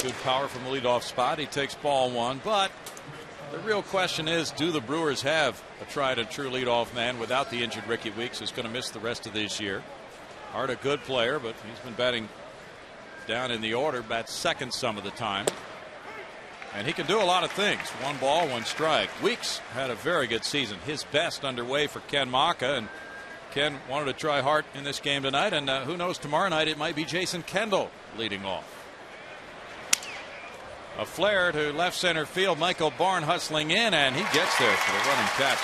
Good power from the leadoff spot. He takes ball one, but the real question is, do the Brewers have a tried and true leadoff man without the injured Ricky Weeks, who's going to miss the rest of this year? Hart, a good player, but he's been batting down in the order, bats second some of the time. And he can do a lot of things. 1 ball, 1 strike. Weeks had a very good season, his best underway for Ken Maka, and Ken wanted to try Hart in this game tonight, and who knows, tomorrow night it might be Jason Kendall leading off. A flare to left center field. Michael Barn hustling in, and he gets there for the running catch.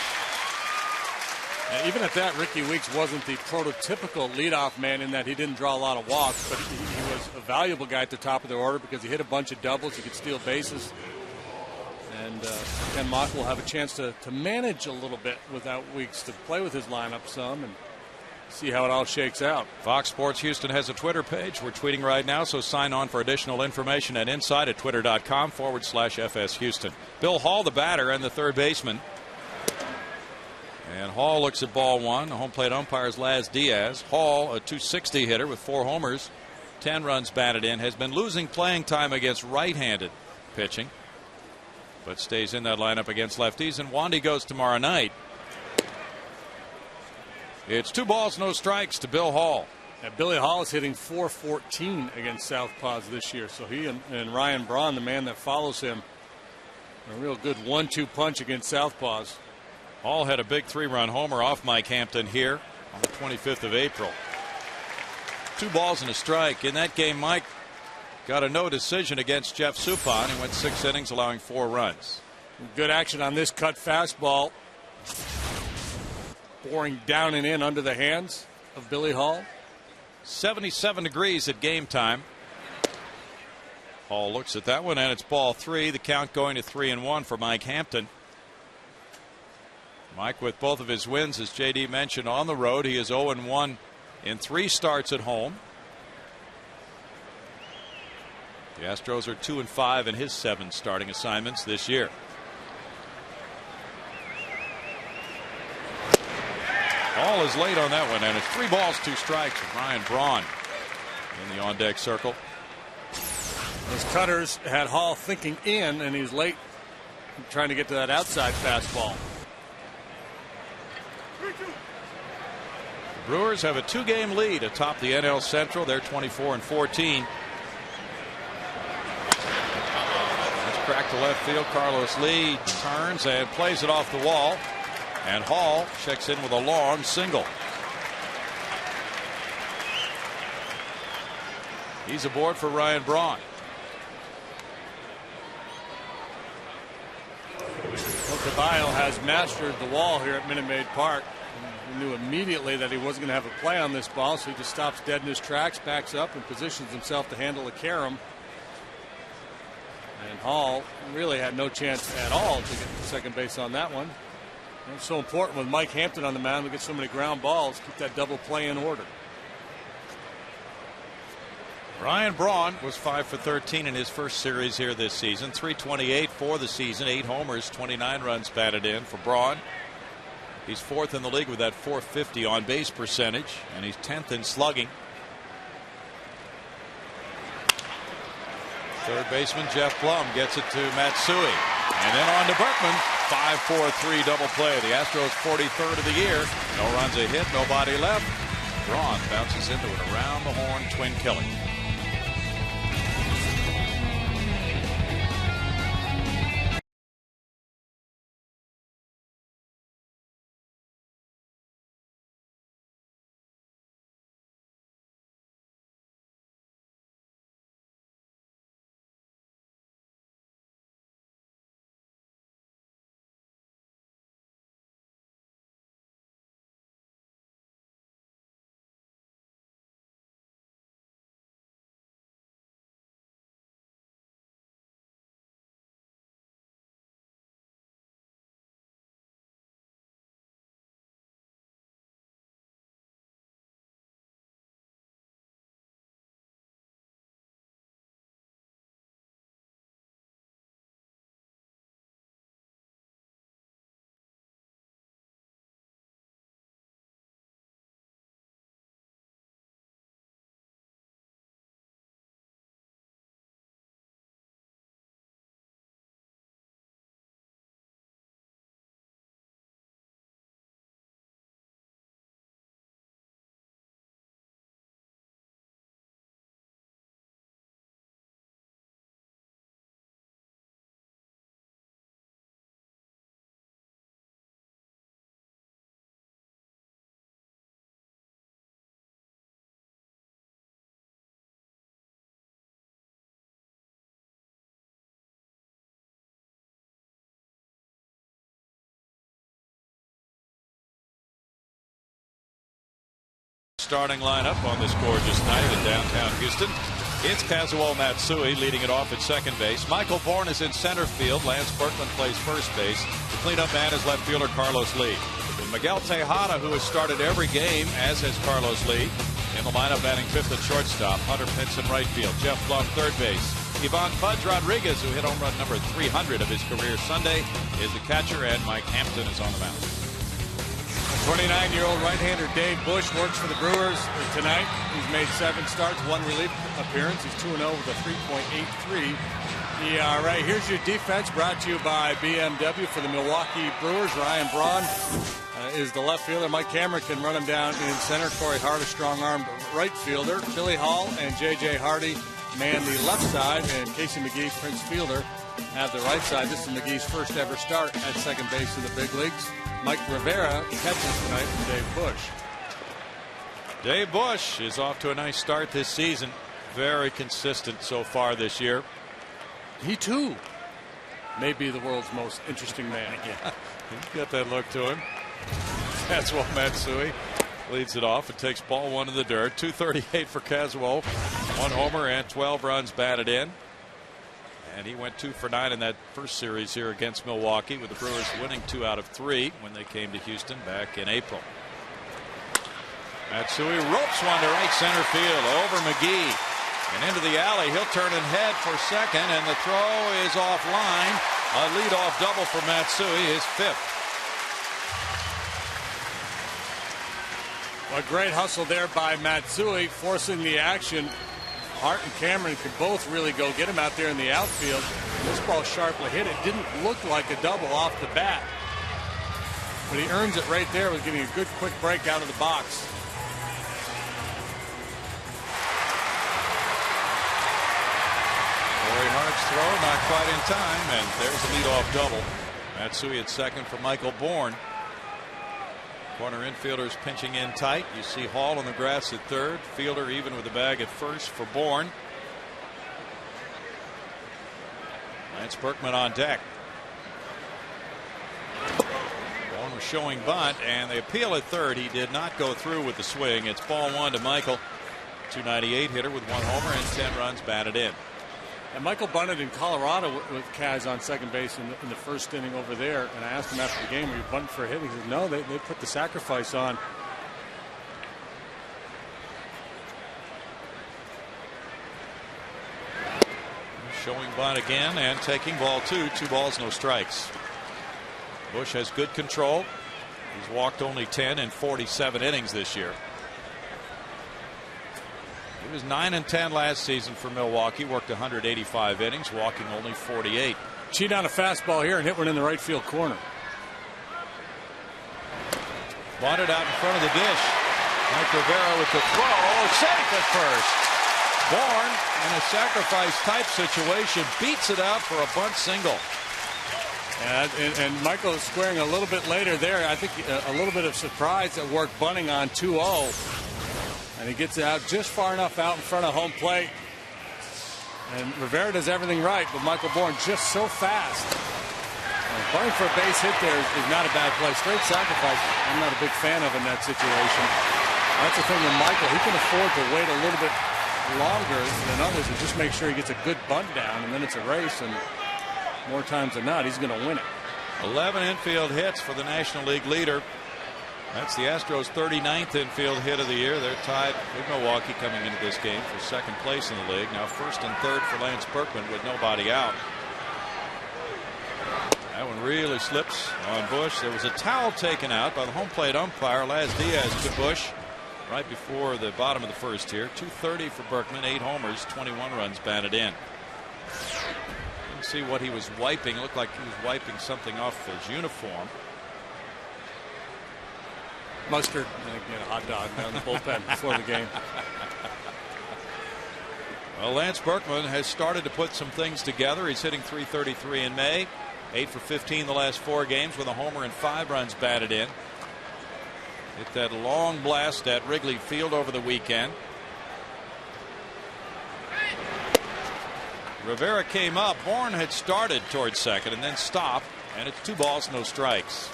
And even at that, Ricky Weeks wasn't the prototypical leadoff man in that he didn't draw a lot of walks, but he was a valuable guy at the top of the order because he hit a bunch of doubles. He could steal bases. And Ken Mock will have a chance to manage a little bit without Weeks, to play with his lineup some and see how it all shakes out. Fox Sports Houston has a Twitter page. We're tweeting right now, so sign on for additional information at inside at twitter.com/FS Houston. Bill Hall, the batter, and the third baseman. And Hall looks at ball one. The home plate umpire is Laz Diaz. Hall, a .260 hitter with 4 homers, 10 runs batted in, has been losing playing time against right-handed pitching, but stays in that lineup against lefties. And Wandy goes tomorrow night. It's 2 balls, no strikes to Bill Hall. And Billy Hall is hitting .414 against southpaws this year. So he and Ryan Braun, the man that follows him, a real good 1-2 punch against southpaws. Hall had a big 3-run homer off Mike Hampton here on the 25th of April. 2 balls and a strike. In that game, Mike got a no decision against Jeff Suppan. He went 6 innings, allowing 4 runs. Good action on this cut fastball. Boring down and in under the hands of Billy Hall. 77 degrees at game time. Hall looks at that one, and it's ball 3. The count going to 3-1 for Mike Hampton. Mike with both of his wins, as JD mentioned, on the road. He is 0-1 in 3 starts at home. The Astros are 2-5 in his 7 starting assignments this year. Hall is late on that one, and it's 3 balls, 2 strikes with Ryan Braun in the on-deck circle. Those cutters had Hall thinking in, and he's late trying to get to that outside fastball. The Brewers have a 2-game lead atop the NL Central. They're 24-14. That's cracked to left field. Carlos Lee turns and plays it off the wall. And Hall checks in with a long single. He's aboard for Ryan Braun. Well, Caballo has mastered the wall here at Minute Maid Park. He knew immediately that he wasn't going to have a play on this ball, so he just stops dead in his tracks, backs up, and positions himself to handle the carom. And Hall really had no chance at all to get to second base on that one. It's so important with Mike Hampton on the mound to get so many ground balls, keep that double play in order. Ryan Braun was 5 for 13 in his first series here this season. .328 for the season, 8 homers, 29 runs batted in for Braun. He's 4th in the league with that .450 on base percentage, and he's 10th in slugging. Third baseman Jeff Plum gets it to Matsui, and then on to Berkman. 5-4-3 double play. The Astros 43rd of the year. No runs a hit, nobody left. Braun bounces into an around the horn twin killing. starting lineup on this gorgeous night in downtown Houston. It's Kazuo Matsui leading it off at second base. Michael Bourne is in center field. Lance Berkman plays first base. The cleanup man is left fielder Carlos Lee. And Miguel Tejada, who has started every game, as has Carlos Lee, in the lineup batting fifth at shortstop. Hunter Pinson right field. Jeff Blum third base. Ivan Fudge Rodriguez, who hit home run number 300 of his career Sunday, is the catcher, and Mike Hampton is on the mound. 29-year-old right-hander Dave Bush works for the Brewers tonight. He's made 7 starts, 1 relief appearance. He's 2-0 with a 3.83 ERA. Here's your defense, brought to you by BMW for the Milwaukee Brewers. Ryan Braun is the left fielder. Mike Cameron can run him down in center. Corey Hart, a strong-armed right fielder. Billy Hall and J.J. Hardy man the left side, and Casey McGee, Prince Fielder, have the right side. This is McGee's first ever start at second base in the big leagues. Mike Rivera catches tonight from Dave Bush. Dave Bush is off to a nice start this season. Very consistent so far this year. He too may be the world's most interesting man. Yeah, he's got that look to him. That's what Matsui leads it off. It takes ball 1 in the dirt. 238 for Kazuo. 1 homer and 12 runs batted in. And he went 2 for 9 in that first series here against Milwaukee, with the Brewers winning 2 out of 3 when they came to Houston back in April. Matsui ropes one to right center field over McGee and into the alley. He'll turn and head for second, and the throw is offline. A leadoff double for Matsui, his 5th. A great hustle there by Matsui, forcing the action. Hart and Cameron could both really go get him out there in the outfield. This ball sharply hit. It didn't look like a double off the bat, but he earns it right there with getting a good quick break out of the box. Corey Hart's throw not quite in time, and there's a leadoff double. Matsui at second for Michael Bourne. Corner infielders pinching in tight. You see Hall on the grass at third. Fielder even with the bag at first for Bourne. Lance Berkman on deck. Bourne was showing bunt, and they appeal at third. He did not go through with the swing. It's ball 1 to Michael. 298 hitter with 1 homer and 10 runs batted in. And Michael bunted in Colorado with Kaz on second base in the first inning over there. And I asked him after the game, were you bunting for a hit? He said, no, they put the sacrifice on. Showing bunt again and taking ball 2. 2 balls, no strikes. Bush has good control. He's walked only 10 in 47 innings this year. He was 9-10 last season for Milwaukee. Worked 185 innings, walking only 48. Cheat on a fastball here and hit one in the right field corner. Wanted out in front of the dish. Mike Rivera with the throw. Safe at first. Bourne, in a sacrifice type situation, beats it out for a bunt single. And Michael is squaring a little bit later there. I think a little bit of surprise at work bunting on 2-0. And he gets it out just far enough out in front of home plate. And Rivera does everything right, but Michael Bourne just so fast. And bunting for a base hit there is not a bad play. Straight sacrifice, I'm not a big fan of in that situation. That's the thing with Michael. He can afford to wait a little bit longer than others and just make sure he gets a good bunt down, and then it's a race, and more times than not, he's going to win it. 11 infield hits for the National League leader. That's the Astros' 39th infield hit of the year. They're tied with Milwaukee coming into this game for second place in the league. Now first and third for Lance Berkman with nobody out. That one really slips on Bush. There was a towel taken out by the home plate umpire, Laz Diaz, to Bush right before the bottom of the first here. 230 for Berkman, 8 homers, 21 runs batted in. Didn't see what he was wiping. It looked like he was wiping something off his uniform. Mustard and get a hot dog down the bullpen before the game. Well, Lance Berkman has started to put some things together. He's hitting .333 in May, 8 for 15 the last 4 games with a homer and 5 runs batted in. Hit that long blast at Wrigley Field over the weekend. Rivera came up. Bourne had started towards second and then stopped, and it's 2 balls, no strikes.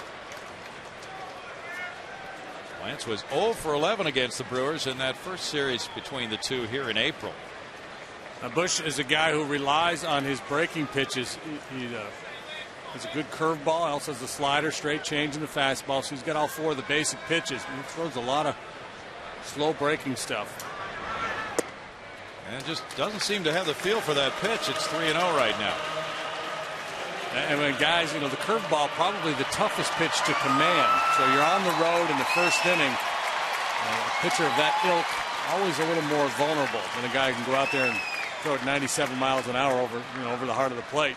Lance was 0 for 11 against the Brewers in that first series between the two here in April. Now Bush is a guy who relies on his breaking pitches. He has a good curveball, also has the slider, straight change, and the fastball. So he's got all 4 of the basic pitches. He throws a lot of slow breaking stuff. And just doesn't seem to have the feel for that pitch. It's 3-0 right now. And when guys, the curveball probably the toughest pitch to command. So you're on the road in the first inning. A pitcher of that ilk always a little more vulnerable than a guy who can go out there and throw it 97 miles an hour over the heart of the plate.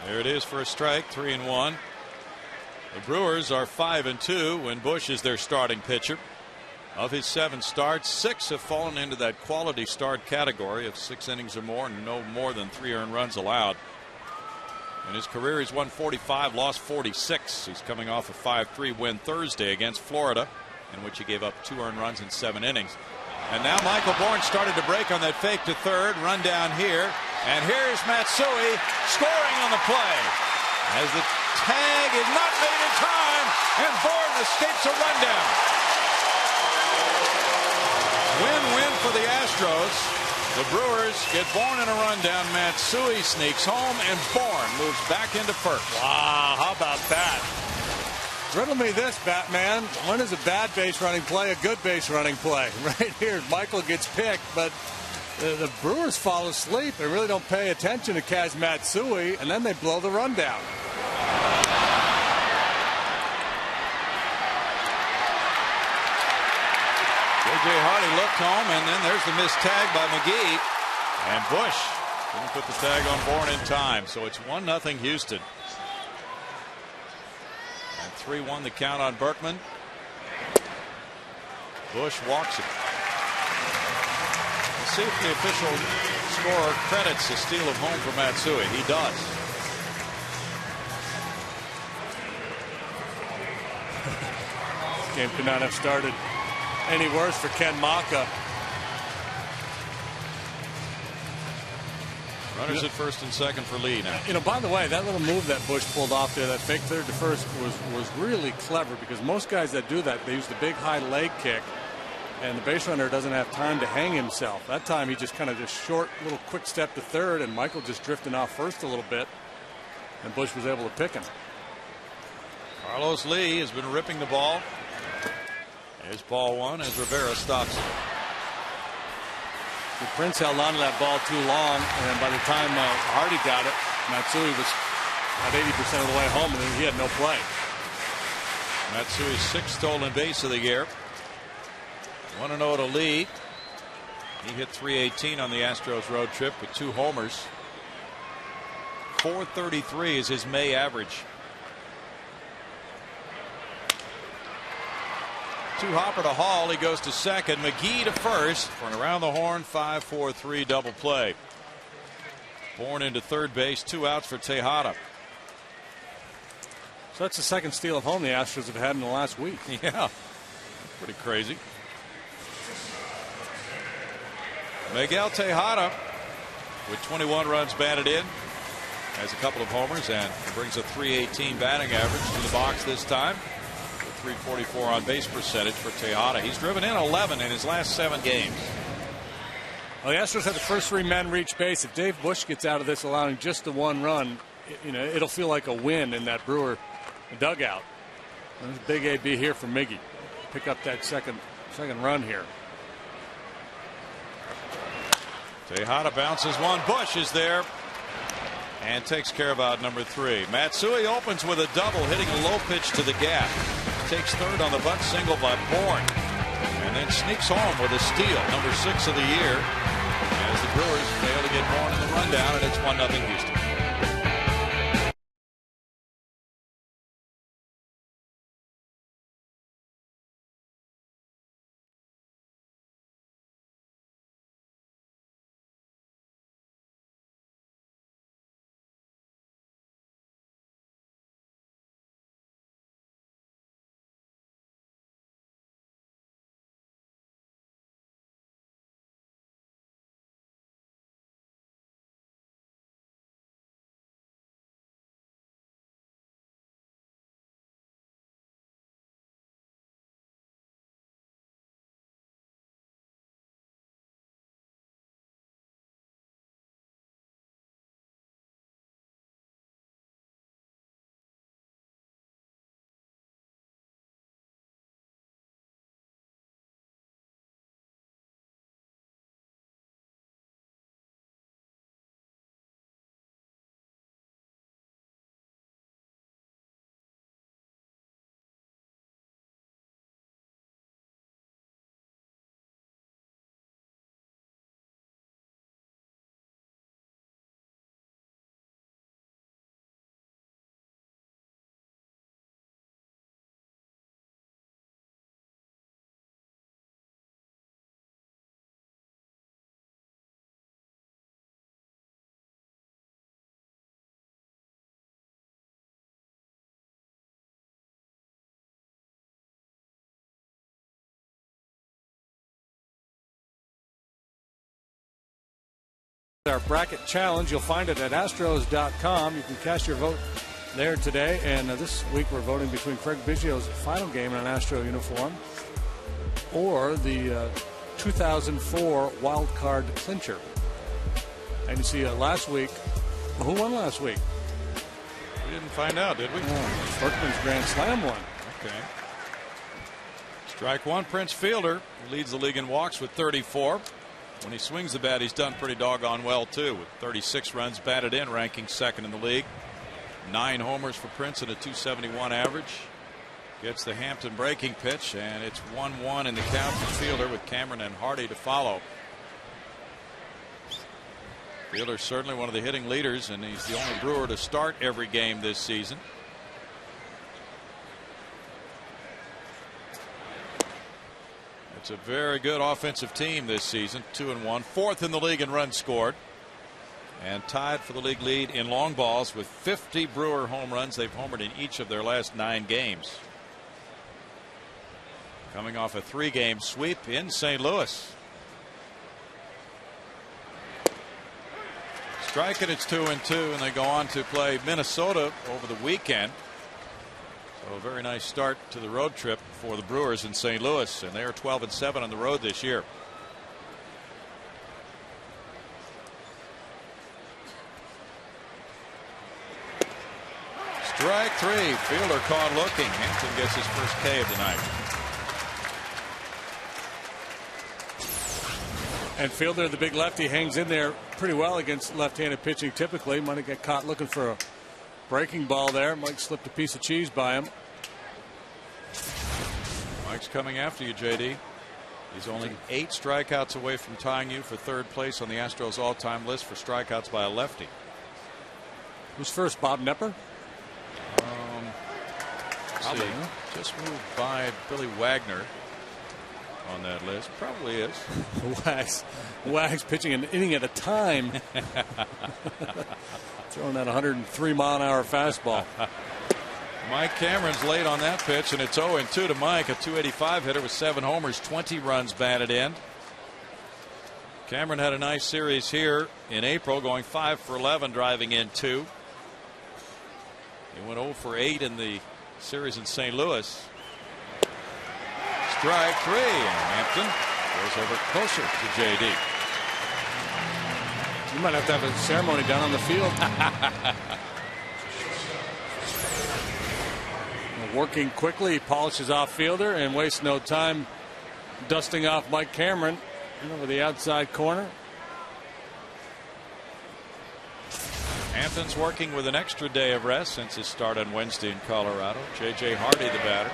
There it is for a strike, 3-1. The Brewers are 5-2 when Bush is their starting pitcher. Of his 7 starts, 6 have fallen into that quality start category of 6 innings or more and no more than 3 earned runs allowed. In his career, he's won 45, lost 46. He's coming off a 5-3 win Thursday against Florida, in which he gave up 2 earned runs in 7 innings. And now Michael Bourne started to break on that fake to third, run down here. And here's Matsui scoring on the play. As the tag is not made in time, and Bourne escapes a rundown. Win-win for the Astros. The Brewers get Bourne in a rundown. Matsui sneaks home, and Bourne moves back into first. Wow, how about that? Riddle me this, Batman. When is a bad base running play a good base running play? Right here, Michael gets picked, but the Brewers fall asleep. They really don't pay attention to Kaz Matsui, and then they blow the rundown. J.J. Hardy looked home, and then there's the missed tag by McGee. And Bush didn't put the tag on Bourne in time, so it's 1-0 Houston. And 3-1 the count on Berkman. Bush walks it. Let's see if the official scorer credits the steal of home for Matsui. He does. This game could not have started any worse for Ken Maka. Runners at first and second for Lee now. By the way, that little move that Bush pulled off there, that fake third to first, was really clever, because most guys that do that, they use the big high leg kick, and the base runner doesn't have time to hang himself. That time he just kind of short little quick step to third, and Michael just drifting off first a little bit, and Bush was able to pick him. Carlos Lee has been ripping the ball. Here's ball 1 as Rivera stops it. The Prince held on to that ball too long, and by the time Hardy got it, Matsui was about 80% of the way home, and he had no play. Matsui's 6th stolen base of the year. 1-0 to Lee. He hit .318 on the Astros road trip with 2 homers. .433 is his May average. 2-hopper to Hall. He goes to second. McGee to first for an around the horn 5-4-3 double play. Bourne into third base. 2 outs for Tejada. So that's the second steal of home the Astros have had in the last week. Yeah, pretty crazy. Miguel Tejada with 21 runs batted in, has a couple of homers, and brings a .318 batting average to the box this time. .344 on base percentage for Tejada. He's driven in 11 in his last 7 games. Well, the Astros had the first 3 men reach base. If Dave Bush gets out of this allowing just the 1 run, it'll feel like a win in that Brewer dugout. There's a big AB here for Miggy. Pick up that second run here. Tejada bounces one. Bush is there and takes care of out number 3. Matsui opens with a double, hitting a low pitch to the gap. Takes third on the bunt single by Bourne, and then sneaks home with a steal, number 6 of the year, as the Brewers fail to get Bourne in the rundown, and it's 1-0 Houston. Our bracket challenge, you'll find it at Astros.com. You can cast your vote there today. And this week we're voting between Craig Biggio's final game in an Astro uniform or the 2004 wild card clincher. And you see last week, who won last week? We didn't find out, did we? Berkman's Grand Slam won. Okay. Strike one, Prince Fielder leads the league in walks with 34. When he swings the bat, he's done pretty doggone well, too, with 36 runs batted in, ranking second in the league. 9 homers for Prince and a .271 average. Gets the Hampton breaking pitch, and it's 1-1 in the count for Fielder with Cameron and Hardy to follow. Fielder's certainly one of the hitting leaders, and he's the only Brewer to start every game this season. It's a very good offensive team this season. 2-1, 4th in the league in runs scored, and tied for the league lead in long balls with 50 Brewer home runs. They've homered in each of their last 9 games. Coming off a 3-game sweep in St. Louis. Strike it, it's 2-2, and they go on to play Minnesota over the weekend. So a very nice start to the road trip for the Brewers in St. Louis, and they are 12-7 on the road this year. Strike 3. Fielder caught looking. Hampton gets his first K of the night. And Fielder, the big lefty, hangs in there pretty well against left-handed pitching typically. Might get caught looking for a breaking ball there. Mike slipped a piece of cheese by him. Mike's coming after you, JD. He's only 8 strikeouts away from tying you for 3rd place on the Astros all-time list for strikeouts by a lefty. Who's first, Bob Nepper? Probably. Just moved by Billy Wagner on that list. Probably is. Wags pitching an inning at a time. Throwing that 103-mile-an-hour fastball. Mike Cameron's late on that pitch, and it's 0-2 to Mike, a .285 hitter with 7 homers, 20 runs batted in. Cameron had a nice series here in April, going 5 for 11, driving in 2. He went 0 for 8 in the series in St. Louis. Strike 3, and Hampton goes over closer to JD. You might have to have a ceremony down on the field. Working quickly, he polishes off Fielder and wastes no time dusting off Mike Cameron over the outside corner. Hampton's working with an extra day of rest since his start on Wednesday in Colorado. J.J. Hardy, the batter.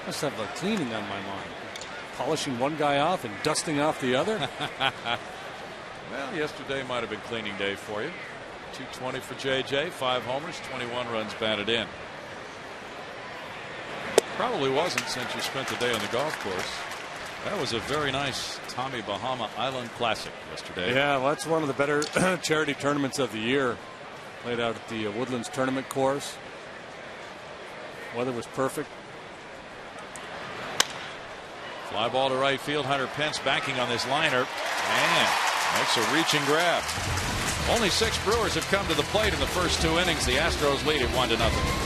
Must have a cleaning on my mind. Polishing one guy off and dusting off the other. Well, yesterday might have been cleaning day for you. .220 for J.J., 5 homers, 21 runs batted in. Probably wasn't since you spent the day on the golf course. That was a very nice Tommy Bahama Island Classic yesterday. Yeah, well, that's one of the better charity tournaments of the year. Played out at the Woodlands Tournament course. Weather was perfect. Fly ball to right field. Hunter Pence backing on this liner and makes a reaching grab. Only 6 Brewers have come to the plate in the first 2 innings. The Astros lead it 1-0.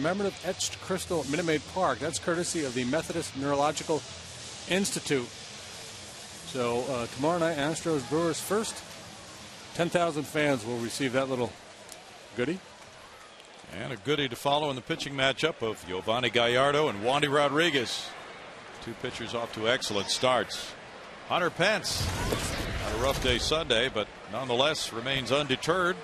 commemorative etched crystal at Minute Maid Park. That's courtesy of the Methodist Neurological Institute. So tomorrow night, Astros Brewers first. 10,000 fans will receive that little goodie. And a goodie to follow in the pitching matchup of Giovanni Gallardo and Wandy Rodriguez. Two pitchers off to excellent starts. Hunter Pence had a rough day Sunday, but nonetheless remains undeterred.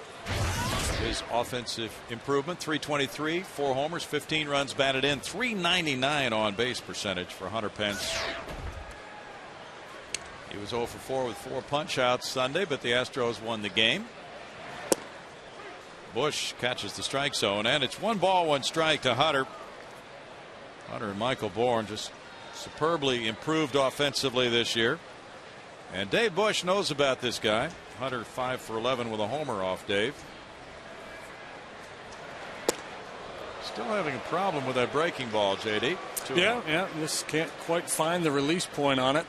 His offensive improvement, 323, 4 homers, 15 runs batted in, 399 on base percentage for Hunter Pence. He was 0 for 4 with 4 punch outs Sunday, but the Astros won the game. Bush catches the strike zone, and it's 1 ball, 1 strike to Hunter. Hunter and Michael Bourne just superbly improved offensively this year. And Dave Bush knows about this guy. Hunter 5 for 11 with a homer off Dave. Still having a problem with that breaking ball, JD. Yeah, just can't quite find the release point on it.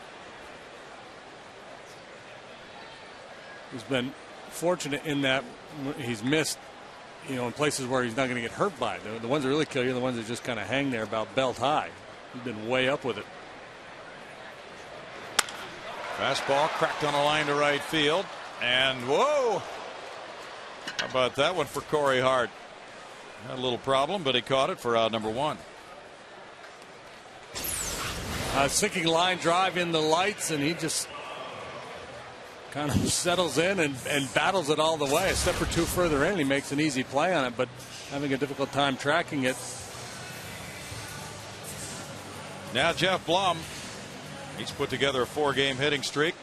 He's been fortunate in that he's missed, in places where he's not going to get hurt by it. The ones that really kill you are the ones that just kind of hang there about belt high. He's been way up with it. Fastball cracked on a line to right field. And whoa! How about that one for Corey Hart? Had a little problem, but he caught it for out number 1. Sinking line drive in the lights, and he just kind of settles in and battles it all the way. A step or 2 further in, he makes an easy play on it, but having a difficult time tracking it. Now Jeff Blum, he's put together a 4-game hitting streak.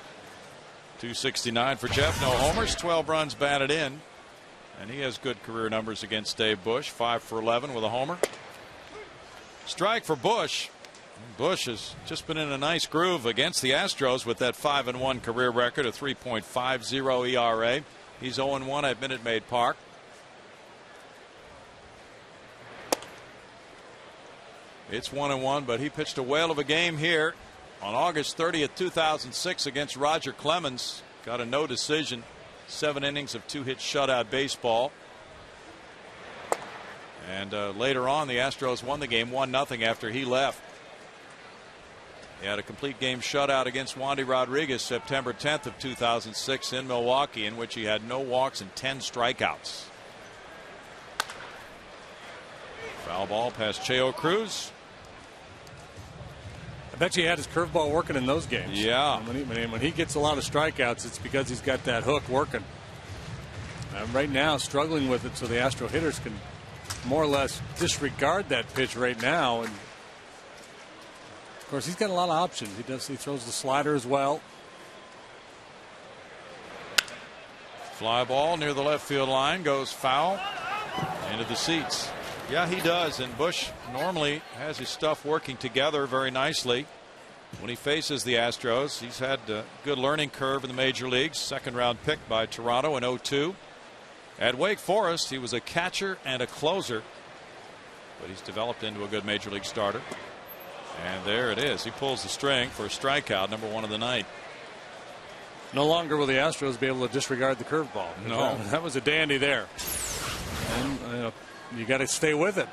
269 for Jeff, no homers, 12 runs batted in, and he has good career numbers against Dave Bush. 5 for 11 with a homer. Strike for Bush. Bush has just been in a nice groove against the Astros with that 5-1 career record, a 3.50 ERA. He's 0-1 at Minute Maid Park. It's 1-1, but he pitched a whale of a game here on August 30th, 2006 against Roger Clemens. Got a no decision, 7 innings of 2-hit shutout baseball. And later on, the Astros won the game 1-0 after he left. He had a complete game shutout against Wandy Rodriguez September 10th of 2006 in Milwaukee, in which he had no walks and 10 strikeouts. Foul ball past Cheo Cruz. I bet you he had his curveball working in those games. Yeah. And when he gets a lot of strikeouts, it's because he's got that hook working. Right now, struggling with it, so the Astro hitters can more or less disregard that pitch right now. And of course, he's got a lot of options. He throws the slider as well. Fly ball near the left field line, goes foul into the seats. Yeah, he does. And Bush normally has his stuff working together very nicely. When he faces the Astros, he's had a good learning curve in the major leagues. 2nd round pick by Toronto in 2002. At Wake Forest, he was a catcher and a closer, but he's developed into a good major league starter. And there it is. He pulls the string for a strikeout, number 1 of the night. No longer will the Astros be able to disregard the curveball. No. That was a dandy there. And you got to stay with it.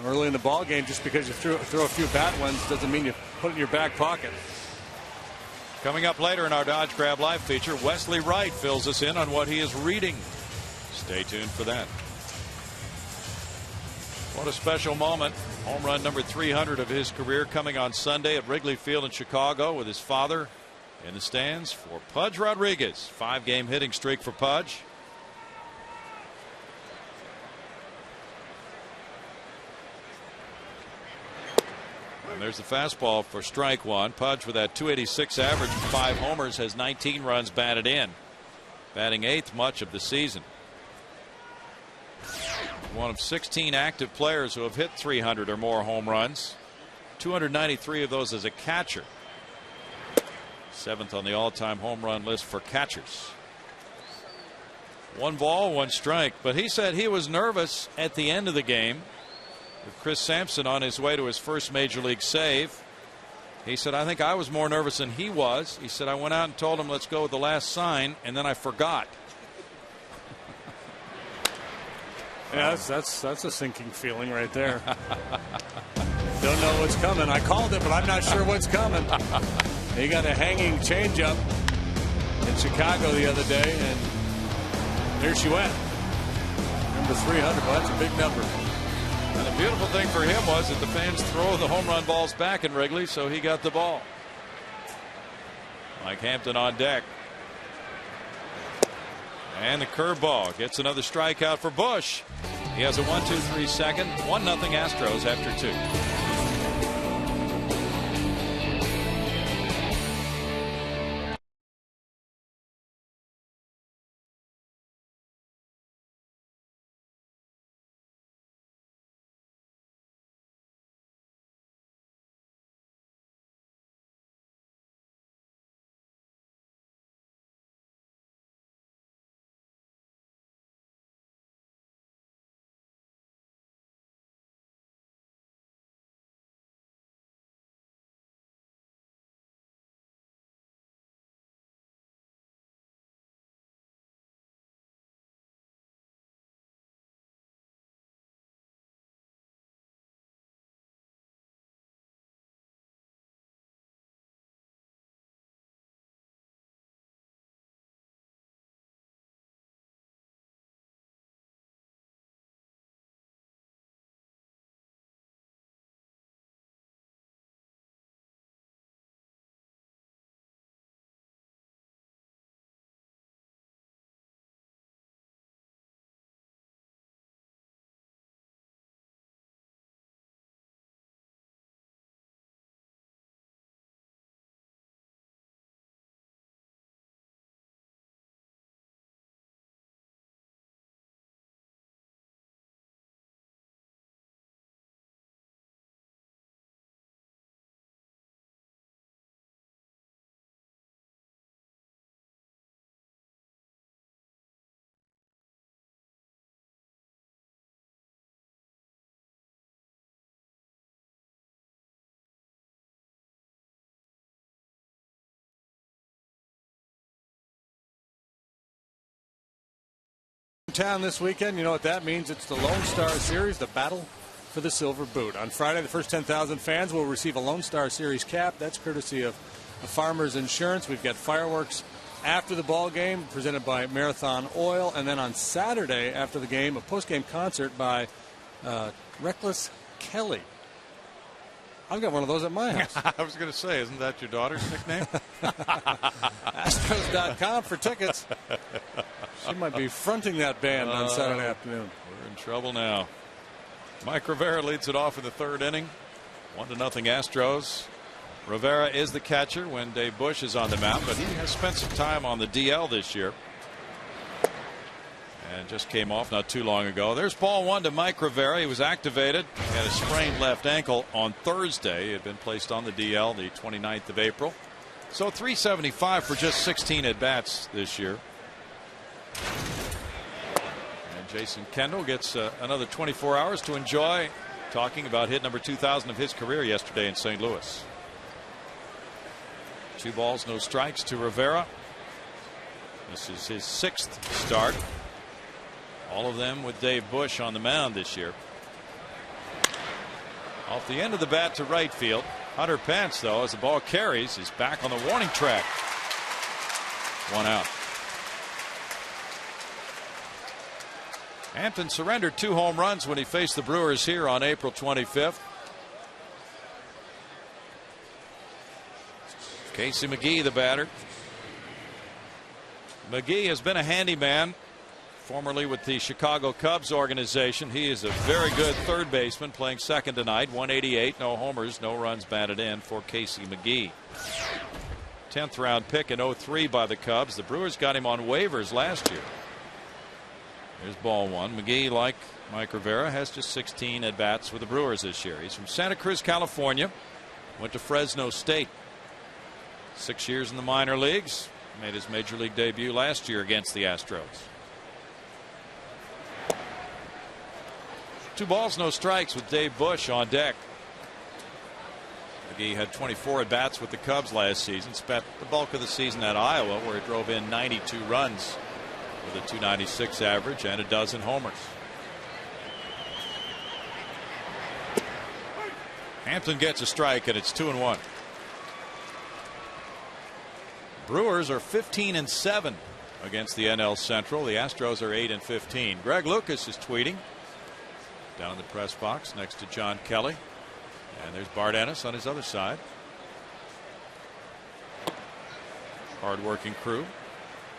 Early in the ball game, just because you throw a few bad ones doesn't mean you put it in your back pocket. Coming up later in our Dodge Grab Live feature, Wesley Wright fills us in on what he is reading. Stay tuned for that. What a special moment. Home run number 300 of his career coming on Sunday at Wrigley Field in Chicago with his father in the stands for Pudge Rodriguez. 5-game hitting streak for Pudge. And there's the fastball for strike 1. Pudge with that 286 average, 5 homers, has 19 runs batted in. Batting 8th much of the season. One of 16 active players who have hit 300 or more home runs. 293 of those as a catcher. 7th on the all-time home run list for catchers. 1 ball, 1 strike. But he said he was nervous at the end of the game with Chris Sampson on his way to his first major league save. He said, I think I was more nervous than he was. He said, I went out and told him, let's go with the last sign, and then I forgot. Yeah, that's a sinking feeling right there. Don't know what's coming. I called it, but I'm not sure what's coming. He got a hanging changeup in Chicago the other day, and here she went. Number 300. Well, that's a big number. And the beautiful thing for him was that the fans throw the home run balls back in Wrigley, so he got the ball. Mike Hampton on deck. And the curveball gets another strikeout for Bush. He has a 1-2-3 second. 1-0 Astros after 2. Town this weekend. You know what that means? It's the Lone Star Series, the battle for the Silver Boot. On Friday, the first 10,000 fans will receive a Lone Star Series cap. That's courtesy of Farmers Insurance. We've got fireworks after the ball game presented by Marathon Oil. And then on Saturday, after the game, a post-game concert by Reckless Kelly. I've got one of those at my house. I was going to say, isn't that your daughter's nickname? Astros.com for tickets. She might be fronting that band on Saturday afternoon. We're in trouble now. Mike Rivera leads it off in the third inning. 1-0 Astros. Rivera is the catcher when Dave Bush is on the mound, but he has spent some time on the DL this year. And just came off not too long ago. There's ball 1 to Mike Rivera. He was activated. He had a sprained left ankle on Thursday. He had been placed on the DL the 29th of April. So 375 for just 16 at-bats this year. And Jason Kendall gets another 24 hours to enjoy, talking about hit number 2,000 of his career yesterday in St. Louis. 2 balls, no strikes to Rivera. This is his 6th start. All of them with Dave Bush on the mound this year. Off the end of the bat to right field. Hunter Pence, though, as the ball carries, is back on the warning track. 1 out. Hampton surrendered 2 home runs when he faced the Brewers here on April 25th. Casey McGee, the batter. McGee has been a handyman, formerly with the Chicago Cubs organization. He is a very good third baseman, playing second tonight. 188, no homers, no runs batted in for Casey McGee. 10th round pick in 03 by the Cubs. The Brewers got him on waivers last year. Here's ball 1. McGee, like Mike Rivera, has just 16 at bats with the Brewers this year. He's from Santa Cruz, California. Went to Fresno State. 6 years in the minor leagues. Made his major league debut last year against the Astros. 2 balls, no strikes with Dave Bush on deck. McGee had 24 at bats with the Cubs last season. Spent the bulk of the season at Iowa, where he drove in 92 runs with a .296 average and a dozen homers. Hampton gets a strike, and it's 2-1. Brewers are 15-7 against the NL Central. The Astros are 8-15. Greg Lucas is tweeting down in the press box next to John Kelly. And there's Bart Ennis on his other side. Hard-working crew.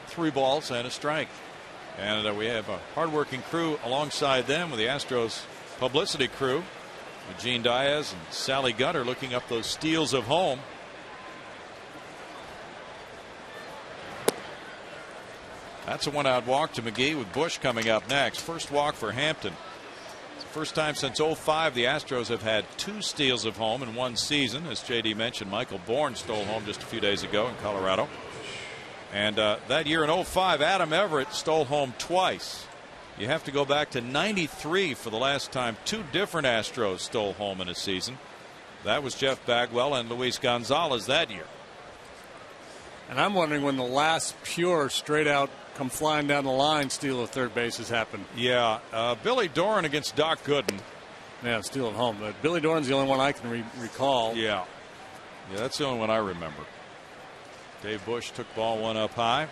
3 balls and a strike. And we have a hard-working crew alongside them with the Astros publicity crew. Eugene Diaz and Sally Gunter looking up those steals of home. That's a 1-out walk to McGee with Bush coming up next. First walk for Hampton. It's the first time since '05 the Astros have had 2 steals of home in one season. As JD mentioned, Michael Bourne stole home just a few days ago in Colorado. And that year in '05, Adam Everett stole home twice. You have to go back to '93 for the last time 2 different Astros stole home in a season. That was Jeff Bagwell and Luis Gonzalez that year. And I'm wondering when the last pure straight out come flying down the line steal of third base has happened. Yeah, Billy Doran against Doc Gooden. Yeah, steal at home. But Billy Doran's the only one I can recall. Yeah, that's the only one I remember. Dave Bush took ball 1 up high.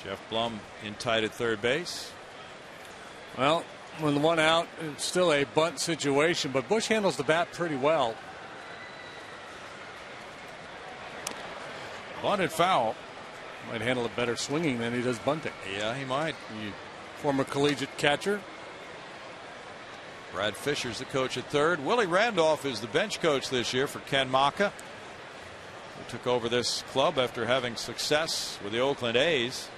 Jeff Blum in tight at third base. Well, when the 1 out, it's still a bunt situation, but Bush handles the bat pretty well. Bunted foul. Might handle it better swinging than he does bunting. Yeah, he might. Former collegiate catcher. Brad Fisher's the coach at third. Willie Randolph is the bench coach this year for Ken Maka, who took over this club after having success with the Oakland A's.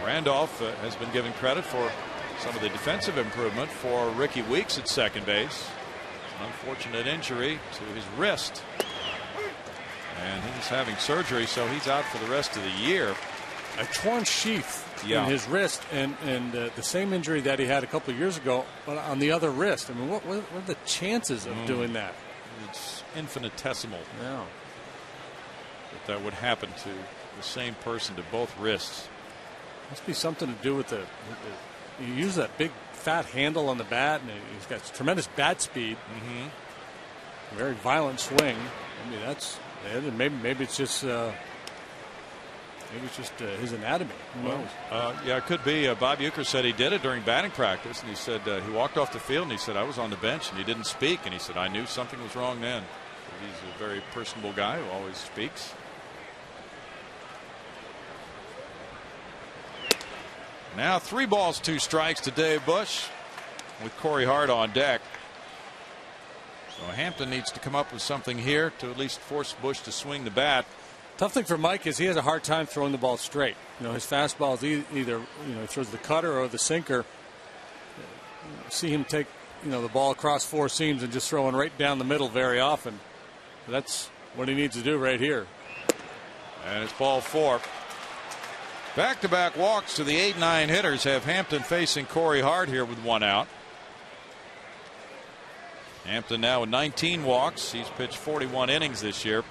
Randolph has been given credit for some of the defensive improvement for Ricky Weeks at second base. An unfortunate injury to his wrist. And he's having surgery, so he's out for the rest of the year. A torn sheath in his wrist, and the same injury that he had a couple of years ago, but on the other wrist. I mean, what are the chances of doing that? It's infinitesimal. Yeah. That would happen to the same person to both wrists. Must be something to do with the you use that big fat handle on the bat, and he's got tremendous bat speed. Very violent swing. I mean, that's maybe it's just his anatomy. Who knows? Yeah, it could be. Bob Uecker said he did it during batting practice, and he said he walked off the field and he said, I was on the bench and he didn't speak, and he said I knew something was wrong then. So he's a very personable guy who always speaks. Now 3 balls 2 strikes to Dave Bush with Corey Hart on deck. So Hampton needs to come up with something here to at least force Bush to swing the bat. Tough thing for Mike is he has a hard time throwing the ball straight. You know, his fastball is either he throws the cutter or the sinker. See him take the ball across 4 seams and just throwing right down the middle very often. That's what he needs to do right here. And it's ball 4. Back-to-back walks to the 8-9 hitters have Hampton facing Corey Hart here with 1 out. Hampton now with 19 walks. He's pitched 41 innings this year.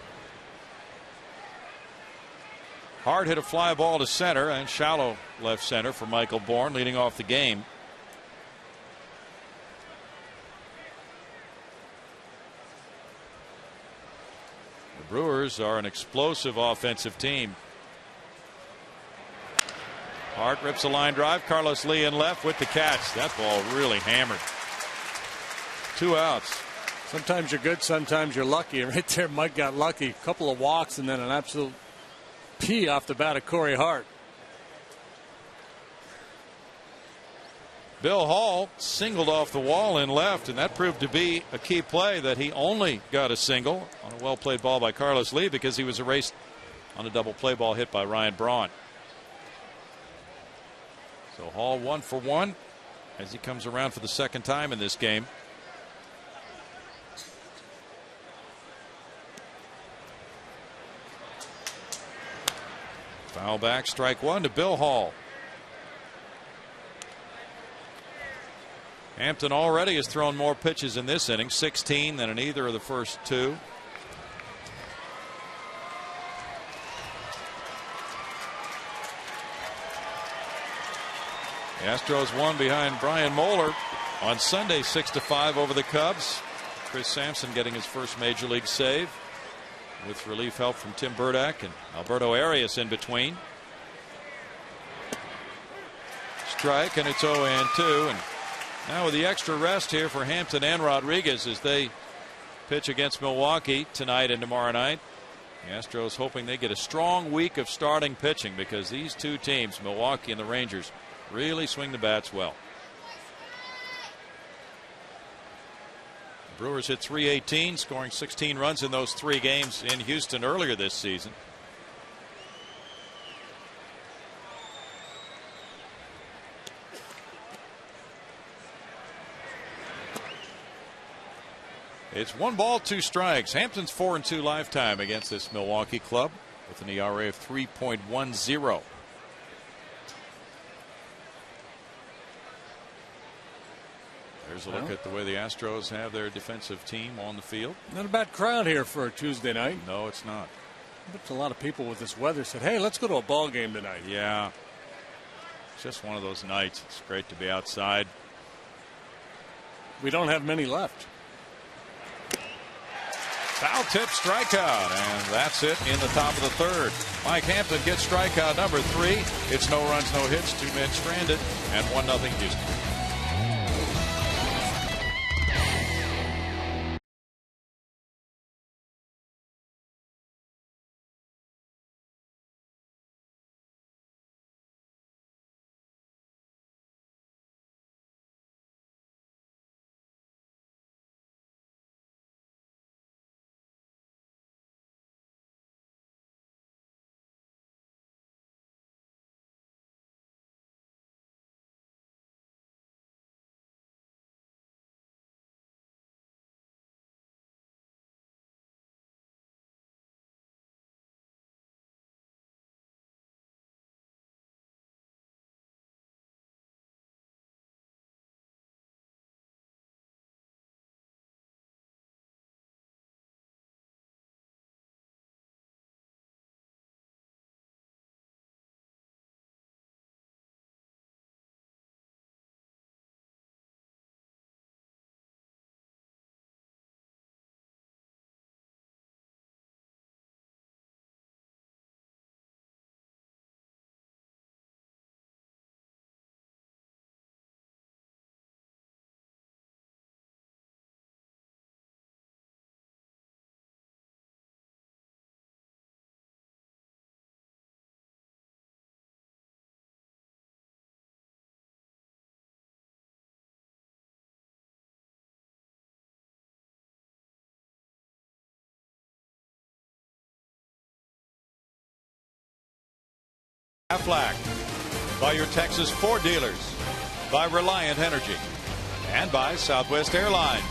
Hart hit a fly ball to center and shallow left center for Michael Bourne, leading off the game. The Brewers are an explosive offensive team. Hart rips a line drive. Carlos Lee in left with the catch. That ball really hammered. 2 outs. Sometimes you're good, sometimes you're lucky. Right there, Mike got lucky. A couple of walks and then an absolute pee off the bat of Corey Hart. Bill Hall singled off the wall in left, and that proved to be a key play, that he only got a single on a well-played ball by Carlos Lee because he was erased on a double play ball hit by Ryan Braun. So Hall 1 for 1 as he comes around for the second time in this game. Foul back, strike 1 to Bill Hall. Hampton already has thrown more pitches in this inning, 16 than in either of the first 2. The Astros won behind Brian Moeller. On Sunday, 6-5 over the Cubs. Chris Sampson getting his first major league save with relief help from Tim Burdack and Alberto Arias in between. Strike, and it's 0-2. And now with the extra rest here for Hampton and Rodriguez as they pitch against Milwaukee tonight and tomorrow night. The Astros hoping they get a strong week of starting pitching because these two teams, Milwaukee and the Rangers, really swing the bats well. The Brewers hit .318, scoring 16 runs in those 3 games in Houston earlier this season. It's 1 ball, 2 strikes. Hampton's 4-2 lifetime against this Milwaukee club with an ERA of 3.10. There's a look at the way the Astros have their defensive team on the field. Not a bad crowd here for a Tuesday night. No, it's not. But a lot of people with this weather said, hey, let's go to a ball game tonight. Yeah. It's just one of those nights. It's great to be outside. We don't have many left. Foul tip, strikeout, and that's it in the top of the 3rd. Mike Hampton gets strikeout number 3. It's no runs, no hits, 2 men stranded, and 1-0 Houston. Aflac, by your Texas Ford dealers, by Reliant Energy, and by Southwest Airlines.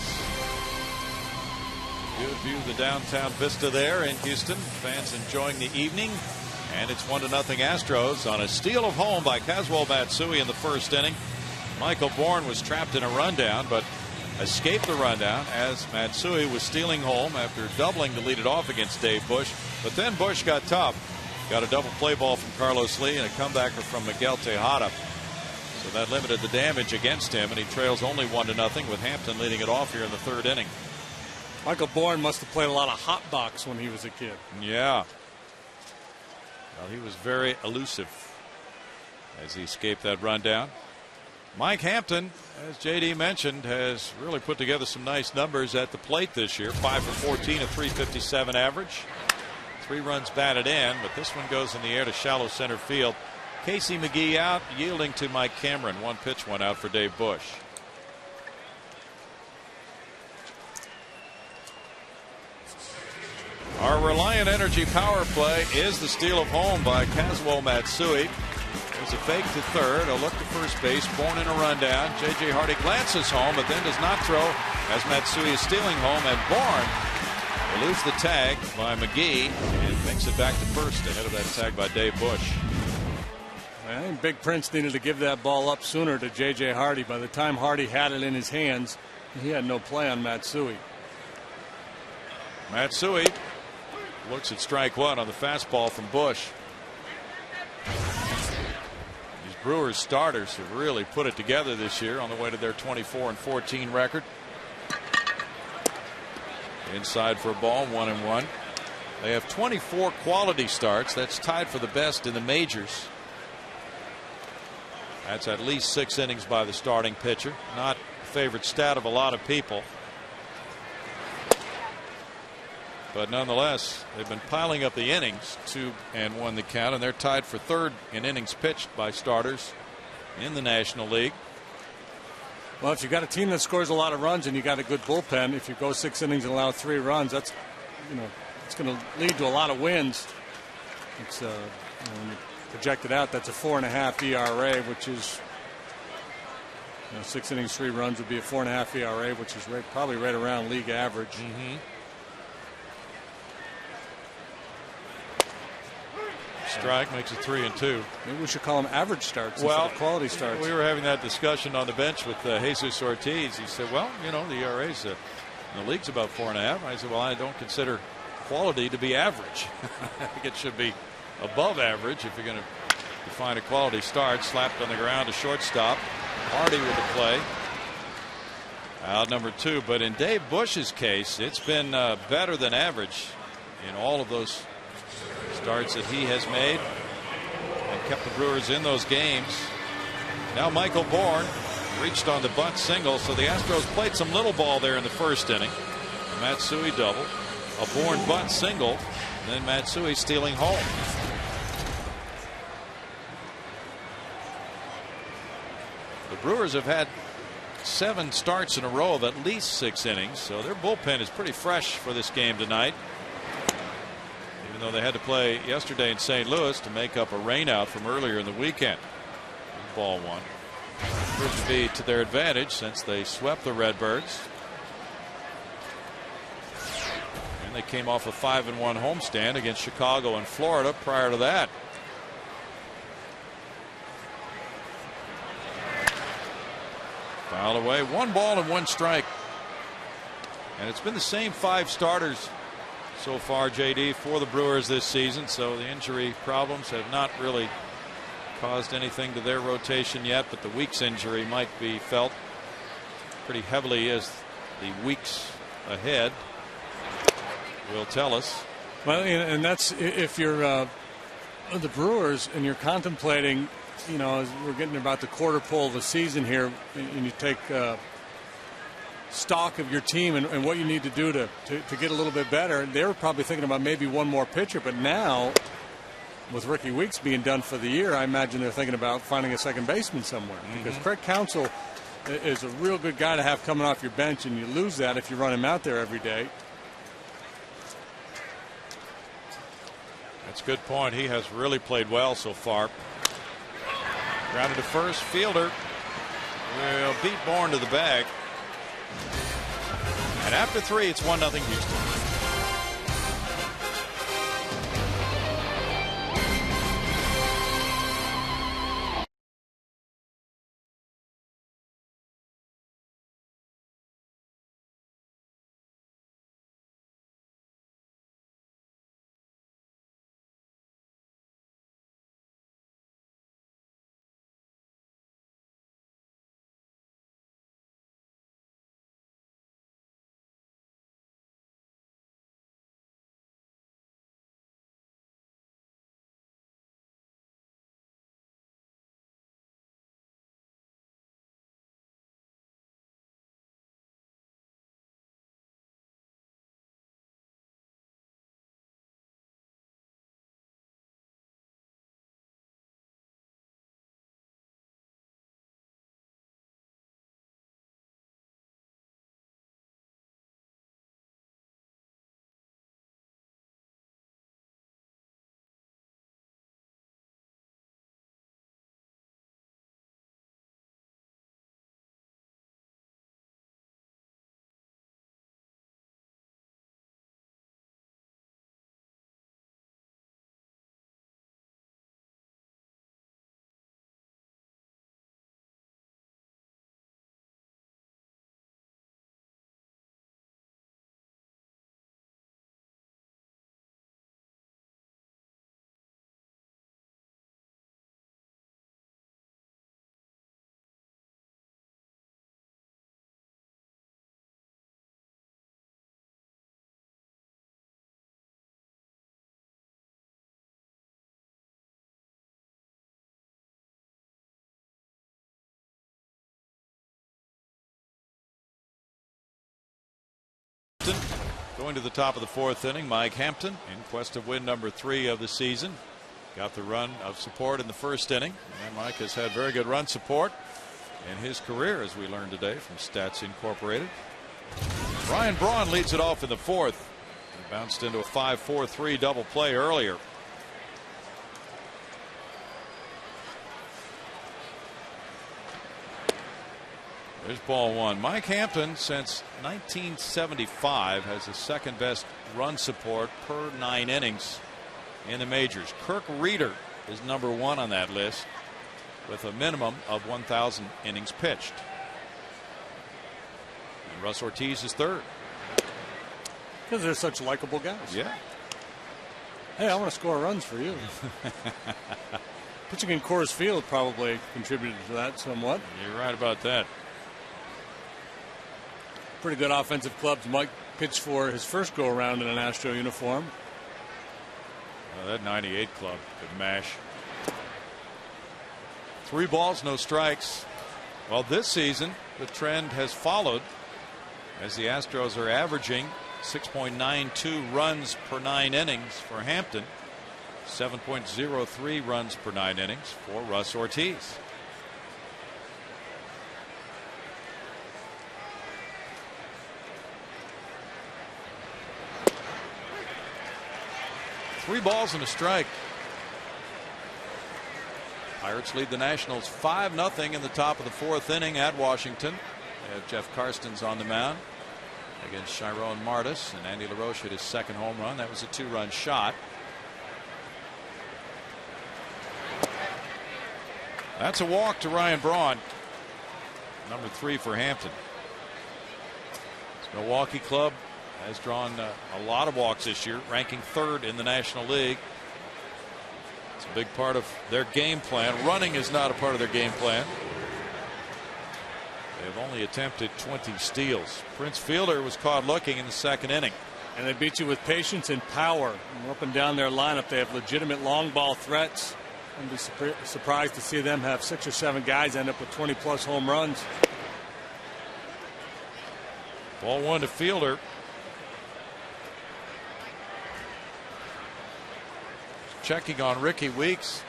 Good view of the downtown vista there in Houston. Fans enjoying the evening. And it's 1-0 Astros on a steal of home by Kazuo Matsui in the 1st inning. Michael Bourne was trapped in a rundown, but escaped the rundown as Matsui was stealing home after doubling to lead it off against Dave Bush. But then Bush got tough. Got a double play ball from Carlos Lee and a comebacker from Miguel Tejada. So that limited the damage against him, and he trails only 1-0 with Hampton leading it off here in the 3rd inning. Michael Bourne must have played a lot of hot box when he was a kid. Yeah. Well, he was very elusive as he escaped that rundown. Mike Hampton, as JD mentioned, has really put together some nice numbers at the plate this year. 5 for 14, a .357 average. 3 runs batted in, but this one goes in the air to shallow center field. Casey McGee out, yielding to Mike Cameron. 1 pitch went out for Dave Bush. Our Reliant Energy power play is the steal of home by Kazuo Matsui. There's a fake to 3rd, a look to first base, Bourne in a rundown. J.J. Hardy glances home, but then does not throw as Matsui is stealing home, and Bourne eludes the tag by McGee and makes it back to 1st ahead of that tag by Dave Bush. I think Big Prince needed to give that ball up sooner to J.J. Hardy. By the time Hardy had it in his hands, he had no play on Matsui. Matsui looks at strike 1 on the fastball from Bush. He's Brewers starters have really put it together this year on the way to their 24-14 record. Inside for a ball, 1-1. They have 24 quality starts. That's tied for the best in the majors. That's at least 6 innings by the starting pitcher. Not a favorite stat of a lot of people. But nonetheless, they've been piling up the innings, 2-1 the count, and they're tied for third in innings pitched by starters in the National League. Well, if you've got a team that scores a lot of runs and you got a good bullpen, if you go 6 innings and allow 3 runs, that's, it's going to lead to a lot of wins. It's when you project it out, that's a 4.5 ERA, which is 6 innings, 3 runs would be a 4.5 ERA, which is probably right around league average. Strike makes it 3-2. Maybe we should call them average starts instead of quality starts. We were having that discussion on the bench with Jesus Ortiz. He said, well, the ERA's in the league's about 4.5. I said, well, I don't consider quality to be average. I think it should be above average if you're going to define a quality start. Slapped on the ground to shortstop. Hardy with the play. Out number 2. But in Dave Bush's case, it's been better than average in all of those starts that he has made and kept the Brewers in those games. Now Michael Bourne reached on the bunt single, so the Astros played some little ball there in the first inning. A Matsui double, a Bourne bunt single, and then Matsui stealing home. The Brewers have had 7 starts in a row of at least 6 innings, so their bullpen is pretty fresh for this game tonight. Even though they had to play yesterday in St. Louis to make up a rainout from earlier in the weekend. Ball 1. Proved to be to their advantage since they swept the Redbirds. And they came off a 5-1 homestand against Chicago and Florida prior to that. Fouled away. 1 ball and 1 strike. And it's been the same 5 starters so far, JD, for the Brewers this season. So the injury problems have not really caused anything to their rotation yet, but the Weeks injury might be felt pretty heavily as the weeks ahead will tell us. Well, and that's if you're the Brewers and you're contemplating, as we're getting about the quarter pole of the season here, and you take stock of your team and what you need to do to get a little bit better. They were probably thinking about maybe one more pitcher, but now with Ricky Weeks being done for the year, I imagine they're thinking about finding a second baseman somewhere. Because Craig Counsell is a real good guy to have coming off your bench, and you lose that if you run him out there every day. That's a good point. He has really played well so far. Grounded to first. Fielder will beat Bourne to the bag. And after 3, it's 1-0 Houston. Going to the top of the fourth inning, Mike Hampton in quest of win number 3 of the season. Got the run of support in the first inning. And Mike has had very good run support in his career, as we learned today from Stats Incorporated. Ryan Braun leads it off in the fourth. He bounced into a 5-4-3 double play earlier. There's ball one. Mike Hampton, since 1975, has the second best run support per 9 innings in the majors. Kirk Reeder is number 1 on that list with a minimum of 1,000 innings pitched. And Russ Ortiz is third. Because they're such likable guys. Yeah. Hey, I want to score runs for you. Pitching in Coors Field probably contributed to that somewhat. You're right about that. Pretty good offensive clubs. Mike pitched for his first go around in an Astro uniform. That 98 club could mash. 3 balls, no strikes. Well, this season the trend has followed, as the Astros are averaging 6.92 runs per 9 innings for Hampton, 7.03 runs per 9 innings for Russ Ortiz. Three balls and a strike. Pirates lead the Nationals 5-0 in the top of the fourth inning at Washington. They have Jeff Karstens on the mound against Chiron Martis, and Andy LaRoche hit his second home run. That was a 2-run shot. That's a walk to Ryan Braun, number 3 for Hampton. This Milwaukee club has drawn a lot of walks this year, ranking 3rd in the National League. It's a big part of their game plan. Running is not a part of their game plan. They've only attempted 20 steals. Prince Fielder was caught looking in the second inning. And they beat you with patience and power. And up and down their lineup, they have legitimate long ball threats. I'd be surprised to see them have 6 or 7 guys end up with 20+ home runs. Ball 1 to Fielder. Checking on Ricky Weeks.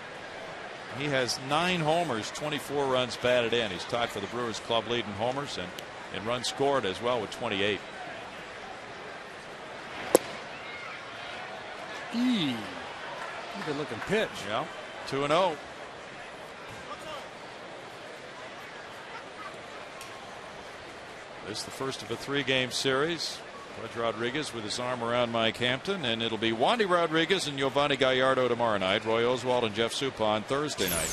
He has 9 homers, 24 runs batted in. He's tied for the Brewers club lead in homers and runs scored as well with 28. Good looking pitch. Yeah. 2-0. This is the first of a 3-game series. Pudge Rodriguez with his arm around Mike Hampton, and it'll be Wandy Rodriguez and Giovanni Gallardo tomorrow night. Roy Oswalt and Jeff Supa on Thursday night.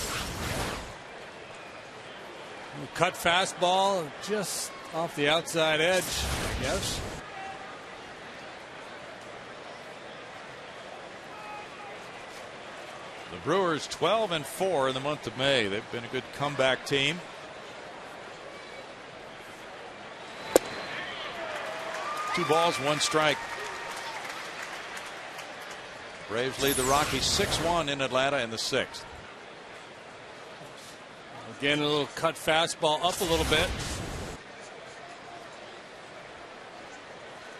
Cut fastball just off the outside edge, I guess. The Brewers 12-4 in the month of May. They've been a good comeback team. Two balls, 1 strike. Braves lead the Rockies 6-1 in Atlanta in the 6th. Again, a little cut fastball up a little bit.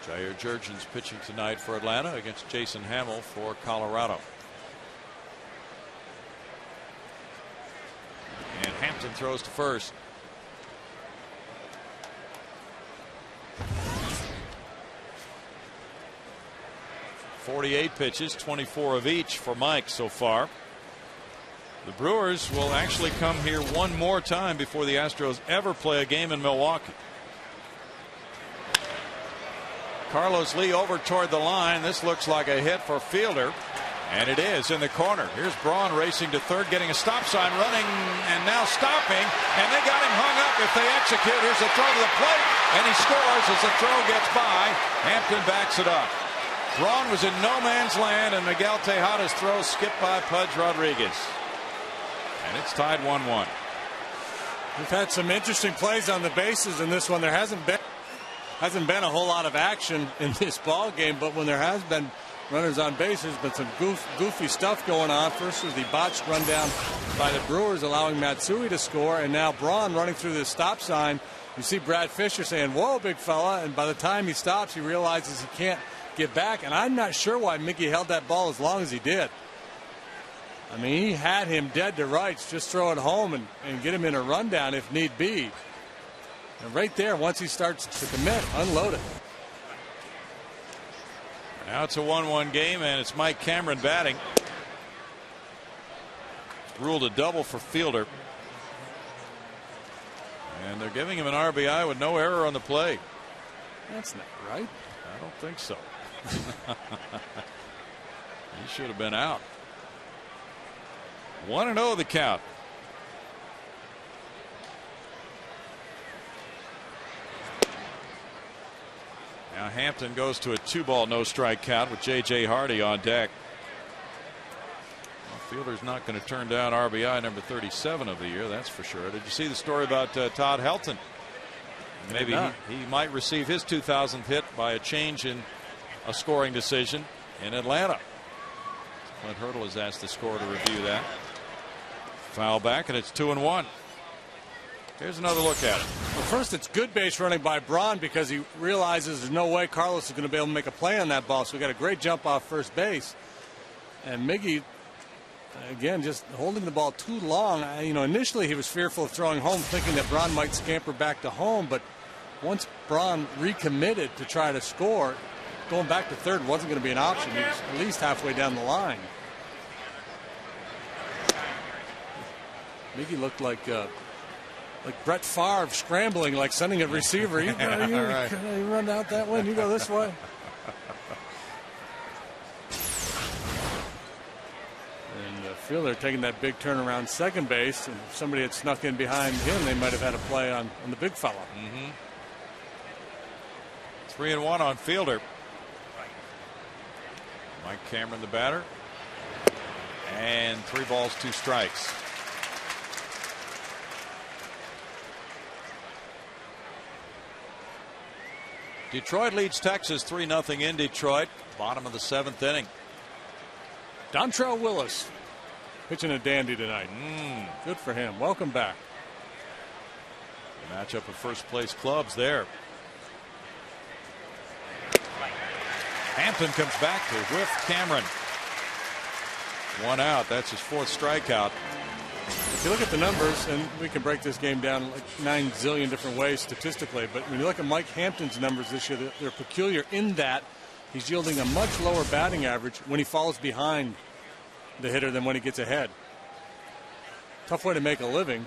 Jair Jurgens pitching tonight for Atlanta against Jason Hamill for Colorado. And Hampton throws to first. .48 pitches, 24 of each for Mike so far. The Brewers will actually come here one more time before the Astros ever play a game in Milwaukee. Carlos Lee over toward the line. This looks like a hit for Fielder, and it is in the corner. Here's Braun racing to third, getting a stop sign, running, and now stopping, and they got him hung up if they execute. Here's a throw to the plate, and he scores as the throw gets by. Hampton backs it up. Braun was in no man's land, and Miguel Tejada's throw skipped by Pudge Rodriguez. And it's tied 1-1. We've had some interesting plays on the bases in this one. There hasn't been a whole lot of action in this ball game, but when there has been runners on bases, but some goofy stuff going on. First was the botched rundown by the Brewers, allowing Matsui to score, and now Braun running through the stop sign You see Brad Fisher saying, "Whoa, big fella," and by the time he stops, he realizes he can't get back. And I'm not sure why Mickey held that ball as long as he did. I mean, he had him dead to rights. Just throw it home and get him in a rundown if need be. And right there, once he starts to commit, unload it. Now it's a 1-1 game, and it's Mike Cameron batting. Ruled a double for Fielder. And they're giving him an RBI with no error on the play. That's not right. I don't think so. He should have been out. 1-0 the count. Now Hampton goes to a 2-ball no strike count with J.J. Hardy on deck. Well, Fielder's not going to turn down RBI number 37 of the year, that's for sure. Did you see the story about Todd Helton? Maybe he might receive his 2000th hit by a change in a scoring decision in Atlanta. Clint Hurdle has asked the scorer to review that. Foul back, and it's 2-1. Here's another look at it. Well, first, it's good base running by Braun because he realizes there's no way Carlos is going to be able to make a play on that ball. So we got a great jump off first base. And Miggy, again, just holding the ball too long. Initially he was fearful of throwing home, thinking that Braun might scamper back to home. But once Braun recommitted to try to score, going back to third wasn't going to be an option. He was at least halfway down the line. Miggy looked like Brett Favre scrambling, like sending a receiver. You run out that way and you go this way. And Fielder taking that big turnaround second base, and if somebody had snuck in behind him, they might have had a play on the big fella. 3-1 on Fielder. Mike Cameron the batter. And 3 balls, 2 strikes. Detroit leads Texas 3-0 in Detroit. Bottom of the 7th inning. Dontrell Willis pitching a dandy tonight. Good for him. Welcome back. Matchup of first place clubs there. Hampton comes back to whiff Cameron. 1 out. That's his 4th strikeout. If you look at the numbers, and we can break this game down like 9 zillion different ways statistically, but when you look at Mike Hampton's numbers this year, they're peculiar in that he's yielding a much lower batting average when he falls behind the hitter than when he gets ahead. Tough way to make a living.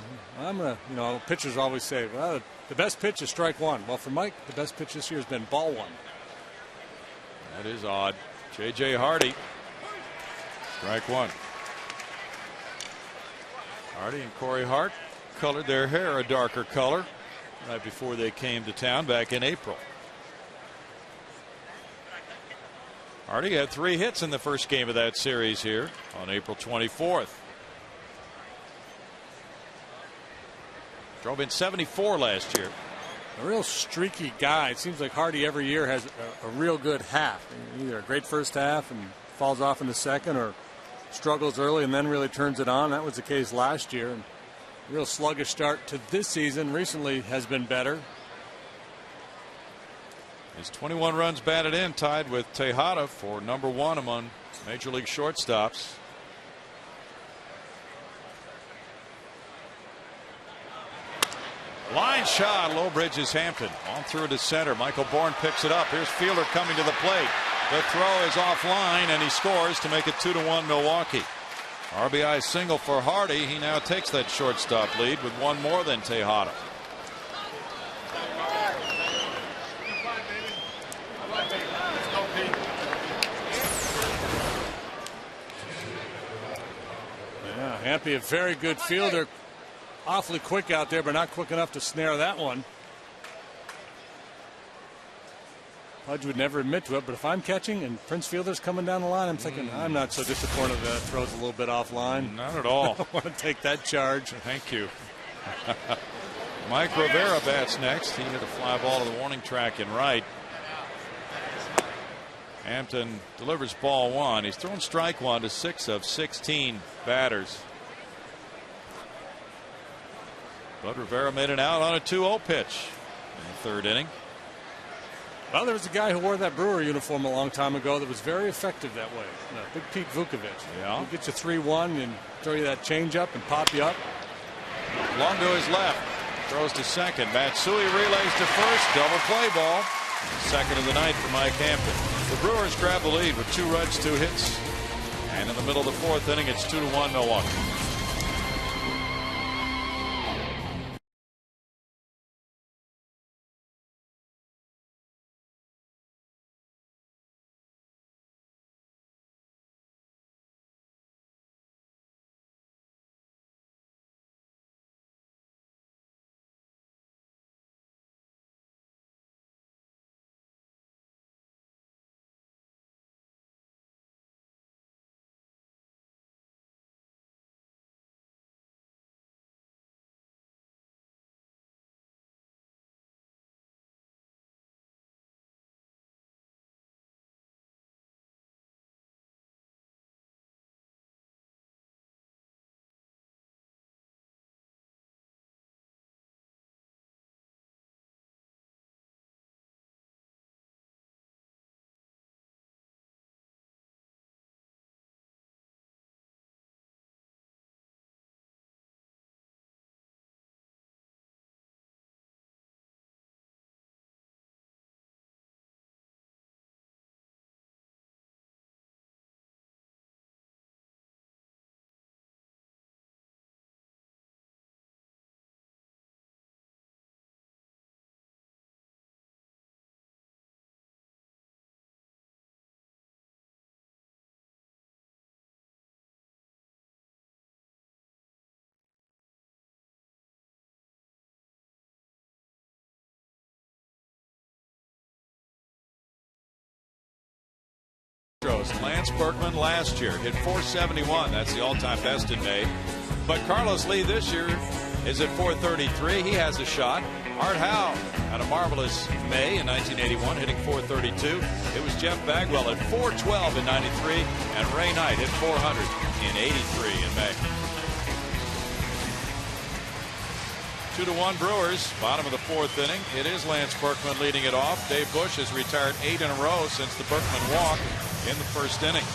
Pitchers always say, well, the best pitch is strike one. Well, for Mike, the best pitch this year has been ball one. That is odd. J.J. Hardy. Strike one. Hardy and Corey Hart colored their hair a darker color right before they came to town back in April. Hardy had 3 hits in the first game of that series here on April 24th. Drove in 74 last year. A real streaky guy. It seems like Hardy every year has a real good half. Either a great first half and falls off in the second, or struggles early and then really turns it on. That was the case last year. And real sluggish start to this season. Recently has been better. His 21 runs batted in, tied with Tejada for number 1 among Major League shortstops. Line shot, low bridges Hampton. On through to center. Michael Bourne picks it up. Here's Fielder coming to the plate. The throw is offline, and he scores to make it 2-1 Milwaukee. RBI single for Hardy. He now takes that shortstop lead with 1 more than Tejada. Yeah, Hampy, a very good fielder. Awfully quick out there, but not quick enough to snare that one. Pudge would never admit to it, but if I'm catching and Prince Fielder's coming down the line, I'm thinking I'm not so disappointed that it throws a little bit offline. Not at all. I want to take that charge. Thank you. Mike Rivera bats next. He hit a fly ball to the warning track in right. Hampton delivers ball 1. He's thrown strike 1 to 6 of 16 batters. But Rivera made it out on a 2-0 pitch. the 3rd inning. Well, there was a guy who wore that Brewer uniform a long time ago that was very effective that way. Big Pete Vukovich. Yeah. He'll get you 3-1 and throw you that changeup and pop you up. Long to his left. Throws to second. Matsui relays to first. Double play ball. Second of the night for Mike Hampton. The Brewers grab the lead with 2 runs, 2 hits. And in the middle of the 4th inning, it's 2-1 Milwaukee. Lance Berkman last year hit .471. That's the all-time best in May. But Carlos Lee this year is at .433. He has a shot. Art Howe had a marvelous May in 1981, hitting .432. It was Jeff Bagwell at .412 in 93, and Ray Knight hit .400 in 83 in May. 2-1 Brewers, bottom of the 4th inning. It is Lance Berkman leading it off. Dave Bush has retired 8 in a row since the Berkman walk in the 1st inning.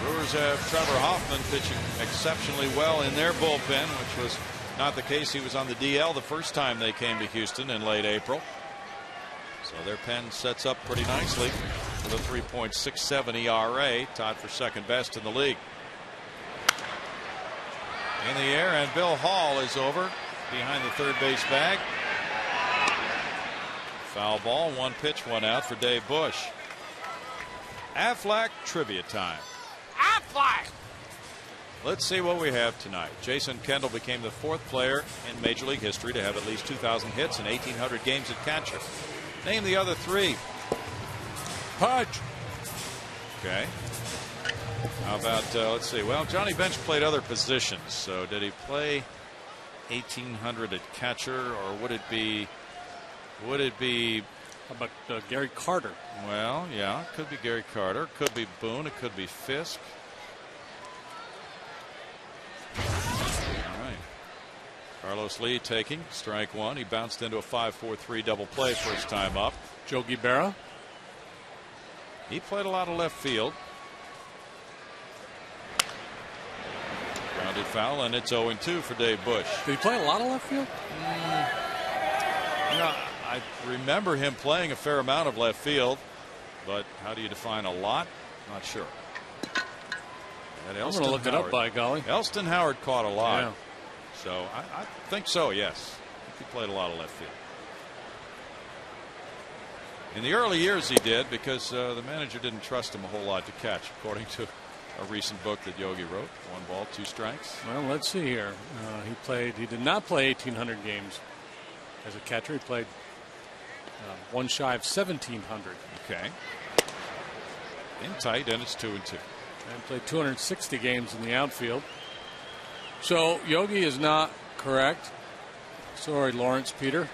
Brewers have Trevor Hoffman pitching exceptionally well in their bullpen, which was not the case. He was on the DL the first time they came to Houston in late April. So their pen sets up pretty nicely with a 3.67 ERA, tied for 2nd best in the league. In the air, and Bill Hall is over behind the 3rd base bag. Foul ball, 1 pitch, 1 out for Dave Bush. Aflac trivia time. Aflac! Let's see what we have tonight. Jason Kendall became the 4th player in Major League history to have at least 2,000 hits and 1,800 games at catcher. Name the other 3. Pudge. Okay. How about, let's see. Well, Johnny Bench played other positions. So did he play 1,800 at catcher, or would it be? How about Gary Carter? Well, yeah, it could be Gary Carter. Could be Boone. It could be Fisk. All right. Carlos Lee taking strike 1. He bounced into a 5-4-3 double play first time up. Yogi Berra. He played a lot of left field. Grounded foul, and it's 0-2 for Dave Bush. Did he play a lot of left field? You know, I remember him playing a fair amount of left field, but how do you define a lot? Not sure. I'm going to look it up, by golly. Elston Howard caught a lot. Yeah. So I think so, yes. I think he played a lot of left field. In the early years he did, because the manager didn't trust him a whole lot to catch, according to a recent book that Yogi wrote. 1 ball, 2 strikes. Well, let's see here. He did not play 1,800 games as a catcher. He played 1 shy of 1,700. Okay. In tight, and it's 2-2. And played 260 games in the outfield. So Yogi is not correct. Sorry, Lawrence Peter.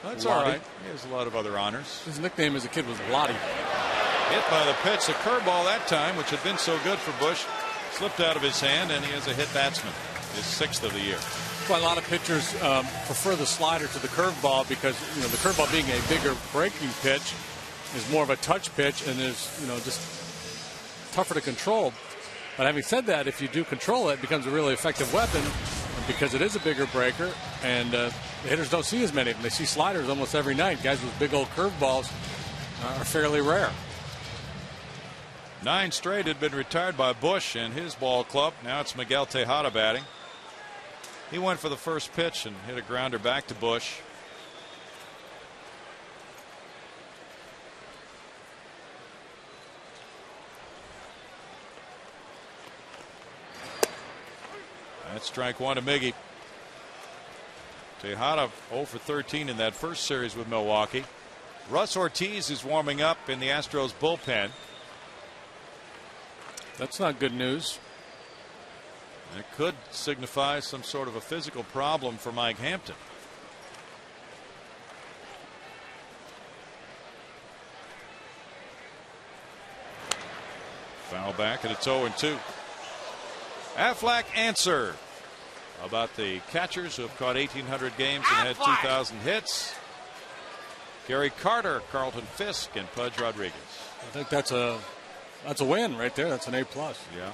That's Lottie. all right. He has a lot of other honors. His nickname as a kid was Lottie. Hit by the pitch. The curveball that time, which had been so good for Bush, slipped out of his hand, and he has a hit batsman. His 6th of the year. Well, a lot of pitchers prefer the slider to the curveball because the curveball being a bigger breaking pitch is more of a touch pitch and is just tougher to control. But having said that, if you do control it, it becomes a really effective weapon because it is a bigger breaker, and the hitters don't see as many of them. They see sliders almost every night. Guys with big old curveballs are fairly rare. 9 straight had been retired by Bush and his ball club. Now it's Miguel Tejada batting. He went for the first pitch and hit a grounder back to Bush. That's strike 1 to Miggy. Tejada 0 for 13 in that first series with Milwaukee. Russ Ortiz is warming up in the Astros bullpen. That's not good news. It could signify some sort of a physical problem for Mike Hampton. Foul back, and it's 0-2. Aflac answer about the catchers who have caught 1,800 games and had 2,000 hits. Gary Carter, Carlton Fisk, and Pudge Rodriguez. I think that's a win right there. That's an A+. Yeah.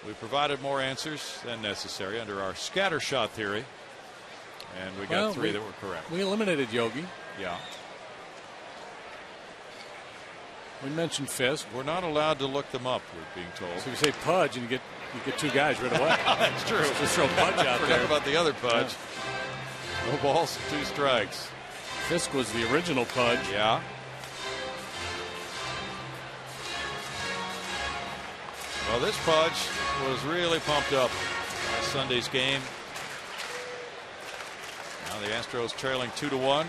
We provided more answers than necessary under our scatter shot theory, and we got 3 that were correct. We eliminated Yogi. Yeah. We mentioned Fisk. We're not allowed to look them up, we're being told. So you say Pudge, and you get 2 guys right away. That's true. Just throw Pudge out there. Forgot about the other Pudge. Yeah. No balls, 2 strikes. Fisk was the original Pudge. Yeah. Well, this Pudge was really pumped up last Sunday's game. Now the Astros trailing 2-1.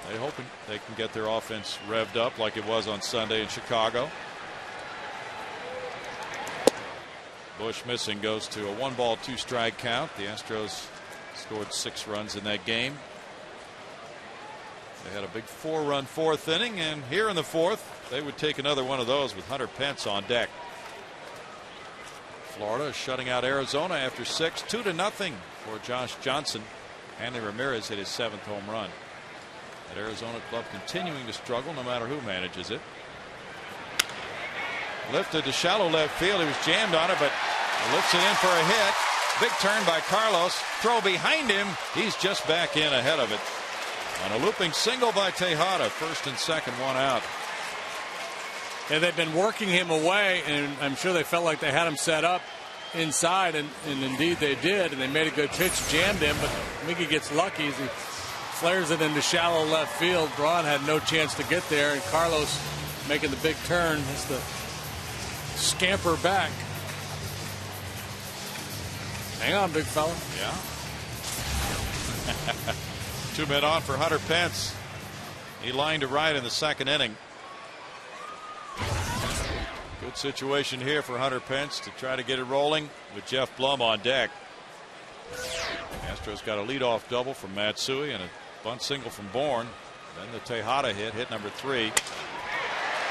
They're hoping they can get their offense revved up like it was on Sunday in Chicago. Bush missing goes to a 1-ball 2-strike count. The Astros scored 6 runs in that game. They had a big 4-run 4th inning, and here in the 4th they would take another one of those with Hunter Pence on deck. Florida is shutting out Arizona after 6, 2-0 for Josh Johnson. Hanley Ramirez hit his 7th home run. That Arizona club continuing to struggle no matter who manages it. Lifted to shallow left field. He was jammed on it, but lifts it in for a hit. Big turn by Carlos. Throw behind him. He's just back in ahead of it. On a looping single by Tejada. First and second, 1 out. And they've been working him away, and I'm sure they felt like they had him set up inside, and indeed they did, and they made a good pitch, jammed him, but Miggy gets lucky as he flares it into shallow left field. Braun had no chance to get there, and Carlos making the big turn has to scamper back. Hang on, big fella. Yeah. 2 men on for Hunter Pence. He lined to right in the 2nd inning. Good situation here for Hunter Pence to try to get it rolling with Jeff Blum on deck. Astros got a leadoff double from Matsui and a bunt single from Bourne. Then the Tejada hit number 3.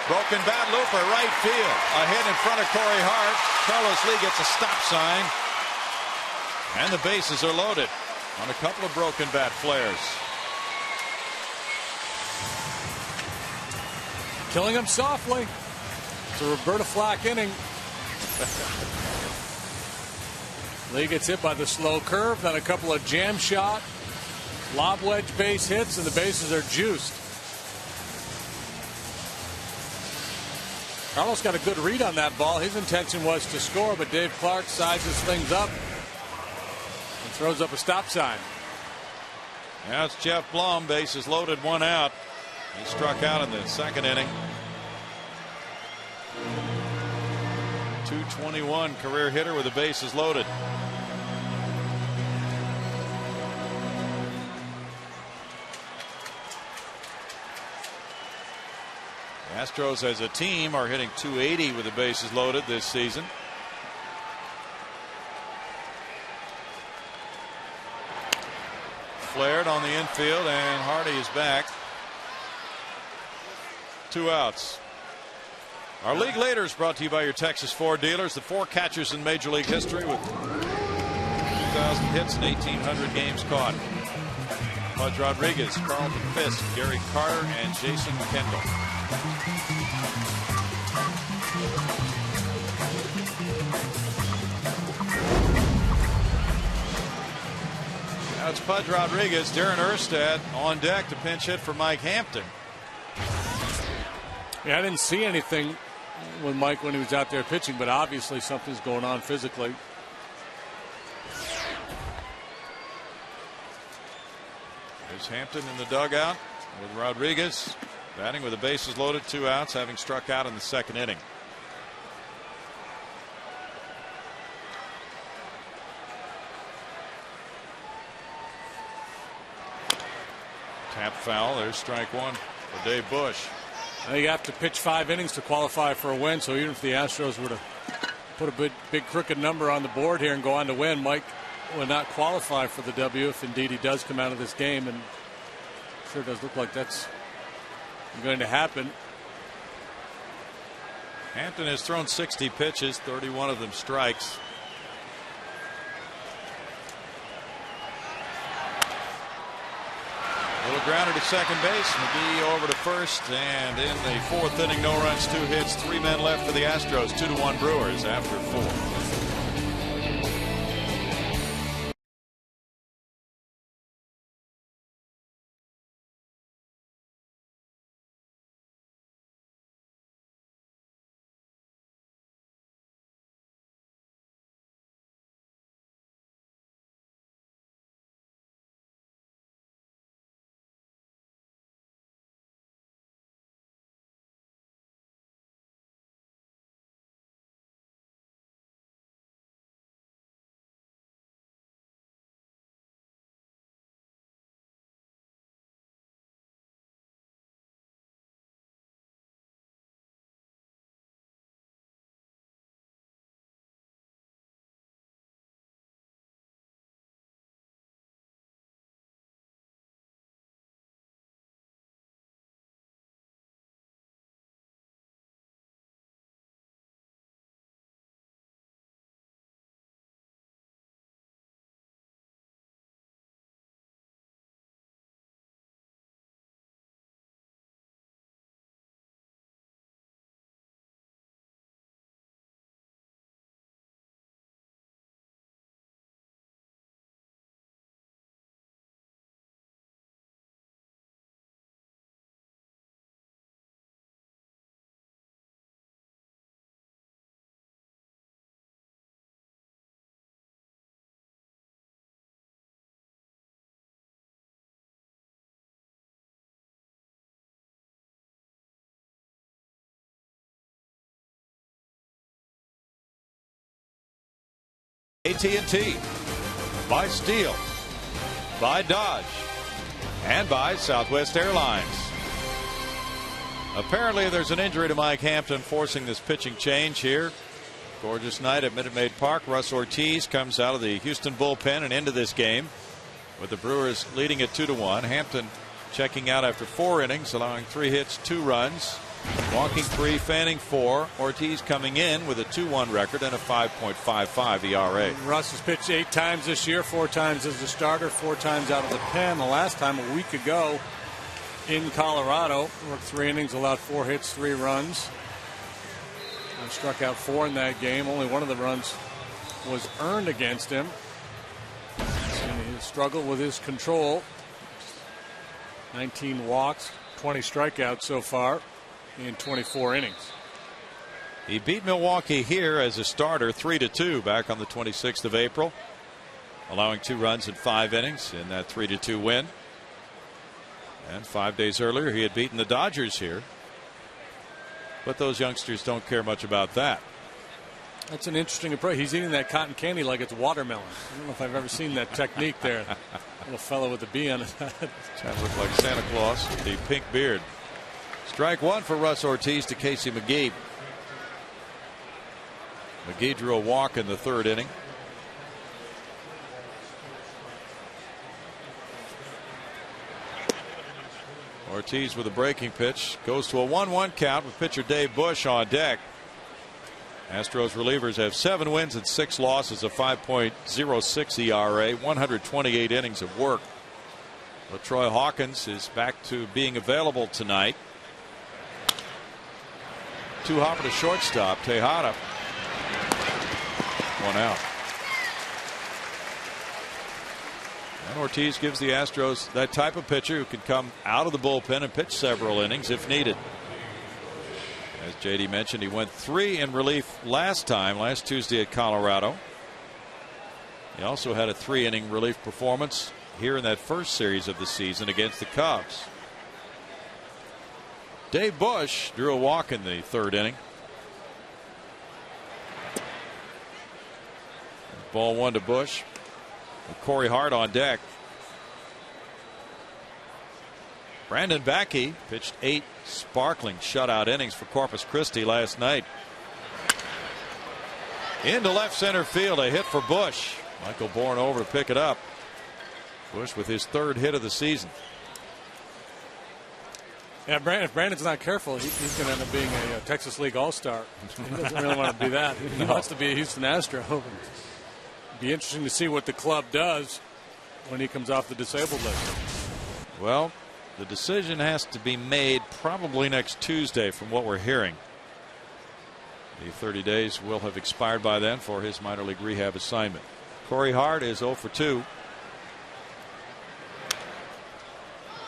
Broken bat looper, right field. A hit in front of Corey Hart. Carlos Lee gets a stop sign. And the bases are loaded on a couple of broken bat flares. Killing him softly. It's a Roberta Flack inning. Lee gets hit by the slow curve, then a couple of jam shot, lob wedge base hits, and the bases are juiced. Carlos got a good read on that ball. His intention was to score, but Dave Clark sizes things up and throws up a stop sign. Now it's Jeff Blum, bases loaded, 1 out. He struck out in the 2nd inning. 221 career hitter with the bases loaded. The Astros as a team are hitting 280 with the bases loaded this season. Flared on the infield, and Hardy is back. 2 outs. Our league later is brought to you by your Texas Ford dealers, the 4 catchers in Major League history with 2,000 hits and 1,800 games caught. Pudge Rodriguez, Carlton Fisk, Gary Carter, and Jason Kendall. Now it's Pudge Rodriguez. Darren Erstad on deck to pinch hit for Mike Hampton. Yeah, I didn't see anything with Mike when he was out there pitching, but obviously something's going on physically. There's Hampton in the dugout with Rodriguez batting with the bases loaded, 2 outs, having struck out in the second inning. Tap foul. There's strike one for Dave Bush. You have to pitch 5 innings to qualify for a win, so even if the Astros were to put a big crooked number on the board here and go on to win, Mike will not qualify for the W if indeed he does come out of this game, and it sure does look like that's going to happen. Hampton has thrown 60 pitches, 31 of them strikes. Little grounder to second base. McGee over to first, and in the 4th inning, no runs, 2 hits, 3 men left for the Astros. 2-1 Brewers after 4. AT&T, by Steel, by Dodge, and by Southwest Airlines. Apparently there's an injury to Mike Hampton forcing this pitching change here. Gorgeous night at Minute Maid Park. Russ Ortiz comes out of the Houston bullpen and into this game with the Brewers leading at 2-1. Hampton checking out after 4 innings, allowing 3 hits, 2 runs. Walking 3, fanning 4. Ortiz coming in with a 2-1 record and a 5.55 ERA. Russ has pitched 8 times this year, 4 times as a starter, 4 times out of the pen. The last time a week ago in Colorado, worked 3 innings, allowed 4 hits, 3 runs. And struck out 4 in that game. Only one of the runs was earned against him. And he struggled with his control. 19 walks, 20 strikeouts so far in 24 innings. He beat Milwaukee here as a starter 3-2 back on the 26th of April, allowing 2 runs in 5 innings in that 3-2 win. And 5 days earlier he had beaten the Dodgers here, but those youngsters don't care much about that. That's an interesting approach. He's eating that cotton candy like it's watermelon. I don't know if I've ever seen that technique there. Little fellow with the bee on his head. Kind of looked like Santa Claus with the pink beard. Strike 1 for Russ Ortiz to Casey McGee. McGee drew a walk in the 3rd inning. Ortiz with a breaking pitch goes to a 1-1 count with pitcher Dave Bush on deck. Astros relievers have 7 wins and 6 losses, a 5.06 ERA, 128 innings of work. LaTroy Hawkins is back to being available tonight. 2 hopper to shortstop. Tejada. 1 out. And Ortiz gives the Astros that type of pitcher who can come out of the bullpen and pitch several innings if needed. As JD mentioned, he went 3 in relief last Tuesday at Colorado. He also had a 3-inning relief performance here in that first series of the season against the Cubs. Dave Bush drew a walk in the 3rd inning. Ball 1 to Bush. With Corey Hart on deck. Brandon Backey pitched 8 sparkling shutout innings for Corpus Christi last night. Into left center field, a hit for Bush. Michael Bourne over to pick it up. Bush with his 3rd hit of the season. Yeah, if Brandon's not careful, he's going to end up being a Texas League All-Star. He doesn't really want to be that. He wants to be a Houston Astro. It'd be interesting to see what the club does when he comes off the disabled list. Well, the decision has to be made probably next Tuesday from what we're hearing. The 30 days will have expired by then for his minor league rehab assignment. Corey Hart is 0 for 2.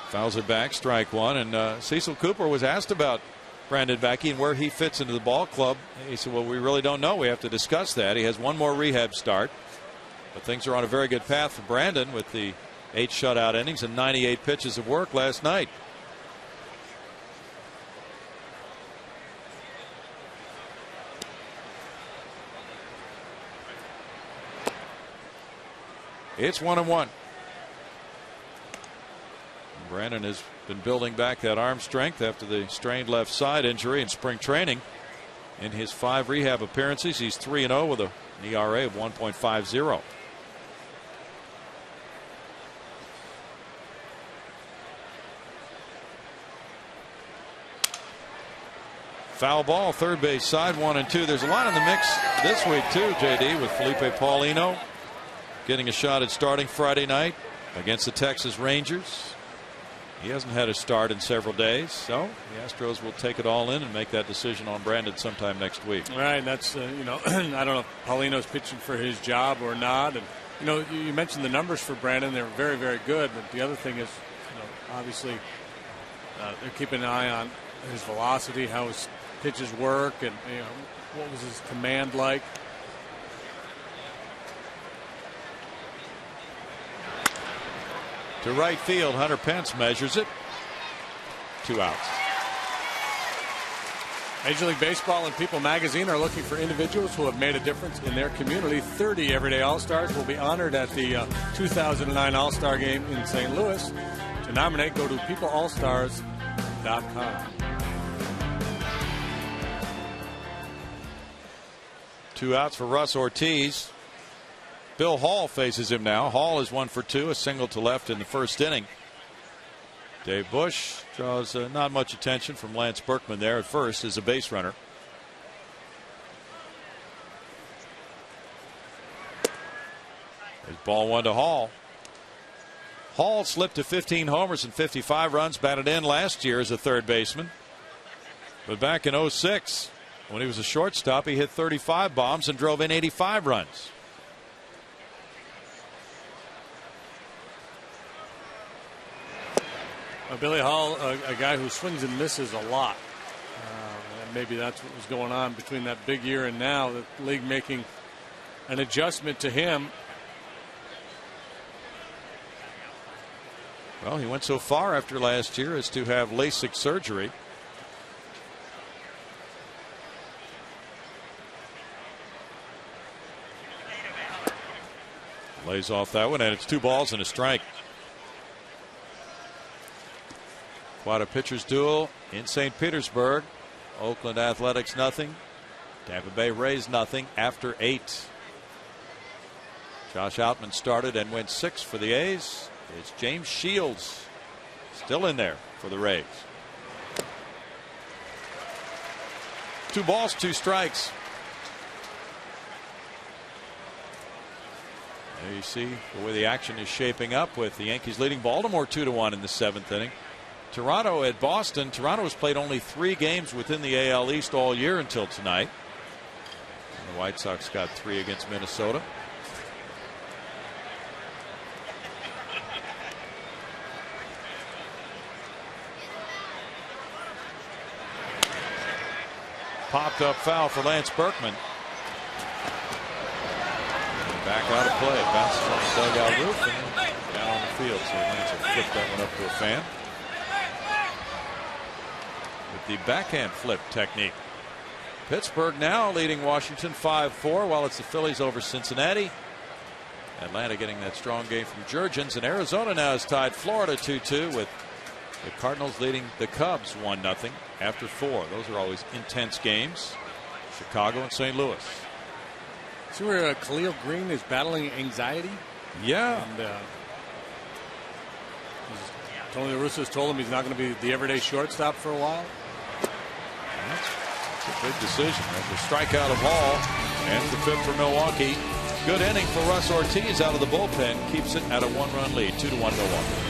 Fouls it back, strike 1. And Cecil Cooper was asked about Brandon Backey and where he fits into the ball club. He said, well, we really don't know. We have to discuss that. He has 1 more rehab start. But things are on a very good path for Brandon with the 8 shutout innings and 98 pitches of work last night. It's 1-1. Brandon has been building back that arm strength after the strained left side injury in spring training. In his 5 rehab appearances, he's 3-0 with an ERA of 1.50. Foul ball, third base side, 1 and 2. There's a lot in the mix this week too, JD, with Felipe Paulino getting a shot at starting Friday night against the Texas Rangers. He hasn't had a start in several days, so the Astros will take it all in and make that decision on Brandon sometime next week. Right, that's you know, I don't know if Paulino's pitching for his job or not. And you know, you mentioned the numbers for Brandon; they're very, very good. But the other thing is, you know, obviously they're keeping an eye on his velocity, how his pitches work, and you know, what was his command like. To right field, Hunter Pence measures it. 2 outs. Major League Baseball and People magazine are looking for individuals who have made a difference in their community. 30 everyday All-Stars will be honored at the 2009 All-Star Game in St. Louis. To nominate, go to peopleallstars.com. 2 outs for Russ Ortiz. Bill Hall faces him now. Hall is 1 for 2, a single to left in the first inning. Dave Bush draws not much attention from Lance Berkman there at first as a base runner. There's ball 1 to Hall. Hall slipped to 15 homers and 55 runs, batted in last year as a third baseman. But back in 06, when he was a shortstop, he hit 35 bombs and drove in 85 runs. Billy Hall, a guy who swings and misses a lot. And maybe that's what was going on between that big year and now. The league making an adjustment to him. Well, he went so far after last year as to have LASIK surgery. Lays off that one, and it's 2 balls and a strike. Quite a pitcher's duel in St. Petersburg. Oakland Athletics nothing. Tampa Bay Rays nothing after 8. Josh Outman started and went 6 for the A's. It's James Shields still in there for the Rays. 2 balls, 2 strikes. There you see the way the action is shaping up with the Yankees leading Baltimore 2-1 in the 7th inning. Toronto at Boston. Toronto has played only 3 games within the AL East all year until tonight. And the White Sox got 3 against Minnesota. Popped up foul for Lance Berkman. Back out of play. Bounces on the dugout roof and down on the field. So Lance will flip that one up to a fan. With the backhand flip technique. Pittsburgh now leading Washington 5-4 while it's the Phillies over Cincinnati. Atlanta getting that strong game from Jurgens. And Arizona now has tied Florida 2-2 with the Cardinals leading the Cubs 1-0 after 4. Those are always intense games. Chicago and St. Louis. See where Khalil Green is battling anxiety? Yeah. And Tony La Russa's told him he's not going to be the everyday shortstop for a while. That's a big decision. There's a strikeout of Hall. And the 5th for Milwaukee. Good inning for Russ Ortiz out of the bullpen. Keeps it at a 1-run lead. 2-1 Milwaukee.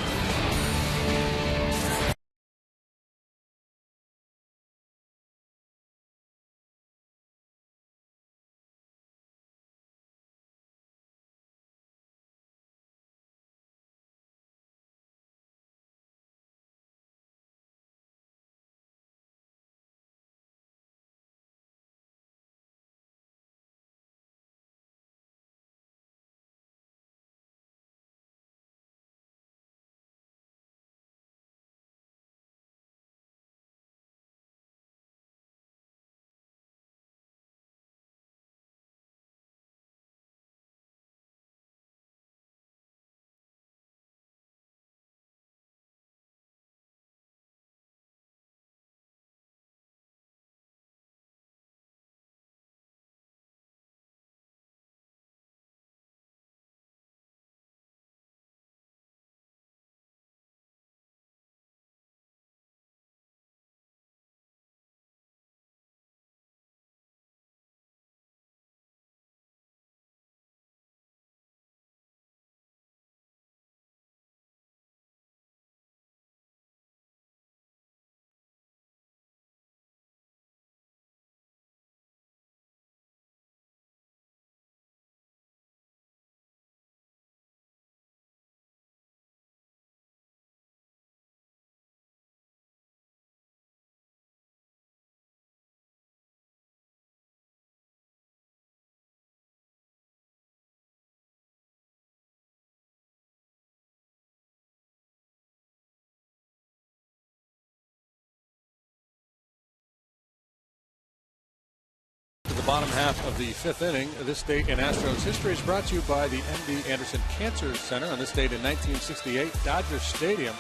The bottom half of the 5th inning. This date in Astros history is brought to you by the MD Anderson Cancer Center. On this date in 1968, Dodger Stadium.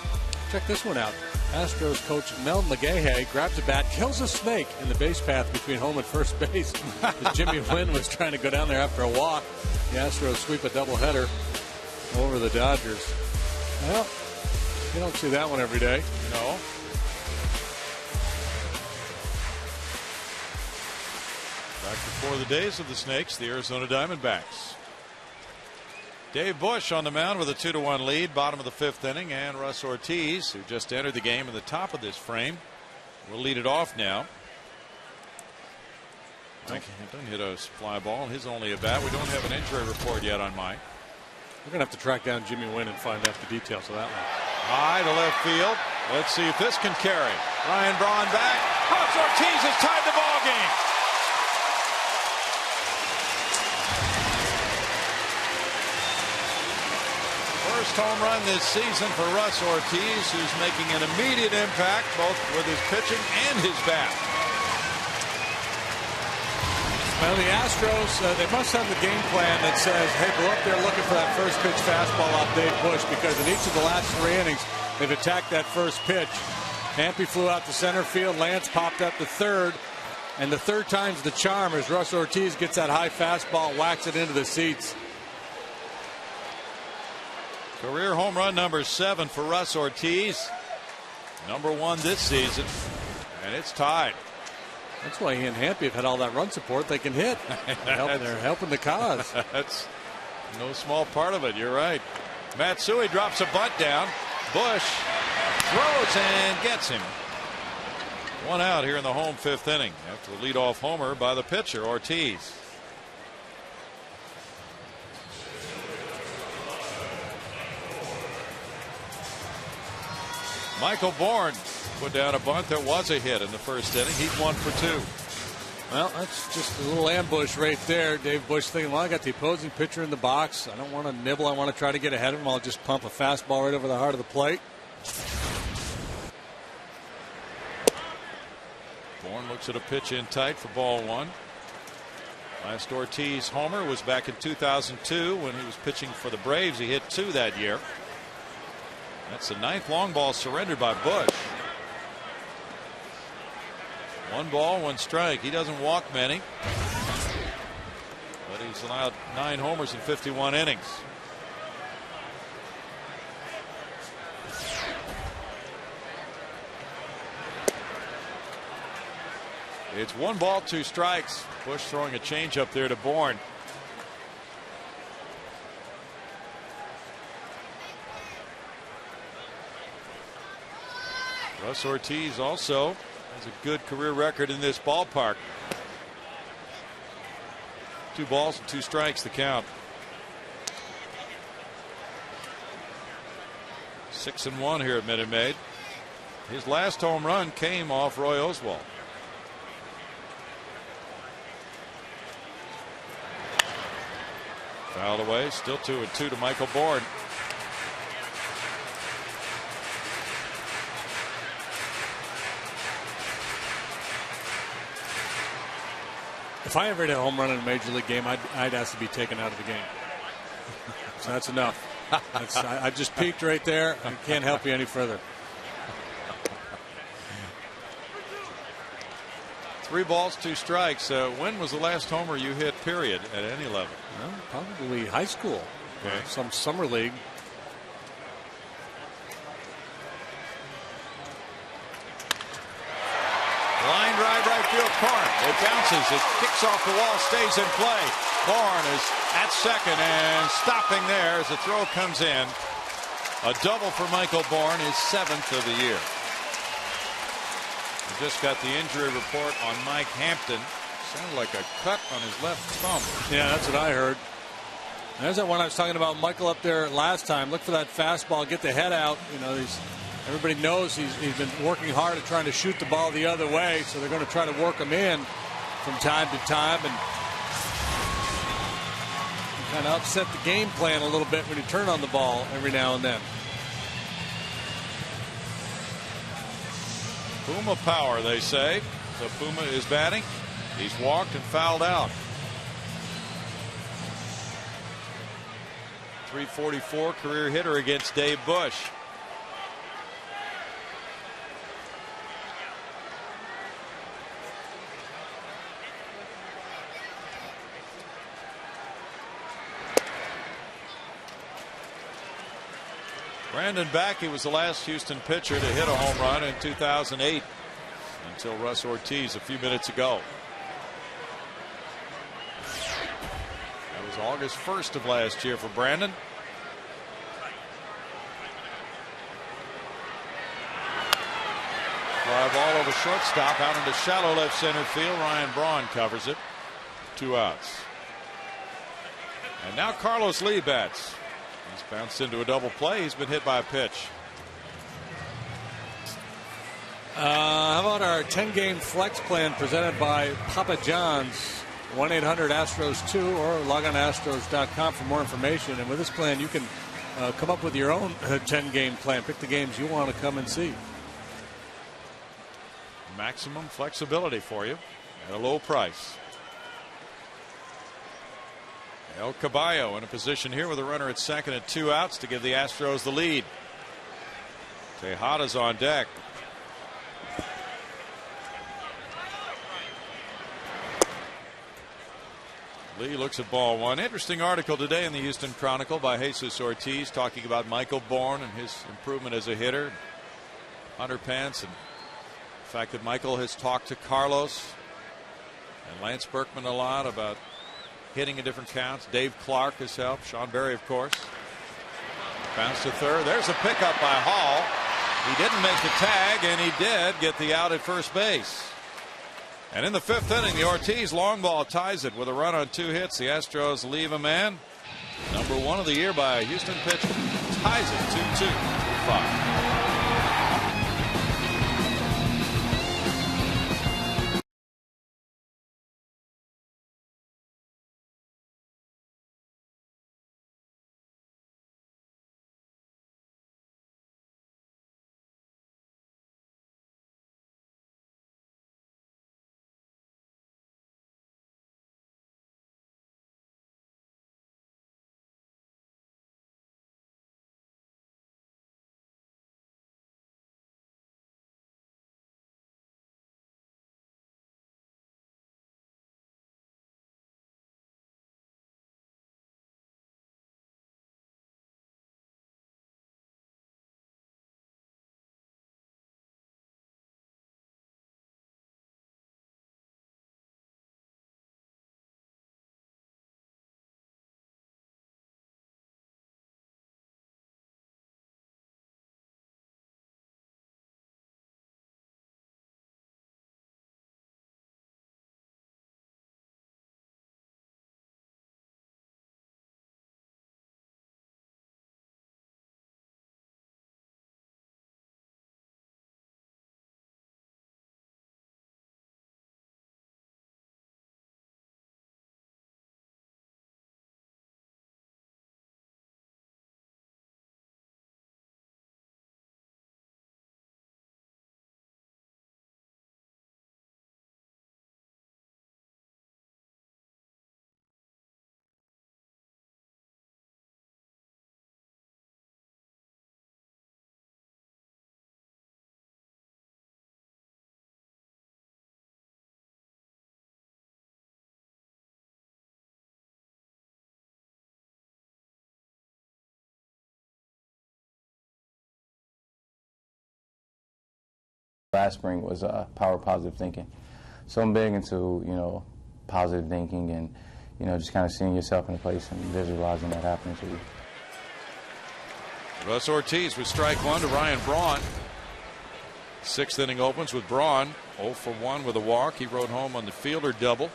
Check this one out. Astros coach Mel McGahey grabs a bat, kills a snake in the base path between home and first base. As Jimmy Wynn was trying to go down there after a walk. The Astros sweep a doubleheader over the Dodgers. Well, you don't see that one every day. No. Back before the days of the Snakes, the Arizona Diamondbacks. Dave Bush on the mound with a 2-1 lead, bottom of the 5th inning, and Russ Ortiz, who just entered the game in the top of this frame, will lead it off now. Doesn't hit a fly ball. His only at bat. We don't have an injury report yet on Mike. We're going to have to track down Jimmy Wynn and find out the details of that one. High to left field. Let's see if this can carry. Ryan Braun back. Russ Ortiz has tied the ball game. First home run this season for Russ Ortiz, who's making an immediate impact both with his pitching and his bat. Well, the Astros, they must have the game plan that says, hey, go up there looking for that first pitch fastball off Dave Bush, because in each of the last 3 innings, they've attacked that first pitch. Hampy flew out to center field. Lance popped up to third. And the third time's the charm as Russ Ortiz gets that high fastball, whacks it into the seats. Career home run number 7 for Russ Ortiz. Number 1 this season. And it's tied. That's why he and Hampy have had all that run support. They can hit. They're helping the cause. No small part of it. You're right. Matsui drops a bunt down. Bush throws and gets him. One out here in the home fifth inning after a leadoff homer by the pitcher Ortiz. Michael Bourne put down a bunt that was a hit in the first inning. He's 1 for 2. Well, that's just a little ambush right there. Dave Bush thinking, well, I got the opposing pitcher in the box. I don't want to nibble. I want to try to get ahead of him. I'll just pump a fastball right over the heart of the plate. Bourne looks at a pitch in tight for ball one. Last Ortiz homer was back in 2002 when he was pitching for the Braves. He hit 2 that year. That's the 9th long ball surrendered by Bush. 1 ball, 1 strike. He doesn't walk many, but he's allowed 9 homers in 51 innings. It's 1 ball, 2 strikes. Bush throwing a changeup there to Bourne. Russ Ortiz also has a good career record in this ballpark. 2 balls and 2 strikes the count. 6-1 here at Minute Maid. His last home run came off Roy Oswalt. Fouled away. Still 2-2 to Michael Bourne. If I ever hit a home run in a major league game, I'd ask to be taken out of the game. So that's enough. I just peaked right there. I can't help you any further. 3 balls, 2 strikes. When was the last homer you hit, period, at any level? Well, probably high school. Okay. Some summer league. Line drive right field corner. It bounces. It kicks off the wall, stays in play. Bourne is at second and stopping there as the throw comes in. A double for Michael Bourne, his 7th of the year. We just got the injury report on Mike Hampton. Sounded like a cut on his left thumb. Yeah, that's what I heard. There's that one I was talking about, Michael, up there last time. Look for that fastball, get the head out. You know, everybody knows he's been working hard at trying to shoot the ball the other way, so they're going to try to work him in from time to time and kind of upset the game plan a little bit when you turn on the ball every now and then. Puma power, they say. So Puma is batting. He's walked and fouled out. .344 career hitter against Dave Bush. Brandon Backey was the last Houston pitcher to hit a home run in 2008 until Russ Ortiz a few minutes ago. That was August 1st of last year for Brandon. Fly ball over shortstop out into shallow left center field. Ryan Braun covers it. 2 outs. And now Carlos Lee bats. He's bounced into a double play. He's been hit by a pitch. How about our 10-game flex plan presented by Papa John's? 1-800-ASTROS-2 or log on to Astros.com for more information. And with this plan, you can come up with your own 10-game plan. Pick the games you want to come and see. Maximum flexibility for you at a low price. El Caballo in a position here with a runner at second and 2 outs to give the Astros the lead. Tejada's on deck. Lee looks at ball one. Interesting article today in the Houston Chronicle by Jesus Ortiz talking about Michael Bourne and his improvement as a hitter. Hunter Pence and the fact that Michael has talked to Carlos and Lance Berkman a lot about hitting in different counts. Dave Clark has helped. Sean Berry, of course. Bounce to third. There's a pickup by Hall. He didn't make the tag, and he did get the out at first base. And in the 5th inning, the Ortiz long ball ties it with a run on 2 hits. The Astros leave a man. Number 1 of the year by a Houston pitcher. Ties it 2-2. 5. Last spring was power positive thinking. So I'm big into, positive thinking and, just kind of seeing yourself in a place and visualizing that happening to you. Russ Ortiz with strike 1 to Ryan Braun. 6th inning opens with Braun 0 for 1 with a walk. He rode home on the fielder double.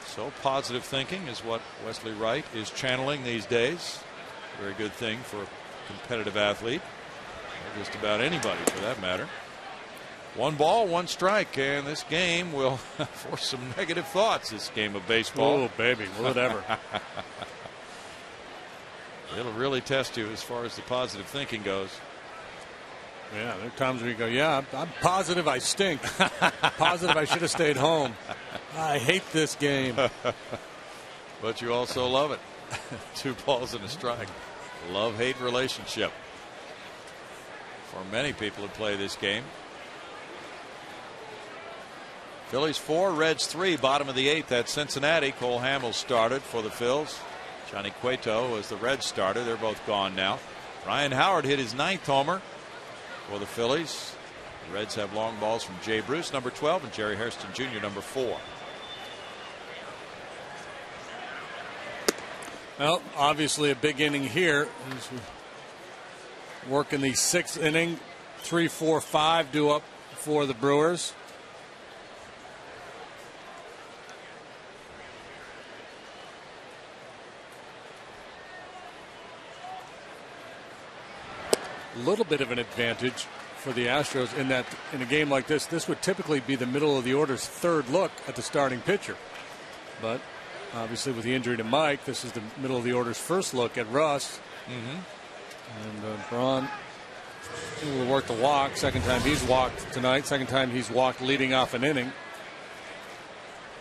So positive thinking is what Wesley Wright is channeling these days. Very good thing for a competitive athlete. Or just about anybody for that matter. 1 ball, 1 strike, and this game will force some negative thoughts. This game of baseball. Oh, baby, will it ever? It'll really test you as far as the positive thinking goes. Yeah, there are times where you go, yeah, I'm positive I stink. Positive I should have stayed home. I hate this game. But you also love it. 2 balls and a strike. Love-hate relationship for many people who play this game. Phillies 4, Reds 3, bottom of the 8th at Cincinnati. Cole Hamels started for the Phils. Johnny Cueto was the Reds starter. They're both gone now. Ryan Howard hit his 9th homer for the Phillies. The Reds have long balls from Jay Bruce, number 12, and Jerry Hairston Jr., number 4. Well, obviously a big inning here. Working the 6th inning. 3-4-5 due up for the Brewers. A little bit of an advantage for the Astros in that in a game like this would typically be the middle of the order's 3rd look at the starting pitcher. But obviously with the injury to Mike, this is the middle of the order's 1st look at Russ. And Braun will work the walk. 2nd time he's walked tonight. 2nd time he's walked leading off an inning.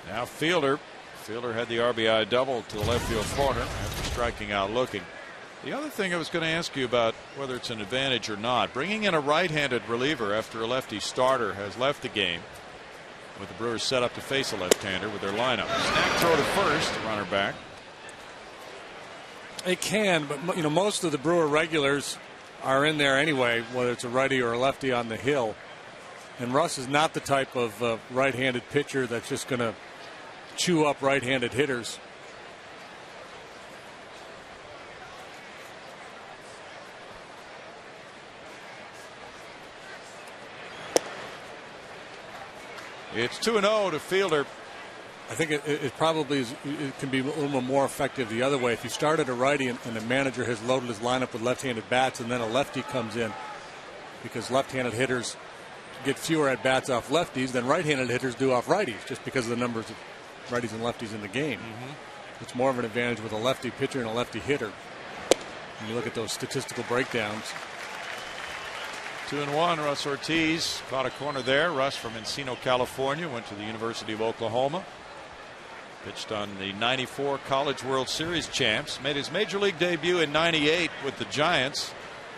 Now Fielder had the RBI double to the left field corner after striking out looking. The other thing I was going to ask you about, whether it's an advantage or not, bringing in a right-handed reliever after a lefty starter has left the game, with the Brewers set up to face a left-hander with their lineup. Snap throw to first, runner back. It can, but most of the Brewer regulars are in there anyway, whether it's a righty or a lefty on the hill. And Russ is not the type of right-handed pitcher that's just going to chew up right-handed hitters. It's 2-0 to Fielder. I think it probably is, it can be a little more effective the other way. If you started a righty and the manager has loaded his lineup with left-handed bats and then a lefty comes in, because left-handed hitters get fewer at-bats off lefties than right-handed hitters do off righties, just because of the numbers of righties and lefties in the game. It's more of an advantage with a lefty pitcher and a lefty hitter. When you look at those statistical breakdowns. 2-1. Russ Ortiz caught a corner there. Russ from Encino, California, went to the University of Oklahoma. Pitched on the '94 College World Series champs. Made his major league debut in '98 with the Giants,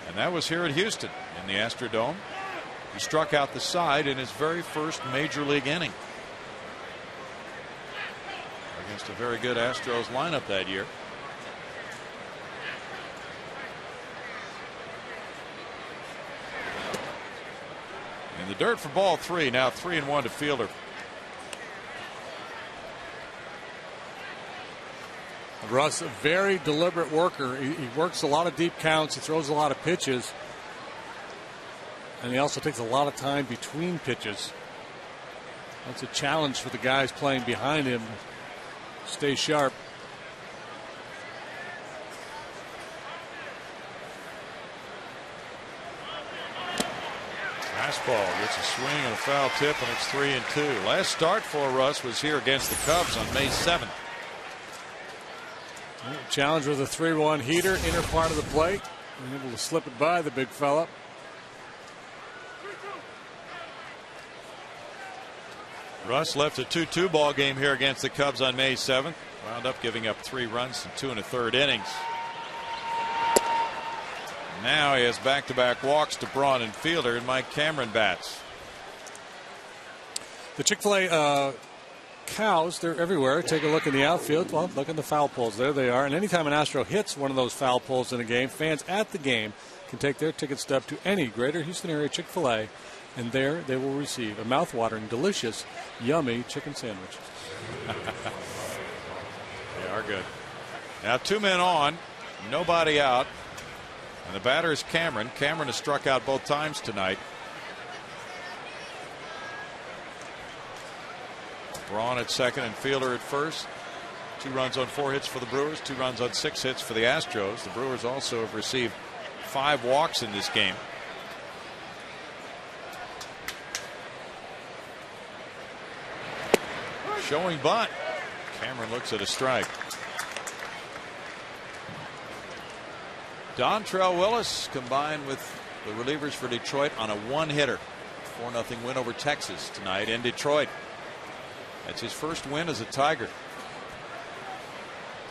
and that was here at Houston in the Astrodome. He struck out the side in his very first major league inning against a very good Astros lineup that year. In the dirt for ball 3. Now 3-1 to Fielder. Russ, a very deliberate worker. He works a lot of deep counts. He throws a lot of pitches. And he also takes a lot of time between pitches. That's a challenge for the guys playing behind him. Stay sharp. Fastball gets a swing and a foul tip, and it's 3-2. Last start for Russ was here against the Cubs on May 7th. Challenge with a 3-1 heater, inner part of the plate. Able to slip it by the big fella. Russ left a 2-2 ball game here against the Cubs on May 7th. Wound up giving up 3 runs in 2 1/3 innings. Now he has back-to-back walks to Braun and Fielder, and Mike Cameron bats. The Chick-fil-A cows, they're everywhere. Take a look in the outfield. Well, look at the foul poles. There they are. And anytime an Astro hits one of those foul poles in a game, fans at the game can take their ticket stub to any Greater Houston area Chick-fil-A, and there they will receive a mouth-watering, delicious, yummy chicken sandwich. They are good. Now 2 men on, nobody out. And the batter is Cameron. Cameron has struck out both times tonight. Braun at second and Fielder at first. 2 runs on 4 hits for the Brewers, 2 runs on 6 hits for the Astros. The Brewers also have received 5 walks in this game. Showing bunt. Cameron looks at a strike. Dontrell Willis combined with the relievers for Detroit on a 1-hitter. 4-0 win over Texas tonight in Detroit. That's his first win as a Tiger.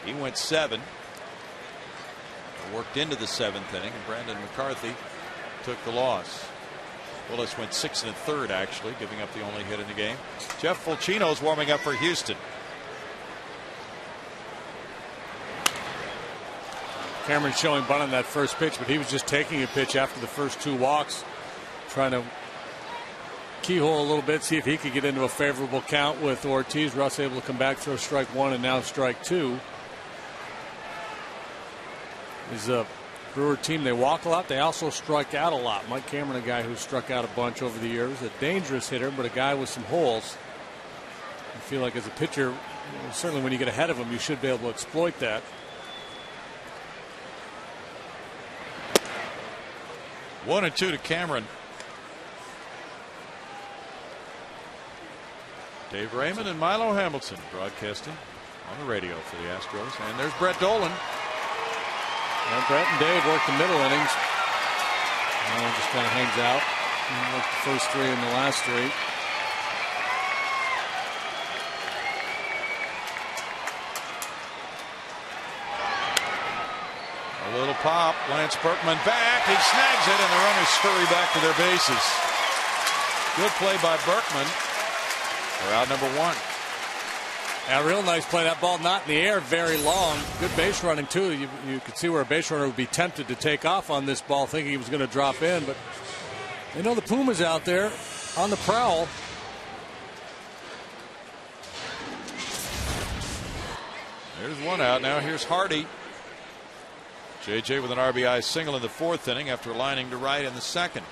He went 7. Worked into the 7th inning, and Brandon McCarthy took the loss. Willis went 6 1/3 actually, giving up the only hit in the game. Jeff Fulcino's warming up for Houston. Cameron showing bunt on that first pitch, but he was just taking a pitch after the first 2 walks, trying to keyhole a little bit, see if he could get into a favorable count with Ortiz. Russ able to come back, throw strike 1 and now strike 2. Is a Brewer team, they walk a lot, they also strike out a lot. Mike Cameron, a guy who struck out a bunch over the years, a dangerous hitter, but a guy with some holes. I feel like as a pitcher, certainly when you get ahead of him, you should be able to exploit that. One and 2 to Cameron. Dave Raymond and Milo Hamilton broadcasting on the radio for the Astros. And there's Brett Dolan. And Brett and Dave worked the middle innings. Milo just kind of hangs out. He worked the first 3 and the last 3. A little pop. Lance Berkman back. He snags it, and the runners scurry back to their bases. Good play by Berkman. They're out number 1. A real nice play. That ball not in the air very long. Good base running, too. You could see where a base runner would be tempted to take off on this ball, thinking he was going to drop in. But they know the Pumas out there on the prowl. There's one out. Now here's Hardy. JJ with an RBI single in the 4th inning after lining to right in the 2nd.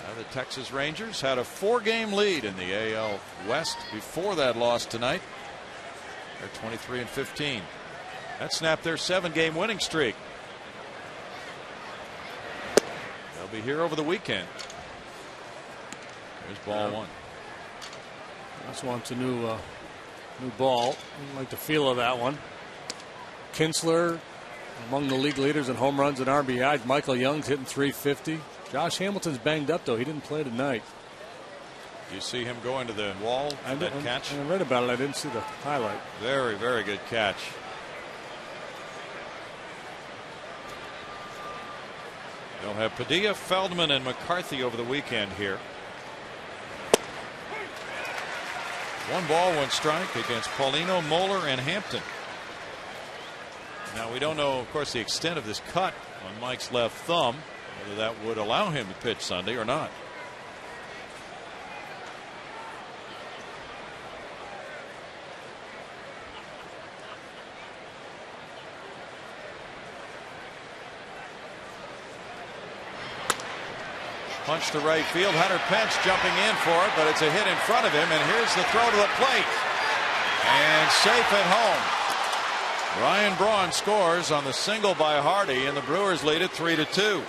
Now the Texas Rangers had a 4-game lead in the AL West before that loss tonight. They're 23-15. That snapped their 7-game winning streak. They'll be here over the weekend. There's ball 1. This one's a new ball. I like the feel of that one. Kinsler among the league leaders in home runs and RBIs. Michael Young's hitting .350. Josh Hamilton's banged up though. He didn't play tonight. You see him go into the wall for that catch? I read about it. I didn't see the highlight. Very, very good catch. They'll have Padilla, Feldman, and McCarthy over the weekend here. 1 ball, 1 strike against Paulino, Moeller, and Hampton. Now we don't know, of course, the extent of this cut on Mike's left thumb, whether that would allow him to pitch Sunday or not. Punch to right field. Hunter Pence jumping in for it, but it's a hit in front of him, and here's the throw to the plate. And safe at home. Ryan Braun scores on the single by Hardy, and the Brewers lead it 3-2.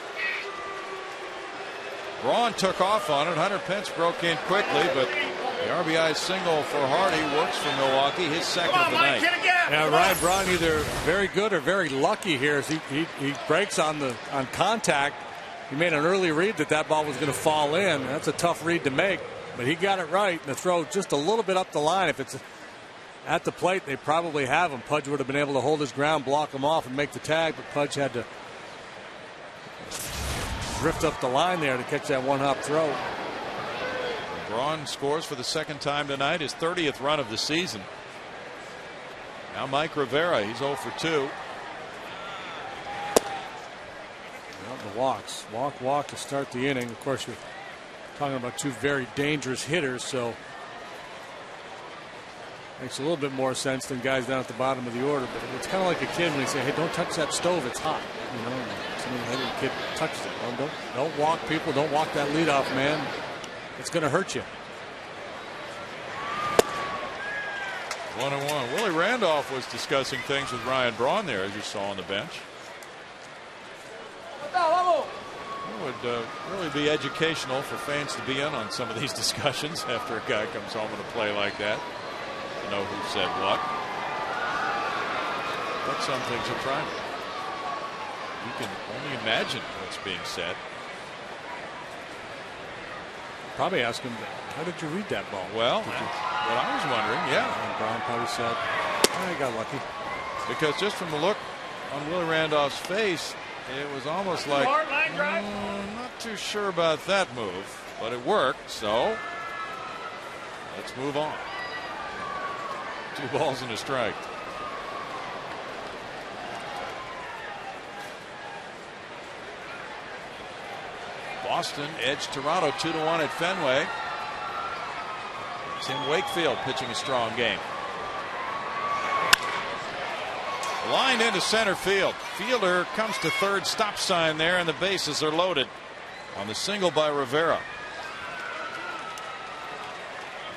Braun took off on it. Hunter Pence broke in quickly, but the RBI single for Hardy works for Milwaukee, his 2nd of the night. Yeah, Ryan Braun either very good or very lucky here as he breaks on contact. He made an early read that ball was going to fall in. That's a tough read to make, but he got it right. And the throw just a little bit up the line. If it's at the plate, they probably have him. Pudge would have been able to hold his ground, block him off, and make the tag, but Pudge had to drift up the line there to catch that one-hop throw. Braun scores for the 2nd time tonight, his 30th run of the season. Now Mike Rivera, he's 0 for 2. The walks. Walk to start the inning. Of course, you're talking about 2 very dangerous hitters, so makes a little bit more sense than guys down at the bottom of the order. But it's kind of like a kid when you say, "Hey, don't touch that stove; it's hot." You know, and the kid touches it. Don't walk people. Don't walk that leadoff man. It's going to hurt you. 1-1. Willie Randolph was discussing things with Ryan Braun there, as you saw on the bench. It would really be educational for fans to be in on some of these discussions after a guy comes home with a play like that. To know who said what. But some things are private. You can only imagine what's being said. Probably ask him, how did you read that ball? Well, what I was wondering, yeah. And Braun probably said, I got lucky. Because just from the look on Willie Randolph's face, it was almost like, not too sure about that move, but it worked, so let's move on. 2 balls and a strike. Boston edged Toronto 2-1 at Fenway. Tim Wakefield pitching a strong game. Lined into center field. Fielder comes to third, stop sign there, and the bases are loaded on the single by Rivera.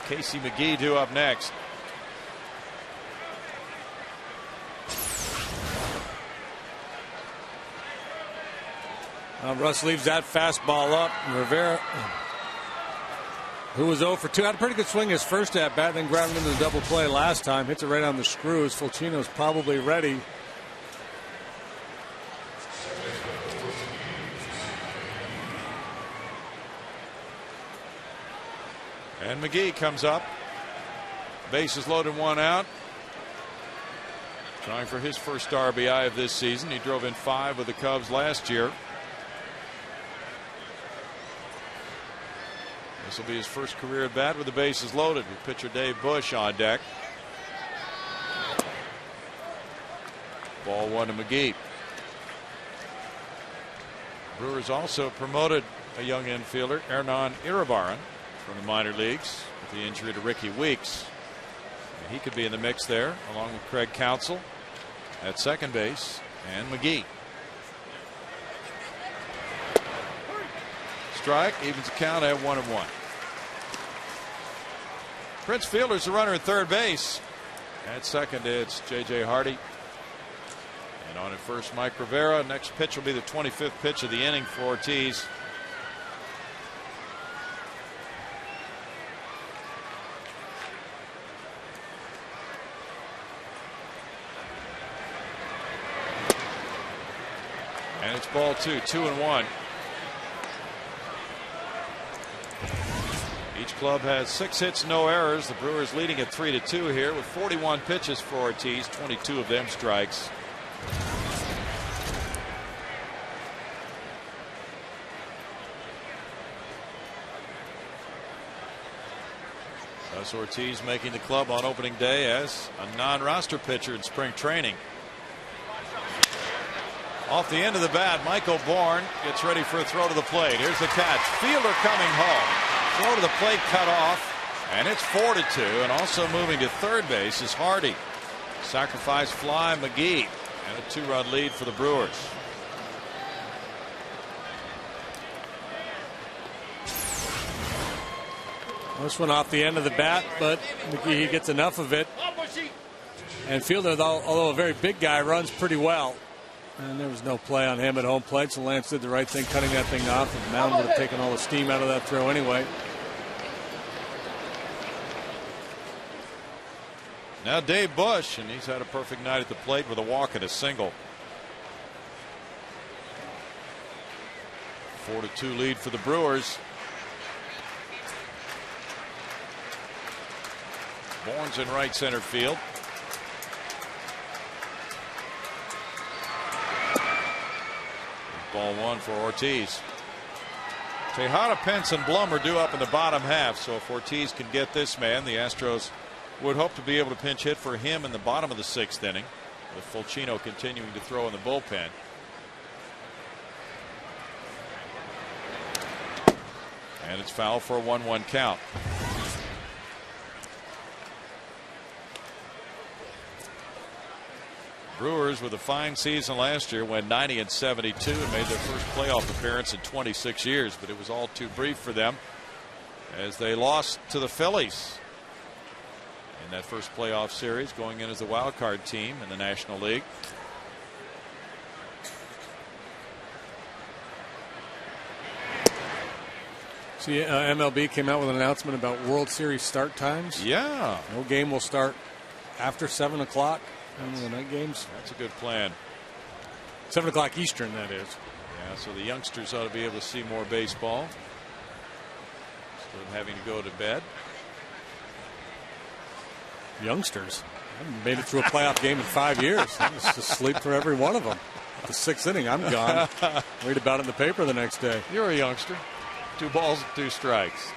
Casey McGee due up next. Russ leaves that fastball up. Rivera, who was 0 for 2, had a pretty good swing his first at bat, then grabbed him into the double play last time. Hits it right on the screws. Fulcino's probably ready. And McGee comes up. Bases loaded, 1 out. Trying for his first RBI of this season. He drove in 5 with the Cubs last year. This will be his first career at bat with the bases loaded, with pitcher Dave Bush on deck. Ball 1 to McGee. Brewers also promoted a young infielder, Hernan Iribarren, from the minor leagues with the injury to Ricky Weeks. He could be in the mix there, along with Craig Counsell at second base and McGee. Strike, evens the count at 1-1. Prince Fielder's the runner at third base. At second, it's J.J. Hardy. And on at first, Mike Rivera. Next pitch will be the 25th pitch of the inning for Ortiz. And it's ball 2, 2-1. Each club has 6 hits, no errors. The Brewers leading at 3-2 here with 41 pitches for Ortiz, 22 of them strikes. Thus Ortiz making the club on opening day as a non-roster pitcher in spring training. Off the end of the bat, Michael Bourne gets ready for a throw to the plate. Here's the catch. Fielder coming home. Throw to the plate cut off, and it's 4-2. And also moving to third base is Hardy. Sacrifice fly, McGee, and a 2-run lead for the Brewers. This one off the end of the bat, but McGee gets enough of it. And Fielder, although a very big guy, runs pretty well. And there was no play on him at home plate, so Lance did the right thing cutting that thing off. And Mound would have taken all the steam out of that throw anyway. Now Dave Bush, and he's had a perfect night at the plate with a walk and a single. 4-2 lead for the Brewers. Bourne's in right center field. Ball 1 for Ortiz. Tejada, Pence, and Blum are due up in the bottom half, so if Ortiz can get this man, the Astros would hope to be able to pinch hit for him in the bottom of the 6th inning, with Fulchino continuing to throw in the bullpen. And it's foul for a 1-1 count. Brewers, with a fine season last year, went 90-72 and made their first playoff appearance in 26 years, but it was all too brief for them as they lost to the Phillies in that first playoff series, going in as the wild card team in the National League. See, MLB came out with an announcement about World Series start times. Yeah. No game will start after 7 o'clock. The night games. That's a good plan. 7 o'clock Eastern, that is. Yeah, so the youngsters ought to be able to see more baseball instead of having to go to bed. Youngsters? I haven't made it through a playoff game in 5 years. I was asleep for every one of them. At the 6th inning, I'm gone. Read about it in the paper the next day. You're a youngster. 2 balls and 2 strikes.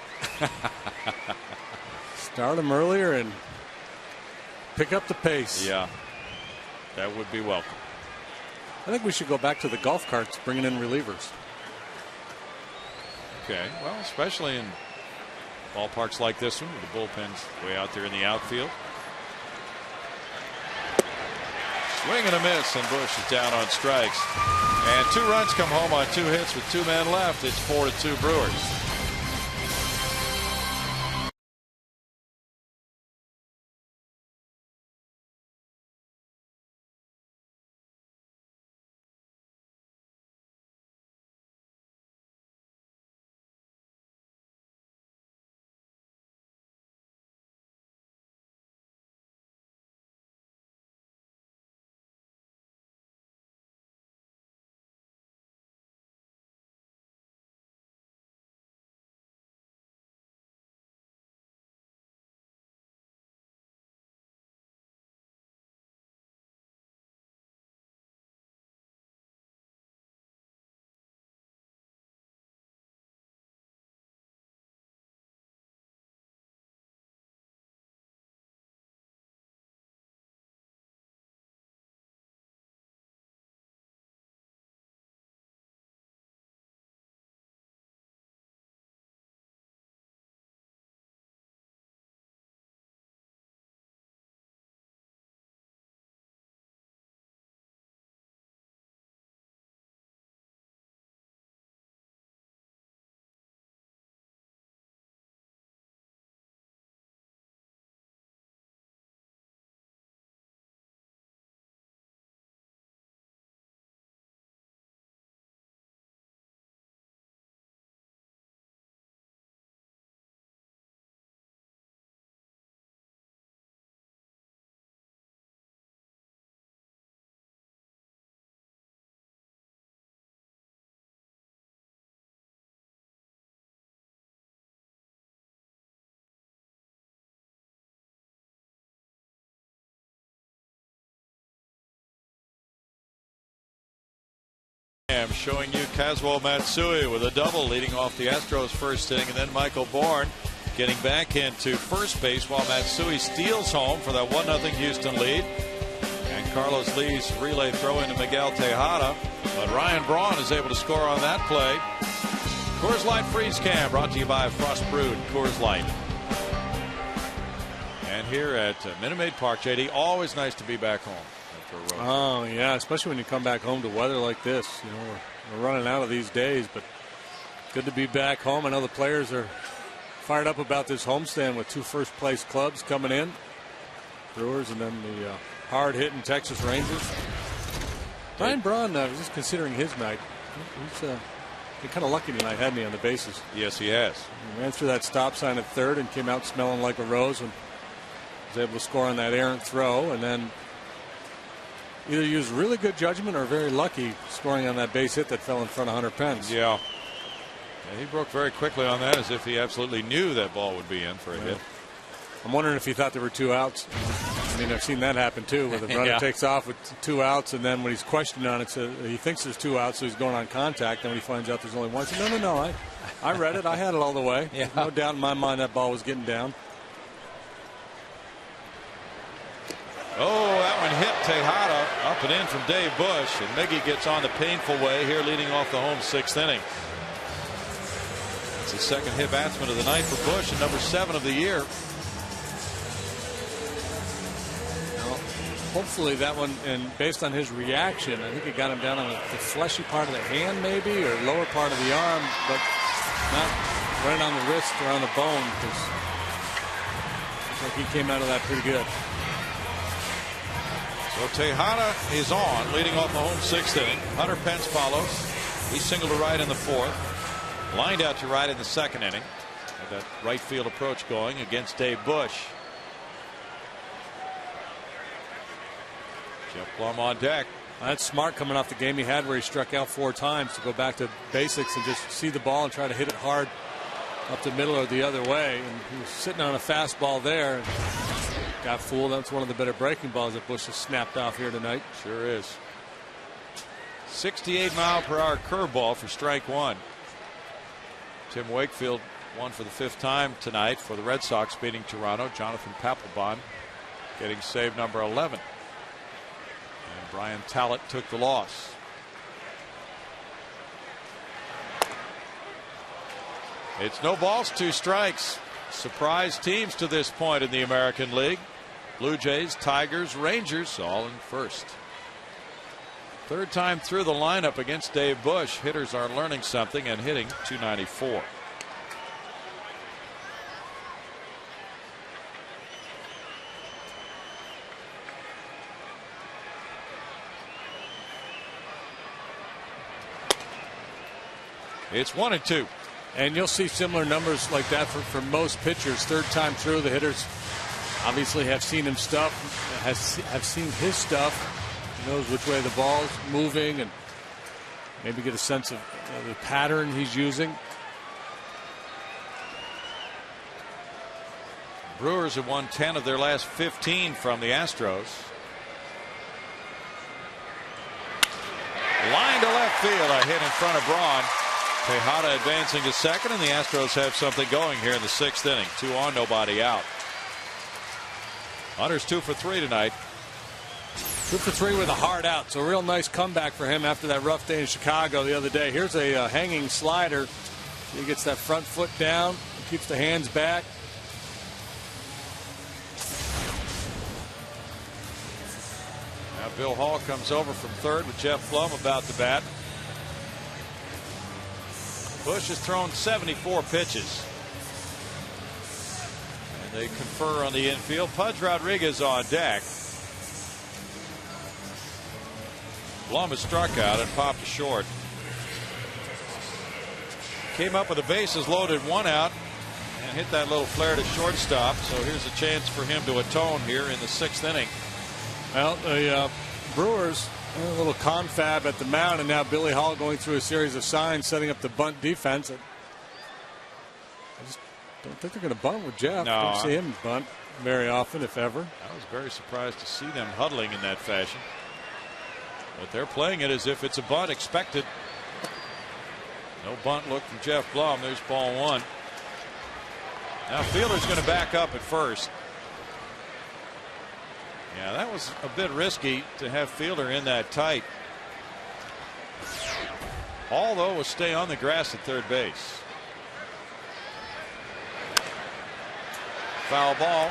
Start them earlier and pick up the pace. Yeah. That would be welcome. I think we should go back to the golf carts bringing in relievers. Okay. Well, especially in ballparks like this one with the bullpens way out there in the outfield. Swing and a miss, and Bush is down on strikes. And 2 runs come home on 2 hits with 2 men left. It's 4-2 Brewers. I'm showing you Kazuo Matsui with a double leading off the Astros first inning, and then Michael Bourne getting back into first base while Matsui steals home for that 1-0 Houston lead. And Carlos Lee's relay throw into Miguel Tejada, but Ryan Braun is able to score on that play. Coors Light Freeze Cam brought to you by Frost Brewed Coors Light. And here at Minute Maid Park, JD, always nice to be back home after a road. Oh yeah, especially when you come back home to weather like this. You know, we're running out of these days, but good to be back home. I know the players are fired up about this homestand with 2 first-place clubs coming in, Brewers and then the hard-hitting Texas Rangers. Ryan Braun, was just considering his night. He's been kind of lucky tonight, hadn't he, on the bases? Yes, he has. He ran through that stop sign at third and came out smelling like a rose and was able to score on that errant throw, and then either used really good judgment or very lucky scoring on that base hit that fell in front of Hunter Pence. Yeah. He broke very quickly on that as if he absolutely knew that ball would be in for a hit. I'm wondering if he thought there were 2 outs. I mean, I've seen that happen too, where the runner takes off with 2 outs, and then when he's questioned on it, so he thinks there's 2 outs, so he's going on contact. And when he finds out there's only 1, he says, no, I read it. I had it all the way. Yeah. No doubt in my mind that ball was getting down. Oh, that one hit Tejada up and in from Dave Bush, and Miggy gets on the painful way here, leading off the home 6th inning. It's the second hit batsman of the night for Bush and number 7 of the year. Well, hopefully that one, and based on his reaction, I think it got him down on the fleshy part of the hand maybe, or lower part of the arm, but not right on the wrist or on the bone, because looks like he came out of that pretty good. So Tejada is on, leading off the home 6th inning. Hunter Pence follows. He singled to right in the 4th. Lined out to right in the 2nd inning. Had that right field approach going against Dave Bush. Jeff Plum on deck. That's smart coming off the game he had where he struck out 4 times to go back to basics and just see the ball and try to hit it hard up the middle or the other way. And he was sitting on a fastball there and got fooled. That's one of the better breaking balls that Bush has snapped off here tonight. Sure is. 68-mile-per-hour curveball for strike 1. Tim Wakefield won for the 5th time tonight for the Red Sox, beating Toronto. Jonathan Papelbon getting save number 11. And Brian Talbot took the loss. It's no balls, 2 strikes. Surprise teams to this point in the American League. Blue Jays, Tigers, Rangers all in first. 3rd time through the lineup against Dave Bush. Hitters are learning something and hitting .294. It's 1-2. And you'll see similar numbers like that for most pitchers. 3rd time through, the hitters obviously have seen him stuff, have seen his stuff. He knows which way the ball's moving and maybe get a sense of the pattern he's using. Brewers have won 10 of their last 15 from the Astros. Line to left field, a hit in front of Braun. Tejada advancing to second, and the Astros have something going here in the 6th inning. 2 on, nobody out. Hunter's 2 for 3 tonight. 2 for 3 with a hard out. So a real nice comeback for him after that rough day in Chicago the other day. Here's a hanging slider. He gets that front foot down, keeps the hands back. Now Bill Hall comes over from 3rd with Jeff Plum about to bat. Bush has thrown 74 pitches. And they confer on the infield. Pudge Rodriguez on deck. Plum has struck out and popped a short. Came up with the bases loaded, 1 out, and hit that little flare to shortstop. So here's a chance for him to atone here in the 6th inning. Well, the Brewers a little confab at the mound, and now Billy Hall going through a series of signs setting up the bunt defense. I just don't think they're going to bunt with Jeff. No, I don't see him bunt very often, if ever. I was very surprised to see them huddling in that fashion. But they're playing it as if it's a bunt expected. No bunt look from Jeff Blum. There's ball one. Now Fielder's going to back up at first. Yeah, that was a bit risky to have Fielder in that tight. Hall, though, will stay on the grass at third base. Foul ball.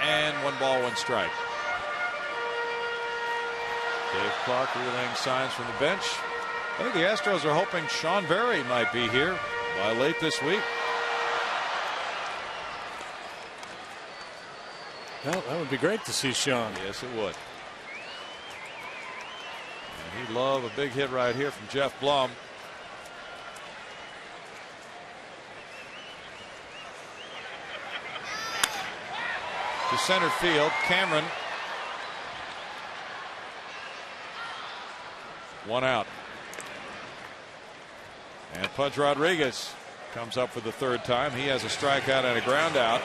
And 1-1 strike. Dave Clark relaying signs from the bench. I think the Astros are hoping Sean Berry might be here by late this week. Well, that would be great to see Sean. Yes, it would. And he'd love a big hit right here from Jeff Blum. To center field, Cameron. One out. And Pudge Rodriguez comes up for the third time. He has a strikeout and a ground out.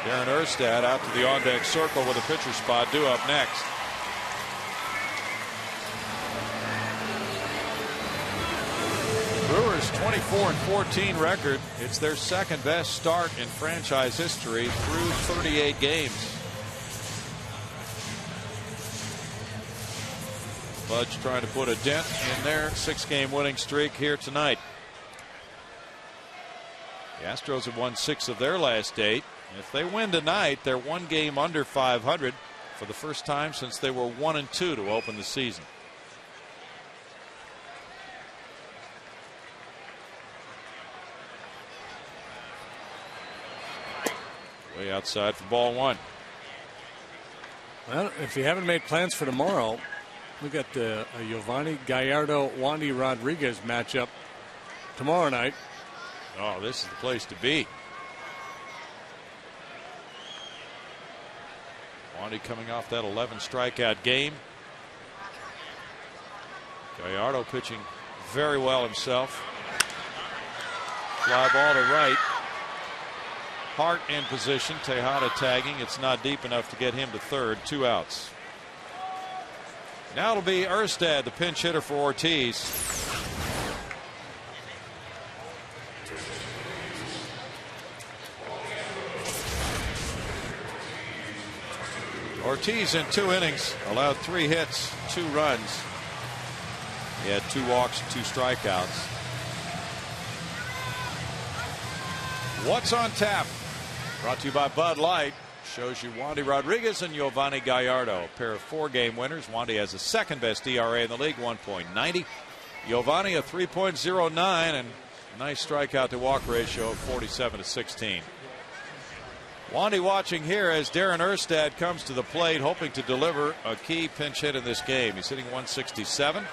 Darren Erstad out to the on-deck circle with a pitcher spot due up next. Brewers 24-14 record. It's their second best start in franchise history through 38 games. Pudge trying to put a dent in their 6-game winning streak here tonight. The Astros have won 6 of their last 8. If they win tonight, they're 1 game under 500 for the first time since they were 1-2 to open the season. Way outside for ball one. Well, if you haven't made plans for tomorrow, we got the Giovanni Gallardo-Wandy Rodriguez matchup tomorrow night. Oh, this is the place to be. Wandy coming off that 11 strikeout game. Gallardo pitching very well himself. Fly ball to right. Hart in position. Tejada tagging. It's not deep enough to get him to third. 2 outs. Now it'll be Erstad, the pinch hitter for Ortiz. Ortiz in 2 innings allowed 3 hits, 2 runs. He had 2 walks, 2 strikeouts. What's on tap? Brought to you by Bud Light. Shows you Wandy Rodriguez and Giovanni Gallardo, a pair of 4-game winners. Wandy has the second best ERA in the league, 1.90. Giovanni a 3.09 and a nice strikeout to walk ratio of 47-16. Wandy watching here as Darren Erstad comes to the plate, hoping to deliver a key pinch hit in this game. He's hitting 167,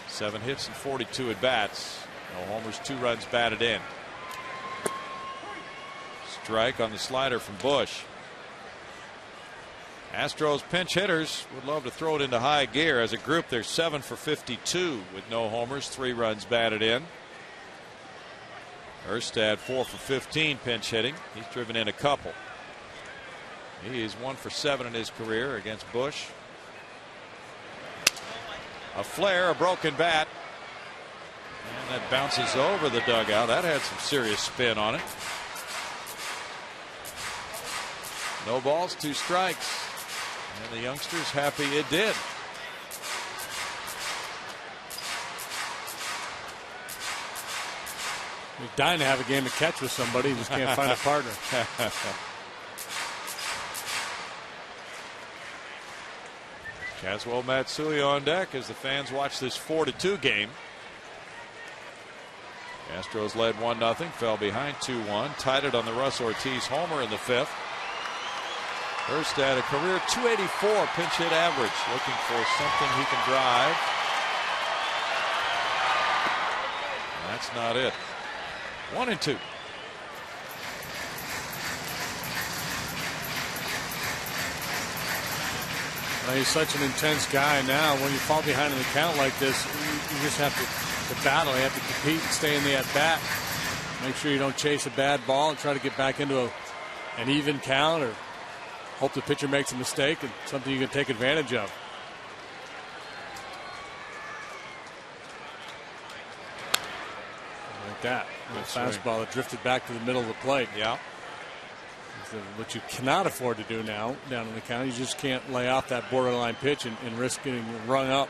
7 hits and 42 at bats. No homers, 2 runs batted in. Strike on the slider from Bush. Astros pinch hitters would love to throw it into high gear. As a group, they're 7 for 52 with no homers, 3 runs batted in. Erstad 4 for 15 pinch hitting. He's driven in a couple. He is 1 for 7 in his career against Bush. A flare, a broken bat. And that bounces over the dugout. That had some serious spin on it. No balls, 2 strikes. And the youngsters happy it did. He's dying to have a game of catch with somebody. He just can't find a partner. Kazuo Matsui on deck as the fans watch this 4-2 game. Astros led 1-0, fell behind 2-1, tied it on the Russ Ortiz homer in the 5th. Erstad a career 284 pinch hit average, looking for something he can drive. That's not it. 1-2. Well, he's such an intense guy now. When you fall behind in the count like this, you just have to battle. You have to compete and stay in the at-bat. Make sure you don't chase a bad ball and try to get back into an even count or hope the pitcher makes a mistake and something you can take advantage of. that. A fastball that drifted back to the middle of the plate. Yeah. What you cannot afford to do now down in the count. You just can't lay off that borderline pitch and risk getting rung up.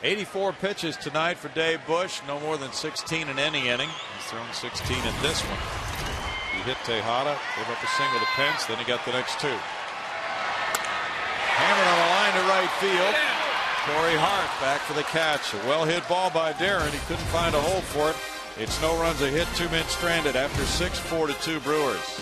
'84 pitches tonight for Dave Bush. No more than 16 in any inning. He's thrown 16 in this one. He hit Tejada, gave up a single to Pence, then he got the next two. Hammered on the line to right field. Corey Hart back for the catch. A well-hit ball by Darren. He couldn't find a hole for it. It's no runs, a hit, 2 men stranded after 6, 4-2 Brewers.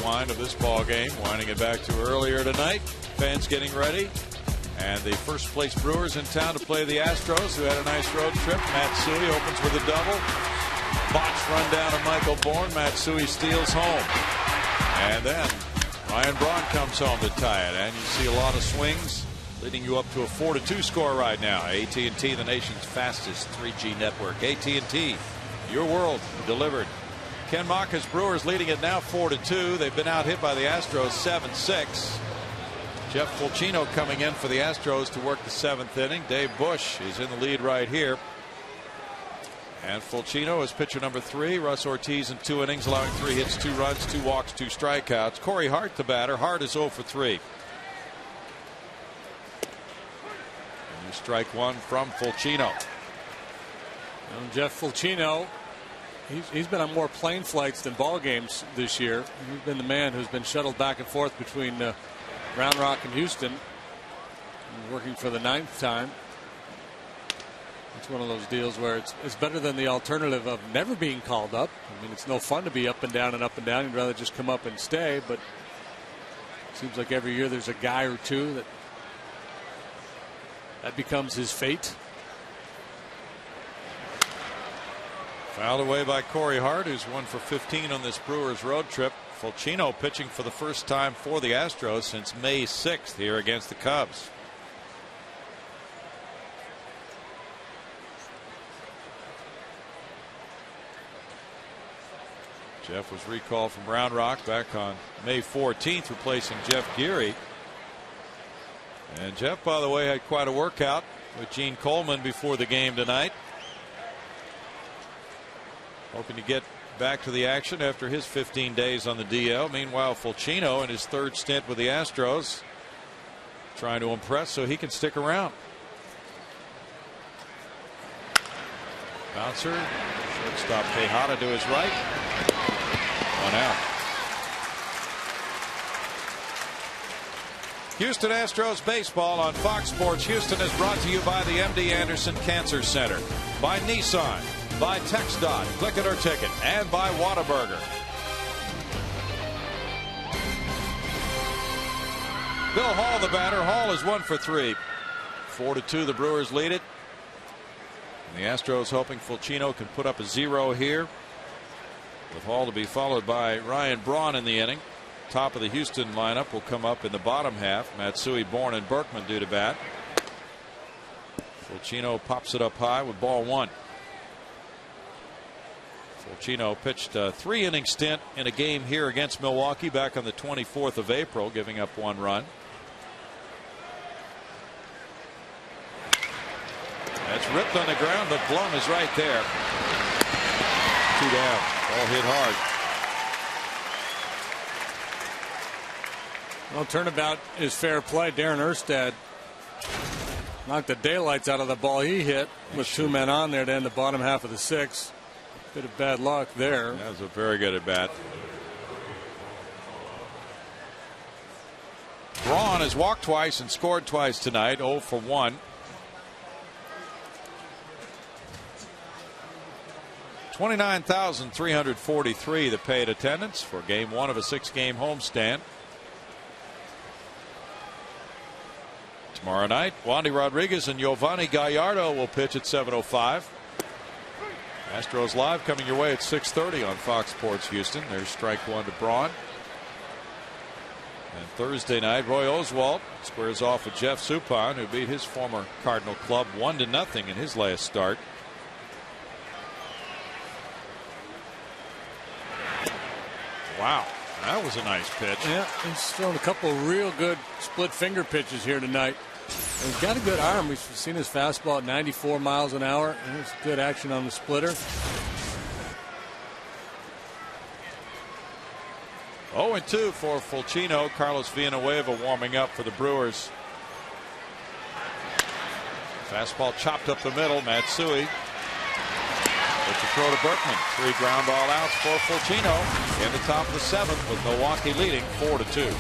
Wind of this ball game, winding it back to earlier tonight. Fans getting ready, and the first place Brewers in town to play the Astros, who had a nice road trip. Matsui opens with a double. Botched run down to Michael Bourne. Matsui steals home, and then Ryan Braun comes home to tie it, and you see a lot of swings, leading you up to a 4-2 score right now. AT&T, the nation's fastest 3G network. AT&T, your world delivered. Ken Maka's Brewers leading it now 4-2. They've been out hit by the Astros 7-6. Jeff Fulcino coming in for the Astros to work the 7th inning. Dave Bush is in the lead right here. And Fulcino is pitcher number 3. Russ Ortiz in 2 innings, allowing 3 hits, 2 runs, 2 walks, 2 strikeouts. Corey Hart the batter. Hart is 0 for 3. And you strike one from Fulcino. And Jeff Fulcino, he's been on more plane flights than ball games this year. He's been the man who's been shuttled back and forth between Round Rock and Houston, working for the 9th time. It's one of those deals where it's better than the alternative of never being called up. I mean, it's no fun to be up and down and up and down. You'd rather just come up and stay, but it seems like every year there's a guy or two that becomes his fate. Fouled away by Corey Hart, who's 1 for 15 on this Brewers road trip. Fulcino pitching for the first time for the Astros since May 6th here against the Cubs. Jeff was recalled from Round Rock back on May 14th, replacing Jeff Geary. And Jeff, by the way, had quite a workout with Gene Coleman before the game tonight. Hoping to get back to the action after his 15 days on the DL. Meanwhile, Fulcino in his 3rd stint with the Astros, trying to impress so he can stick around. Bouncer, shortstop Tejada to his right. 1 out. Houston Astros baseball on Fox Sports Houston is brought to you by the MD Anderson Cancer Center, by Nissan, by TxDOT, Click It or Ticket, and by Whataburger. Bill Hall, the batter. Hall is 1 for 3. 4-2, the Brewers lead it. And the Astros hoping Fulchino can put up a 0 here, with Hall to be followed by Ryan Braun in the inning. Top of the Houston lineup will come up in the bottom half. Matsui, Bourne, and Berkman due to bat. Fulchino pops it up high with ball 1. Fulchino pitched a 3-inning stint in a game here against Milwaukee back on the 24th of April, giving up 1 run. That's ripped on the ground, but Blum is right there. 2 down. Ball hit hard. Well, turnabout is fair play. Darren Erstad knocked the daylights out of the ball he hit with 2 men on there to end the bottom half of the 6th. Bit of bad luck there. That was a very good at bat. Braun has walked twice and scored twice tonight. 0 for 1. 29,343 the paid attendance for game 1 of a 6-game homestand. Tomorrow night, Wandy Rodriguez and Giovanni Gallardo will pitch at 7:05. Astros Live coming your way at 6:30 on Fox Sports Houston. There's strike 1 to Braun. And Thursday night, Roy Oswalt squares off with Jeff Suppan, who beat his former Cardinal club 1-0 in his last start. Wow, that was a nice pitch. Yeah, he's thrown a couple of real good split finger pitches here tonight. And he's got a good arm. We've seen his fastball at 94 miles an hour. And it's good action on the splitter. 0-2 for Fulchino. Carlos Villanueva warming up for the Brewers. Fastball chopped up the middle. Matsui with the throw to Berkman. 3 ground ball outs for Fulchino in the top of the 7th, with Milwaukee leading 4-2.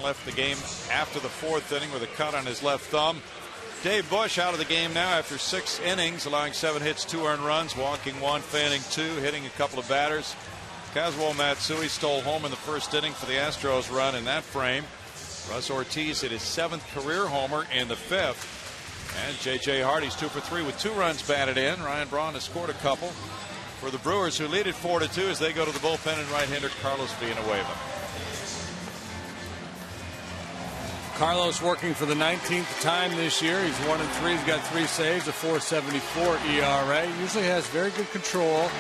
Left the game after the 4th inning with a cut on his left thumb. Dave Bush out of the game now after 6 innings, allowing 7 hits, 2 earned runs, walking 1, fanning 2, hitting a couple of batters. Kazuo Matsui stole home in the 1st inning for the Astros run in that frame. Russ Ortiz hit his 7th career homer in the 5th. And J.J. Hardy's 2 for 3 with 2 runs batted in. Ryan Braun has scored a couple for the Brewers, who lead it 4-2 as they go to the bullpen and right-hander Carlos Villanueva. Carlos working for the 19th time this year. He's 1-3. He's got 3 saves, a 4.74 ERA. Usually has very good control,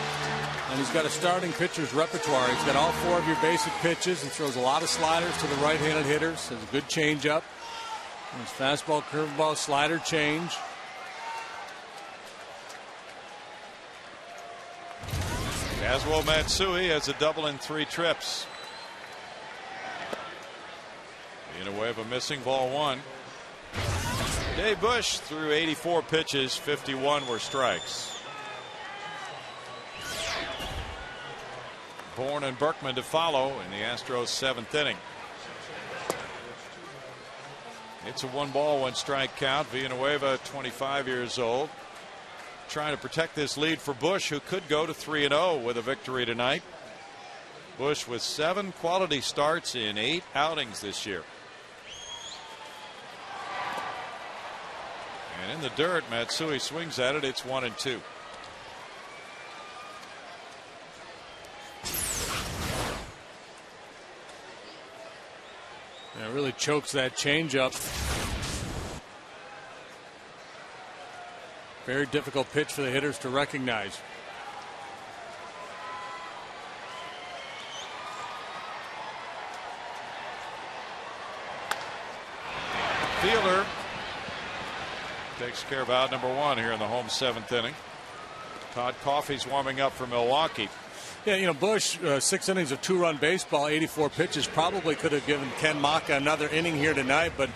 and he's got a starting pitcher's repertoire. He's got all 4 of your basic pitches. He throws a lot of sliders to the right-handed hitters. Has a good changeup. His fastball, curveball, slider change. Kazuo Matsui has a double in 3 trips. Villanueva missing ball 1. Dave Bush threw 84 pitches, 51 were strikes. Bourne and Berkman to follow in the Astros 7th inning. It's a 1-ball, 1-strike count. Villanueva, 25 years old, trying to protect this lead for Bush, who could go to 3-0 with a victory tonight. Bush with 7 quality starts in 8 outings this year. And in the dirt, Matsui swings at it. It's 1-2. Yeah, it really chokes that changeup. Very difficult pitch for the hitters to recognize. Fielder takes care of out number 1 here in the home 7th inning. Todd Coffey's warming up for Milwaukee. Yeah, you know, Bush, 6 innings of 2-run baseball, 84 pitches, probably could have given Ken Maka another inning here tonight, but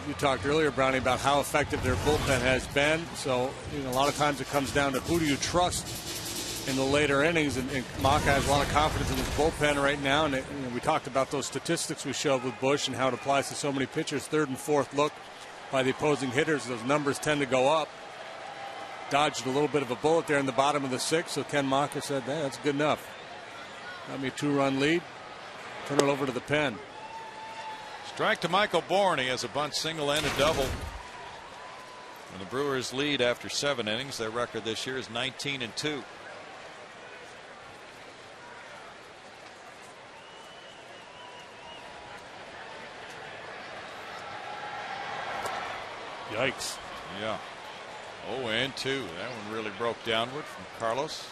you talked earlier, Brownie, about how effective their bullpen has been. So, you know, a lot of times it comes down to who do you trust in the later innings, and Maka has a lot of confidence in his bullpen right now. And we talked about those statistics we showed with Bush and how it applies to so many pitchers. 3rd and 4th look by the opposing hitters, those numbers tend to go up. Dodged a little bit of a bullet there in the bottom of the 6th, so Ken Maka said, hey, that's good enough. Got me a 2-run lead. Turn it over to the pen. Strike to Michael Bourne. He has a bunt single and a double. And the Brewers lead after 7 innings. Their record this year is 19-2. Yikes. Yeah. 0-2. That one really broke downward from Carlos.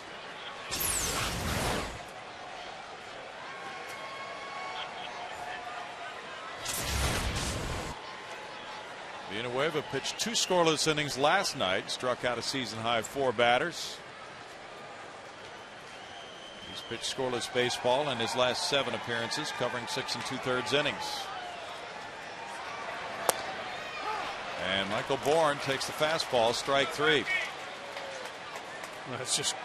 Villanueva pitched 2 scoreless innings last night, struck out a season high 4 batters. He's pitched scoreless baseball in his last 7 appearances, covering 6 2/3 innings. And Michael Bourne takes the fastball, strike 3. That's just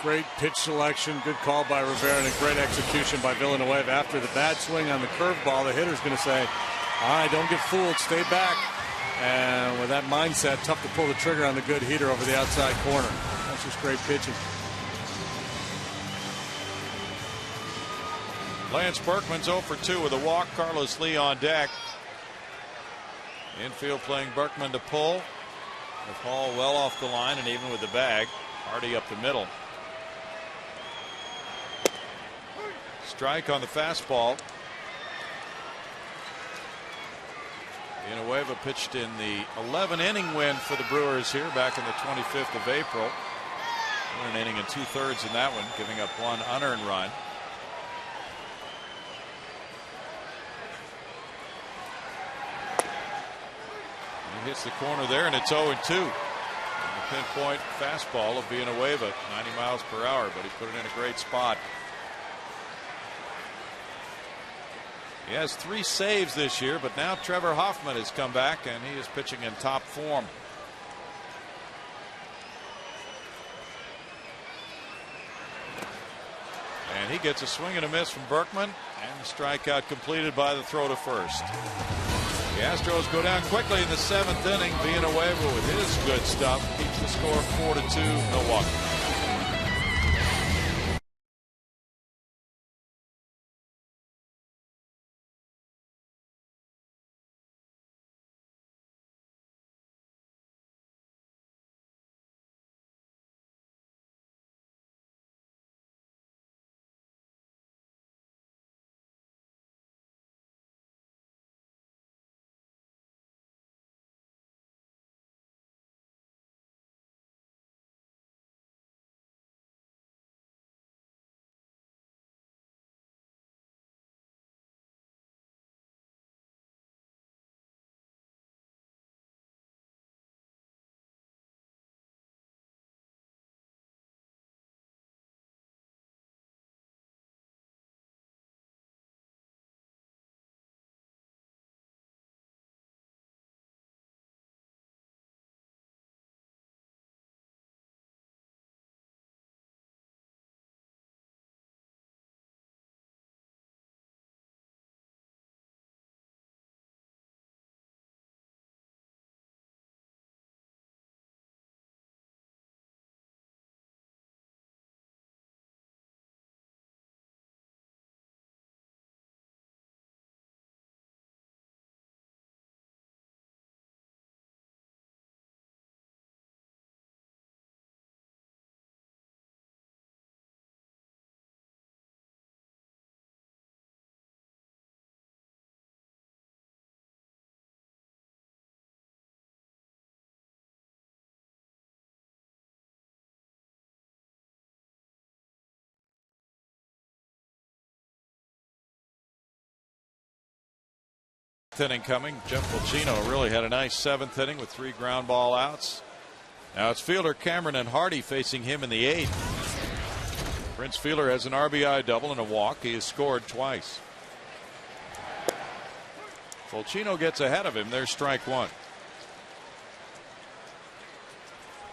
great pitch selection, good call by Rivera, and a great execution by Villanueva. After the bad swing on the curveball, the hitter's going to say, all right, don't get fooled, stay back. And with that mindset, tough to pull the trigger on the good heater over the outside corner. That's just great pitching. Lance Berkman's 0 for 2 with a walk. Carlos Lee on deck. Infield playing Berkman to pull. With Hall well off the line, and even with the bag, Hardy up the middle. Strike on the fastball. Villanueva pitched in the 11-inning win for the Brewers here back in the 25th of April. 1 inning and 2/3 in that one, giving up 1 unearned run. He hits the corner there, and it's 0-2. The pinpoint fastball of Villanueva, 90 miles per hour, but he put it in a great spot. He has 3 saves this year, but now Trevor Hoffman has come back, and he is pitching in top form. And he gets a swing and a miss from Berkman, and the strikeout completed by the throw to first. The Astros go down quickly in the 7th inning. Villanueva with his good stuff keeps the score 4-2 Milwaukee. 8th inning coming. Jeff Fulcino really had a nice 7th inning with 3 ground ball outs. Now it's fielder Cameron and Hardy facing him in the 8th. Prince Fielder has an RBI double and a walk. He has scored twice. Fulcino gets ahead of him. There's strike 1.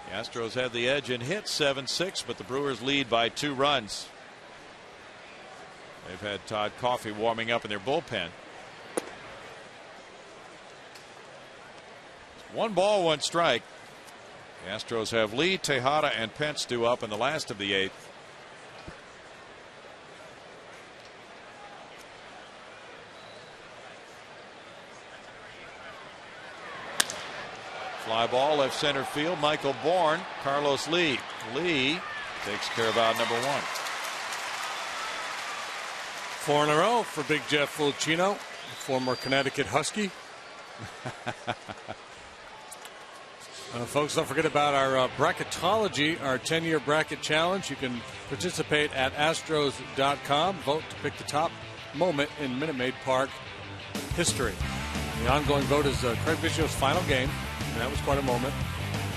The Astros had the edge in hits 7-6, but the Brewers lead by 2 runs. They've had Todd Coffey warming up in their bullpen. 1 ball, 1 strike. The Astros have Lee, Tejada, and Pence due up in the last of the 8th. Fly ball left center field. Michael Bourne. Carlos Lee. Lee takes care of out number 1. 4 in a row for Big Jeff Fulcino, former Connecticut Husky. Folks, don't forget about our bracketology, our 10-year bracket challenge. You can participate at Astros.com. Vote to pick the top moment in Minute Maid Park history. The ongoing vote is Craig Biggio's final game, and that was quite a moment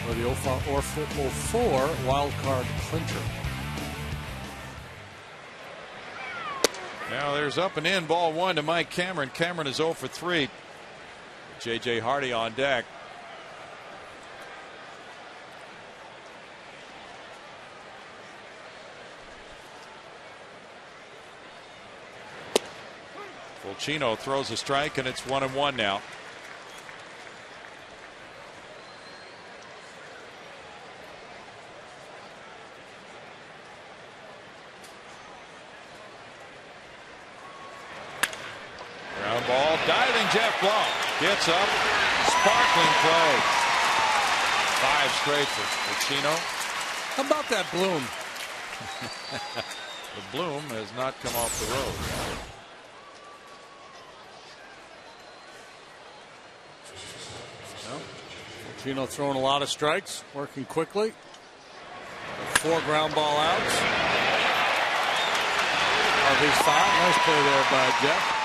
for the 04 wild card clincher. Now there's up and in, ball 1 to Mike Cameron. Cameron is 0 for 3. J.J. Hardy on deck. Fulcino throws a strike, and it's 1-1 now. Ground ball, diving Jeff Blum gets up, sparkling play. 5 straight for Fulcino. How about that bloom? The bloom has not come off the road. Fulcino throwing a lot of strikes, working quickly. 4 ground ball outs. Of his 5. Nice play there by Jeff.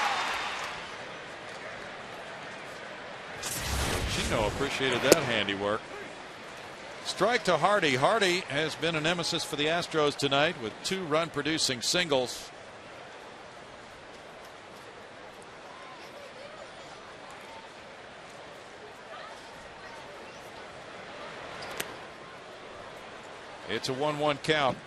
Fulcino appreciated that handiwork. Strike to Hardy. Hardy has been a nemesis for the Astros tonight with 2 run producing singles. It's a 1-1 count.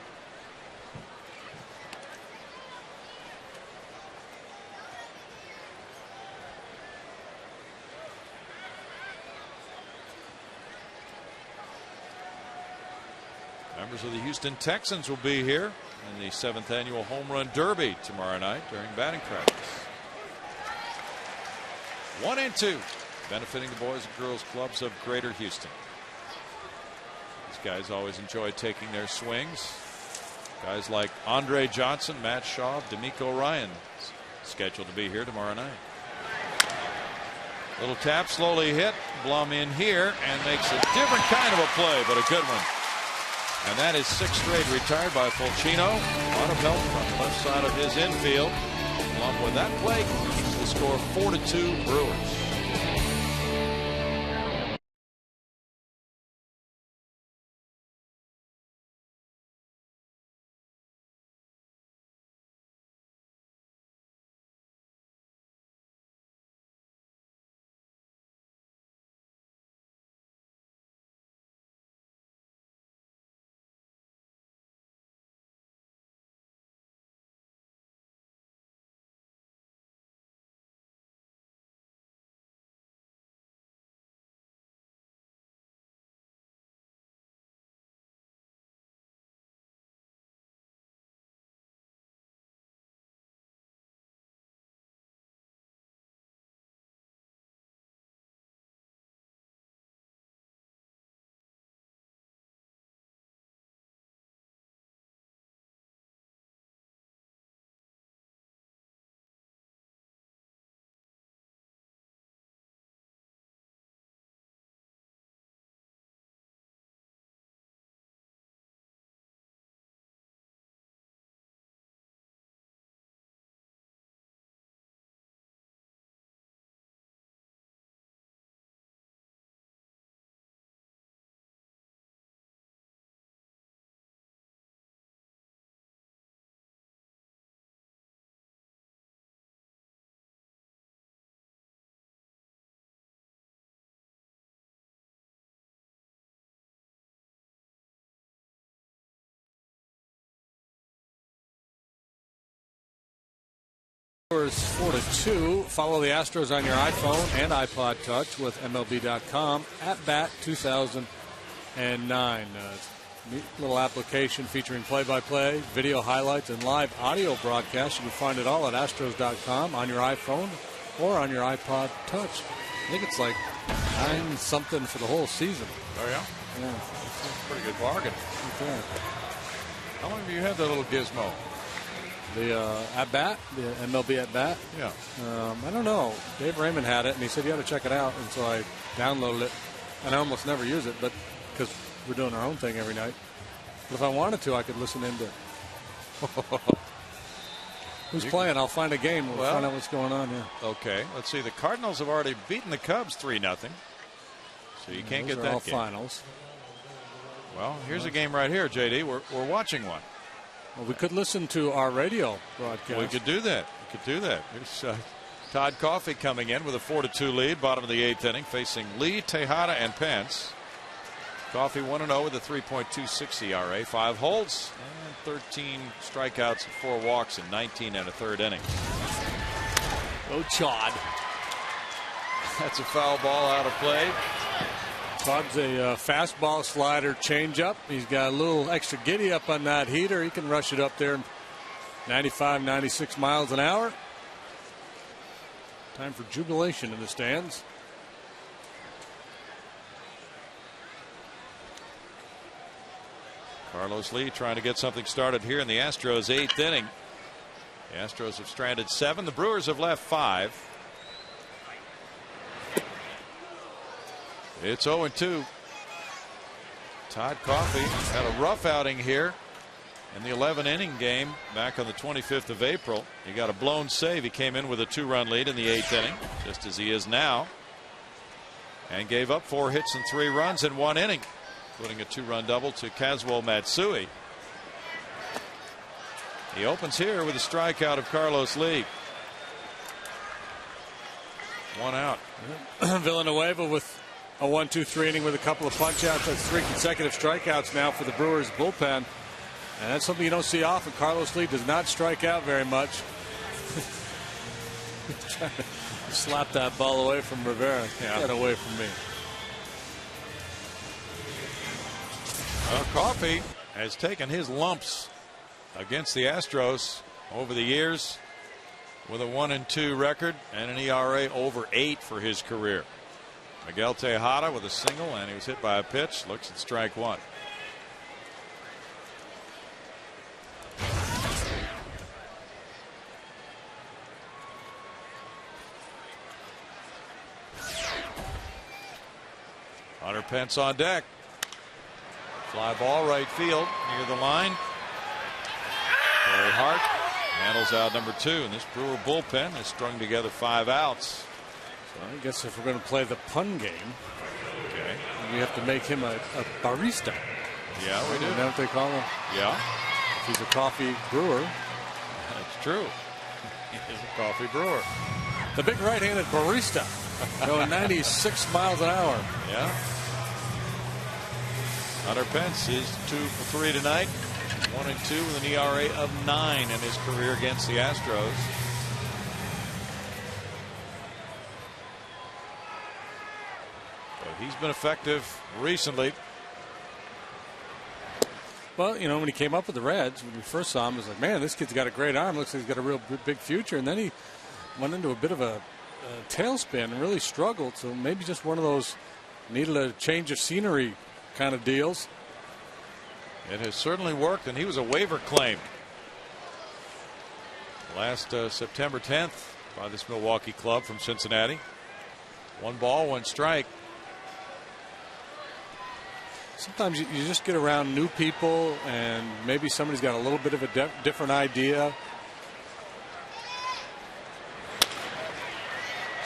Members of the Houston Texans will be here in the 7th annual Home Run Derby tomorrow night during batting practice. 1 and 2, benefiting the Boys and Girls Clubs of Greater Houston. These guys always enjoy taking their swings. Guys like Andre Johnson, Matt Shaw, D'Amico Ryan scheduled to be here tomorrow night. Little tap, slowly hit. Blum in here and makes a different kind of a play, but a good one. And that is 6 straight retired by Fulcino. A lot of help from the left side of his infield. Blum with that play keeps the score 4-2 Brewers. Brewers 4-2. Follow the Astros on your iPhone and iPod Touch with MLB.com at Bat 2009. Neat little application featuring play-by-play, video highlights, and live audio broadcasts. You can find it all at Astros.com on your iPhone or on your iPod Touch. I think it's like $9 something for the whole season. Oh, yeah? Yeah. That's a pretty good bargain. Okay. How long have you had that little gizmo? The at bat, the MLB at bat. Yeah. I don't know. Dave Raymond had it, and he said you got to check it out. And so I downloaded it, and I almost never use it, but because we're doing our own thing every night. But if I wanted to, I could listen into it. Who's playing? I'll find a game. We'll find out what's going on here. Okay. Let's see. The Cardinals have already beaten the Cubs 3-0. So you can't get that all game. Finals. Well, here's a game right here, JD. We're watching one. Well, we could listen to our radio broadcast. We could do that. Here's Todd Coffey coming in with a 4-2 lead, bottom of the 8th inning, facing Lee, Tejada, and Pence. Coffey 1-0 with a 3.26 ERA, 5 holds, and 13 strikeouts and 4 walks in 19 and a third innings. Oh, Chad. That's a foul ball out of play. Todd's a fastball, slider, changeup. He's got a little extra giddy up on that heater. He can rush it up there 95, 96 miles an hour. Time for jubilation in the stands. Carlos Lee trying to get something started here in the Astros 8th inning. The Astros have stranded 7. The Brewers have left 5. It's 0-2. Todd Coffey had a rough outing here in the 11-inning game back on the 25th of April. He got a blown save. He came in with a 2-run lead in the 8th inning, just as he is now, and gave up 4 hits and 3 runs in 1 inning, including a 2-run double to Kazuo Matsui. He opens here with a strikeout of Carlos Lee. 1 out. Villanueva with a 1-2-3 inning with a couple of punch-outs. That's 3 consecutive strikeouts now for the Brewers bullpen. And that's something you don't see often. Carlos Lee does not strike out very much. Trying to slap that ball away from Rivera. Get away from me. Well, Coffey has taken his lumps against the Astros over the years with a 1-2 record and an ERA over 8 for his career. Miguel Tejada with a single, and he was hit by a pitch. Looks at strike 1. Hunter Pence on deck. Fly ball right field near the line. Barry Hart handles out number 2, and this Brewer bullpen has strung together 5 outs. I guess if we're going to play the pun game, okay, we have to make him a barista. Yeah, we do. Isn't that what they call him? Yeah. If he's a coffee brewer. That's true. He's a coffee brewer. The big right-handed barista going 96 miles an hour. Yeah. Hunter Pence is 2 for 3 tonight. 1-2 with an ERA of 9 in his career against the Astros. He's been effective recently. Well, you know, when he came up with the Reds, when we first saw him, it was like, man, this kid's got a great arm. Looks like he's got a real big future. And then he went into a bit of a tailspin and really struggled. So maybe just one of those needed a change of scenery kind of deals. It has certainly worked, and he was a waiver claim last September 10th by this Milwaukee club from Cincinnati. 1 ball, 1 strike. Sometimes you just get around new people, and maybe somebody's got a little bit of a different idea.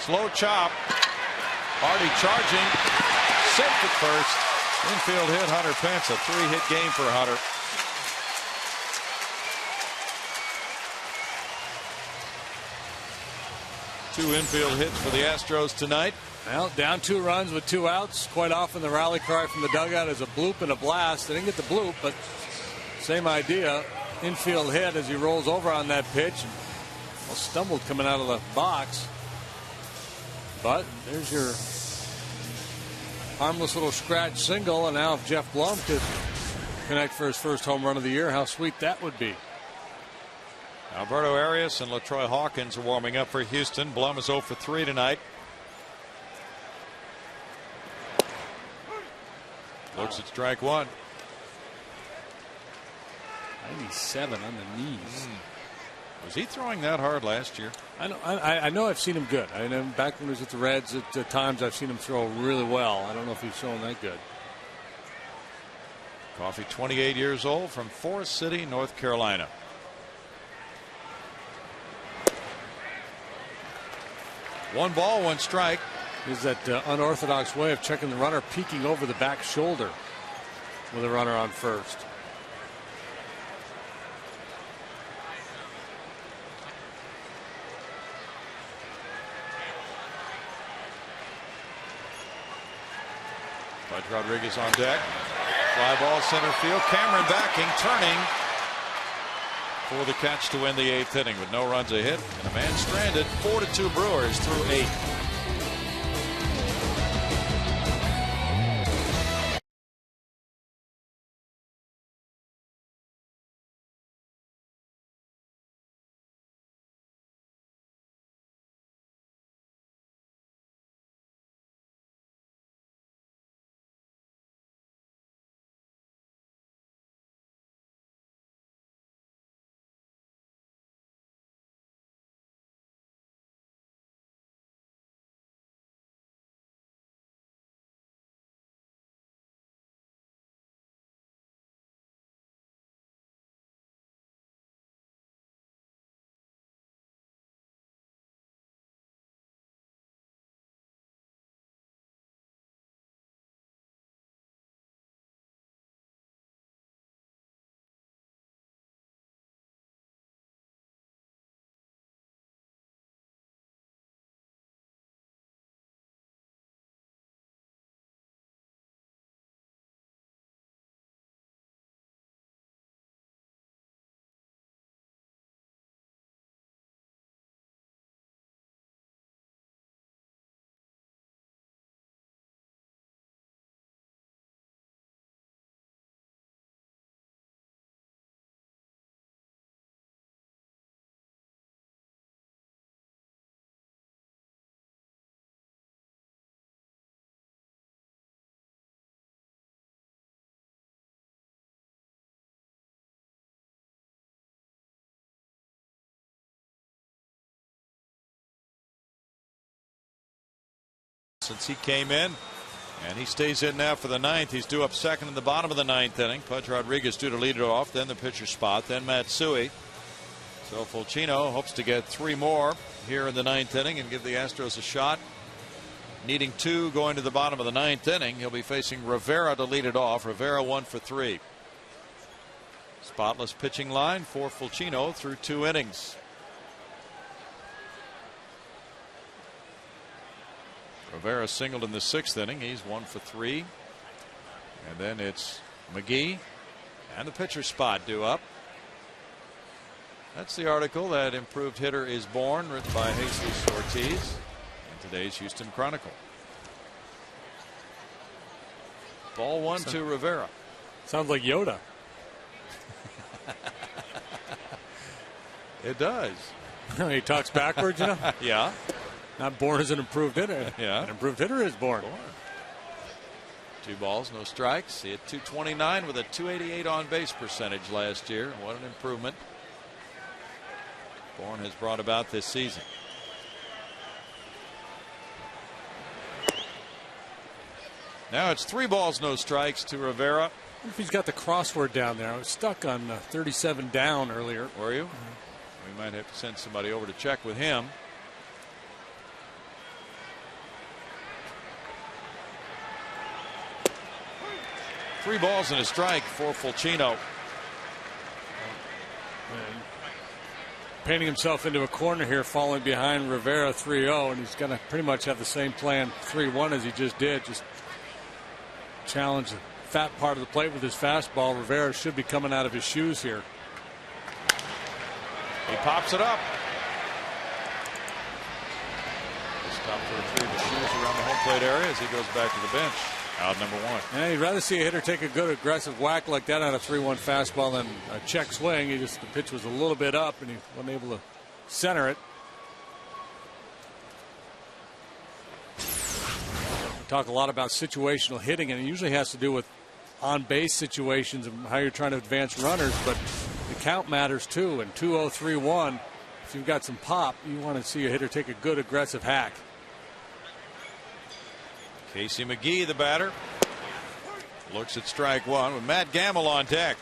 Slow chop. Hardy charging. Safe at first. Infield hit Hunter Pence. A 3-hit game for Hunter. Two infield hits for the Astros tonight. Well, down 2 runs with 2 outs. Quite often the rally cry from the dugout is a bloop and a blast. They didn't get the bloop, but same idea. Infield hit as he rolls over on that pitch. Stumbled coming out of the box. But there's your harmless little scratch single. And now if Jeff Blum could connect for his first home run of the year, how sweet that would be. Alberto Arias and LaTroy Hawkins are warming up for Houston. Blum is 0 for 3 tonight. Looks at strike one. 97 on the knees. Was he throwing that hard last year? I know I've seen him good. I know back when he was at the Reds, at times I've seen him throw really well. I don't know if he's showing that good. Coffey, 28 years old, from Forest City, North Carolina. One ball, one strike. Is that unorthodox way of checking the runner peeking over the back shoulder with a runner on first. Pudge Rodriguez on deck. Fly ball center field. Cameron backing, turning for the catch to win the 8th inning with no runs a hit and a man stranded. 4-2 Brewers through 8. Since he came in, and he stays in now for the 9th. He's due up second in the bottom of the 9th inning. Pudge Rodriguez due to lead it off, then the pitcher spot, then Matsui. So Fulcino hopes to get 3 more here in the 9th inning and give the Astros a shot. Needing 2 going to the bottom of the 9th inning. He'll be facing Rivera to lead it off. Rivera 1 for 3. Spotless pitching line for Fulcino through 2 innings. Rivera singled in the 6th inning. He's 1 for 3. And then it's McGee and the pitcher spot due up. That's the article that Improved Hitter is Born, written by Jesus Ortiz in today's Houston Chronicle. Ball 1 to Rivera. Sounds like Yoda. It does. He talks backwards, you know? Yeah. Not born as an improved hitter. Yeah. An improved hitter is born. 2 balls, no strikes. He hit .229 with a .288 on base percentage last year. What an improvement Bourne has brought about this season. Now it's 3 balls, no strikes to Rivera. If he's got the crossword down there. I was stuck on 37 down earlier. Were you? We might have to send somebody over to check with him. Three balls and a strike for Fulcino. And painting himself into a corner here, falling behind Rivera 3-0, and he's going to pretty much have the same plan 3-1 as he just did. Just challenge the fat part of the plate with his fastball. Rivera should be coming out of his shoes here. He pops it up. Stop for a three, but shoes around the home plate area as he goes back to the bench. Out number one. Yeah, you'd rather see a hitter take a good aggressive whack like that on a 3-1 fastball than a check swing. The pitch was a little bit up and he wasn't able to center it. We talk a lot about situational hitting, and it usually has to do with on-base situations and how you're trying to advance runners, but the count matters too. And 2-0, 3-1, if you've got some pop, you want to see a hitter take a good aggressive hack. Casey McGee, the batter, looks at strike one with Matt Gamble on deck.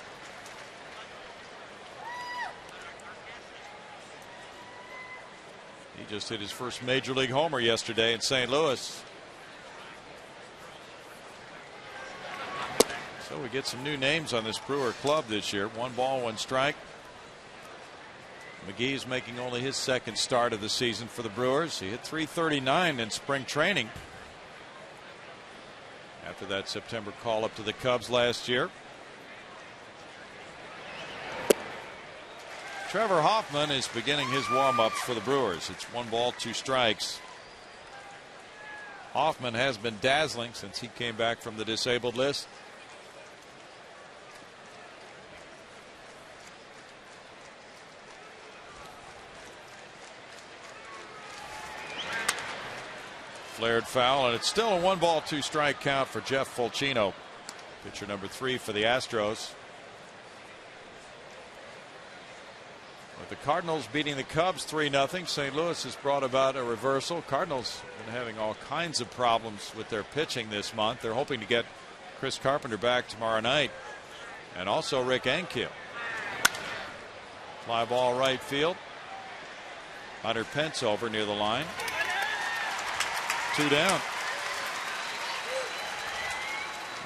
He just hit his first major league homer yesterday in St. Louis. So we get some new names on this Brewer club this year. 1 ball, 1 strike. McGee is making only his second start of the season for the Brewers. He hit .339 in spring training after that September call up to the Cubs last year. Trevor Hoffman is beginning his warm-ups for the Brewers. It's 1 ball, 2 strikes. Hoffman has been dazzling since he came back from the disabled list. Flared foul, and it's still a 1 ball, 2 strike count for Jeff Fulchino, pitcher number 3 for the Astros. With the Cardinals beating the Cubs 3-0, St. Louis has brought about a reversal. Cardinals have been having all kinds of problems with their pitching this month. They're hoping to get Chris Carpenter back tomorrow night, and also Rick Ankiel. Fly ball right field. Hunter Pence over near the line. 2 down.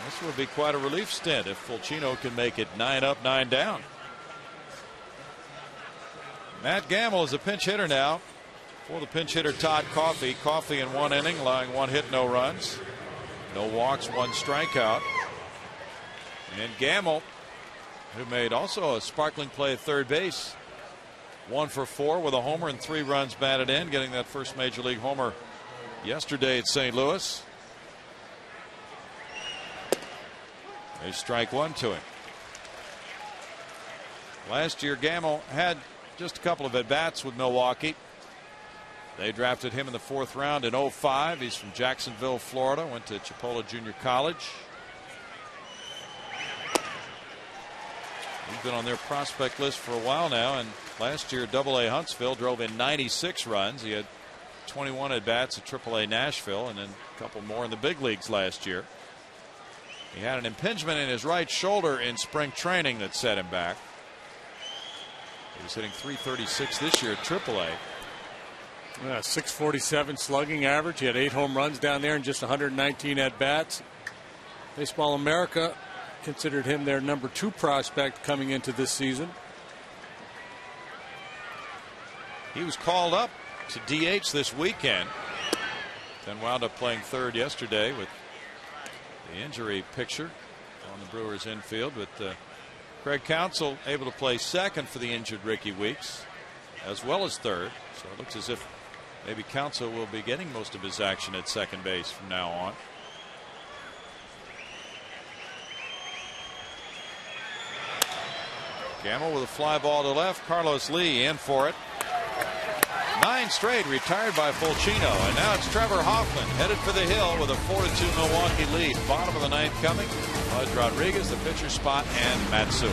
This would be quite a relief stint if Fulchino can make it 9 up, 9 down. Matt Gamble is a pinch hitter now for the pinch hitter Todd Coffey. Coffey in 1 inning, allowing 1 hit, no runs, no walks, 1 strikeout. And Gamble, who made also a sparkling play at third base, 1 for 4 with a homer and 3 runs batted in, getting that first major league homer yesterday at St. Louis. There's strike 1 to him. Last year, Gamble had just a couple of at-bats with Milwaukee. They drafted him in the 4th round in 2005. He's from Jacksonville, Florida. Went to Chipola Junior College. He's been on their prospect list for a while now, and last year AA Huntsville drove in 96 runs. He had 21 at-bats at AAA Nashville, and then a couple more in the big leagues last year. He had an impingement in his right shoulder in spring training that set him back. He was hitting .336 this year at AAA. Yeah, .647 slugging average. He had 8 home runs down there and just 119 at-bats. Baseball America considered him their number 2 prospect coming into this season. He was called up to DH this weekend, then wound up playing third yesterday with the injury picture on the Brewers infield. But Craig Counsell able to play second for the injured Ricky Weeks, as well as third. So it looks as if maybe Counsell will be getting most of his action at second base from now on. Gamble with a fly ball to left. Carlos Lee in for it. 9 straight retired by Fulchino, and now it's Trevor Hoffman headed for the hill with a 4-2 Milwaukee lead. Bottom of the 9th coming. Bud Rodriguez, the pitcher spot, and Matsui.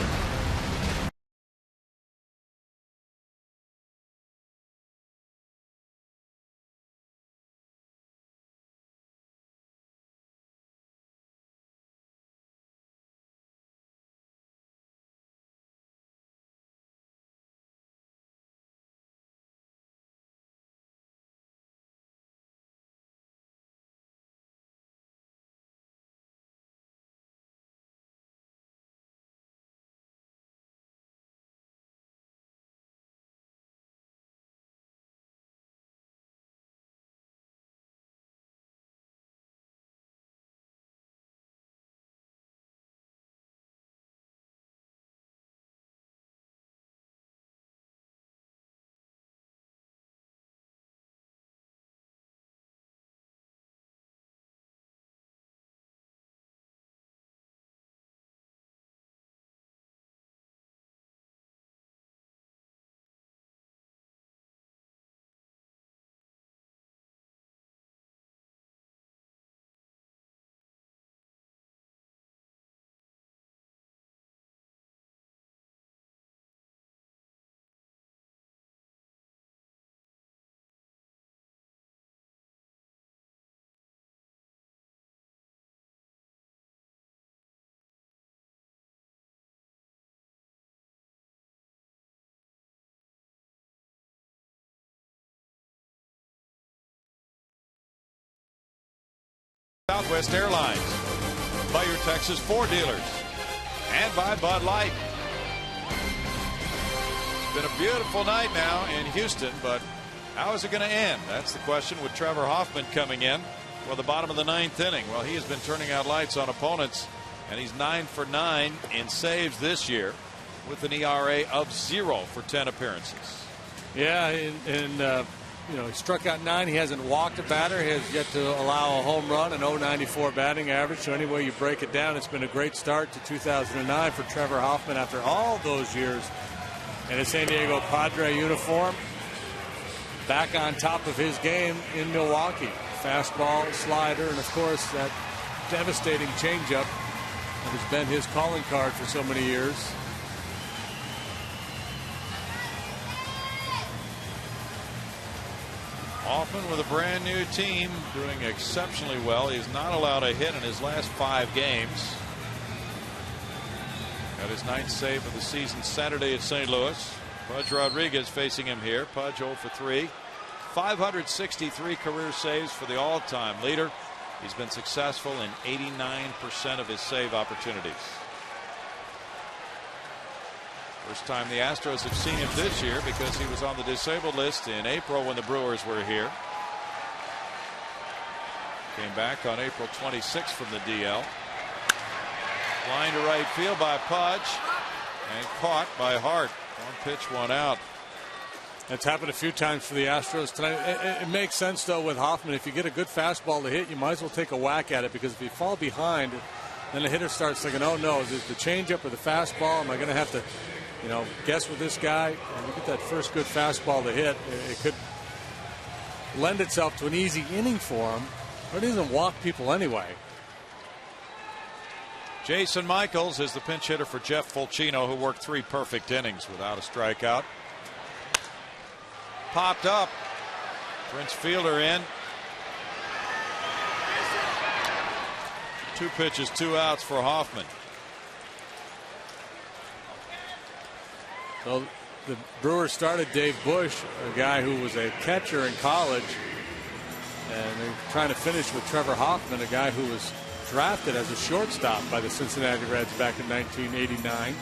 Southwest Airlines, by your Texas Ford dealers, and by Bud Light. It's been a beautiful night now in Houston, but how is it going to end? That's the question with Trevor Hoffman coming in for the bottom of the 9th inning. Well, he has been turning out lights on opponents, and he's 9 for 9 in saves this year with an ERA of 0 for 10 appearances. Yeah, and you know, he struck out 9. He hasn't walked a batter. He has yet to allow a home run, an .094 batting average. So any way you break it down, it's been a great start to 2009 for Trevor Hoffman after all those years in a San Diego Padre uniform. Back on top of his game in Milwaukee. Fastball, slider, and of course that devastating changeup that has been his calling card for so many years. Hoffman with a brand new team doing exceptionally well. He's not allowed a hit in his last 5 games. Got his 9th save of the season Saturday at St. Louis. Pudge Rodriguez facing him here. Pudge 0 for 3. 563 career saves for the all-time leader. He's been successful in 89% of his save opportunities. First time the Astros have seen him this year because he was on the disabled list in April when the Brewers were here. Came back on April 26th from the DL. Line to right field by Pudge and caught by Hart. 1 pitch, 1 out. That's happened a few times for the Astros tonight. It makes sense, though, with Hoffman. If you get a good fastball to hit, you might as well take a whack at it, because if you fall behind, then the hitter starts thinking, oh, no, is it the changeup or the fastball? Am I going to have to, you know, guess with this guy? And you get that first good fastball to hit, it could lend itself to an easy inning for him, but he doesn't walk people anyway. Jason Michaels is the pinch hitter for Jeff Fulcino, who worked 3 perfect innings without a strikeout. Popped up. Prince Fielder in. 2 pitches, 2 outs for Hoffman. So the Brewers started Dave Bush, a guy who was a catcher in college, and they're trying to finish with Trevor Hoffman, a guy who was drafted as a shortstop by the Cincinnati Reds back in 1989.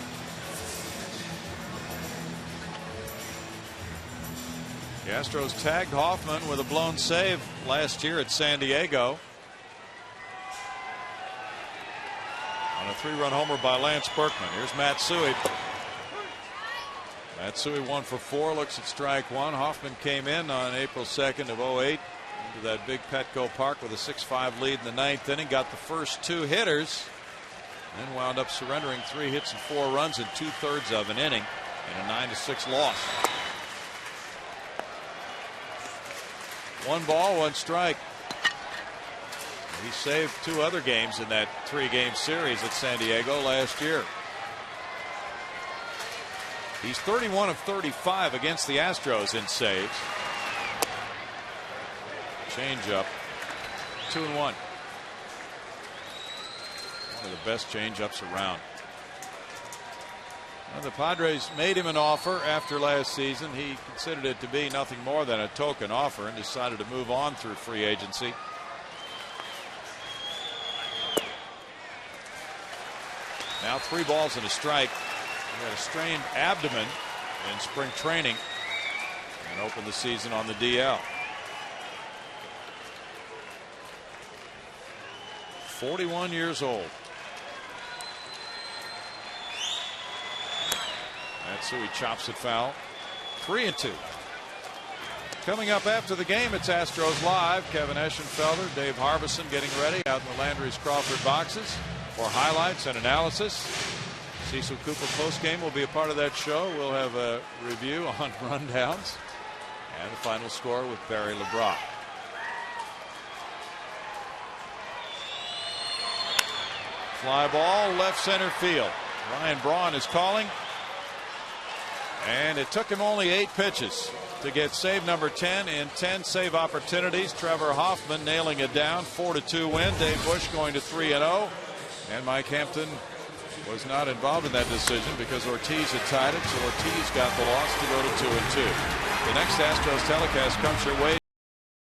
The Astros tagged Hoffman with a blown save last year at San Diego on a 3-run homer by Lance Berkman. Here's Matsui. Matsui 1 for 4, looks at strike 1. Hoffman came in on April 2nd of 08 into that big Petco Park with a 6-5 lead in the 9th inning. Got the first 2 hitters, then wound up surrendering 3 hits and 4 runs in 2/3 of an inning in a 9-6 loss. 1 ball, 1 strike. He saved 2 other games in that 3-game series at San Diego last year. He's 31 of 35 against the Astros in saves. Changeup, 2-1. One of the best changeups around. Well, the Padres made him an offer after last season. He considered it to be nothing more than a token offer and decided to move on through free agency. Now 3 balls and a strike. He had a strained abdomen in spring training and opened the season on the DL. 41 years old. Matsui chops it foul. 3-2. Coming up after the game, it's Astros Live. Kevin Eschenfelder, Dave Harbison getting ready out in the Landry's Crawford boxes for highlights and analysis. Cecil Cooper postgame will be a part of that show. We'll have a review on rundowns and the final score with Barry LeBrock. Fly ball, left center field. Ryan Braun is calling. And it took him only 8 pitches to get save number 10 in 10 save opportunities. Trevor Hoffman nailing it down. 4-2 win. Dave Bush going to 3-0. And Mike Hampton was not involved in that decision because Ortiz had tied it. So Ortiz got the loss to go to 2-2. The next Astros telecast comes your way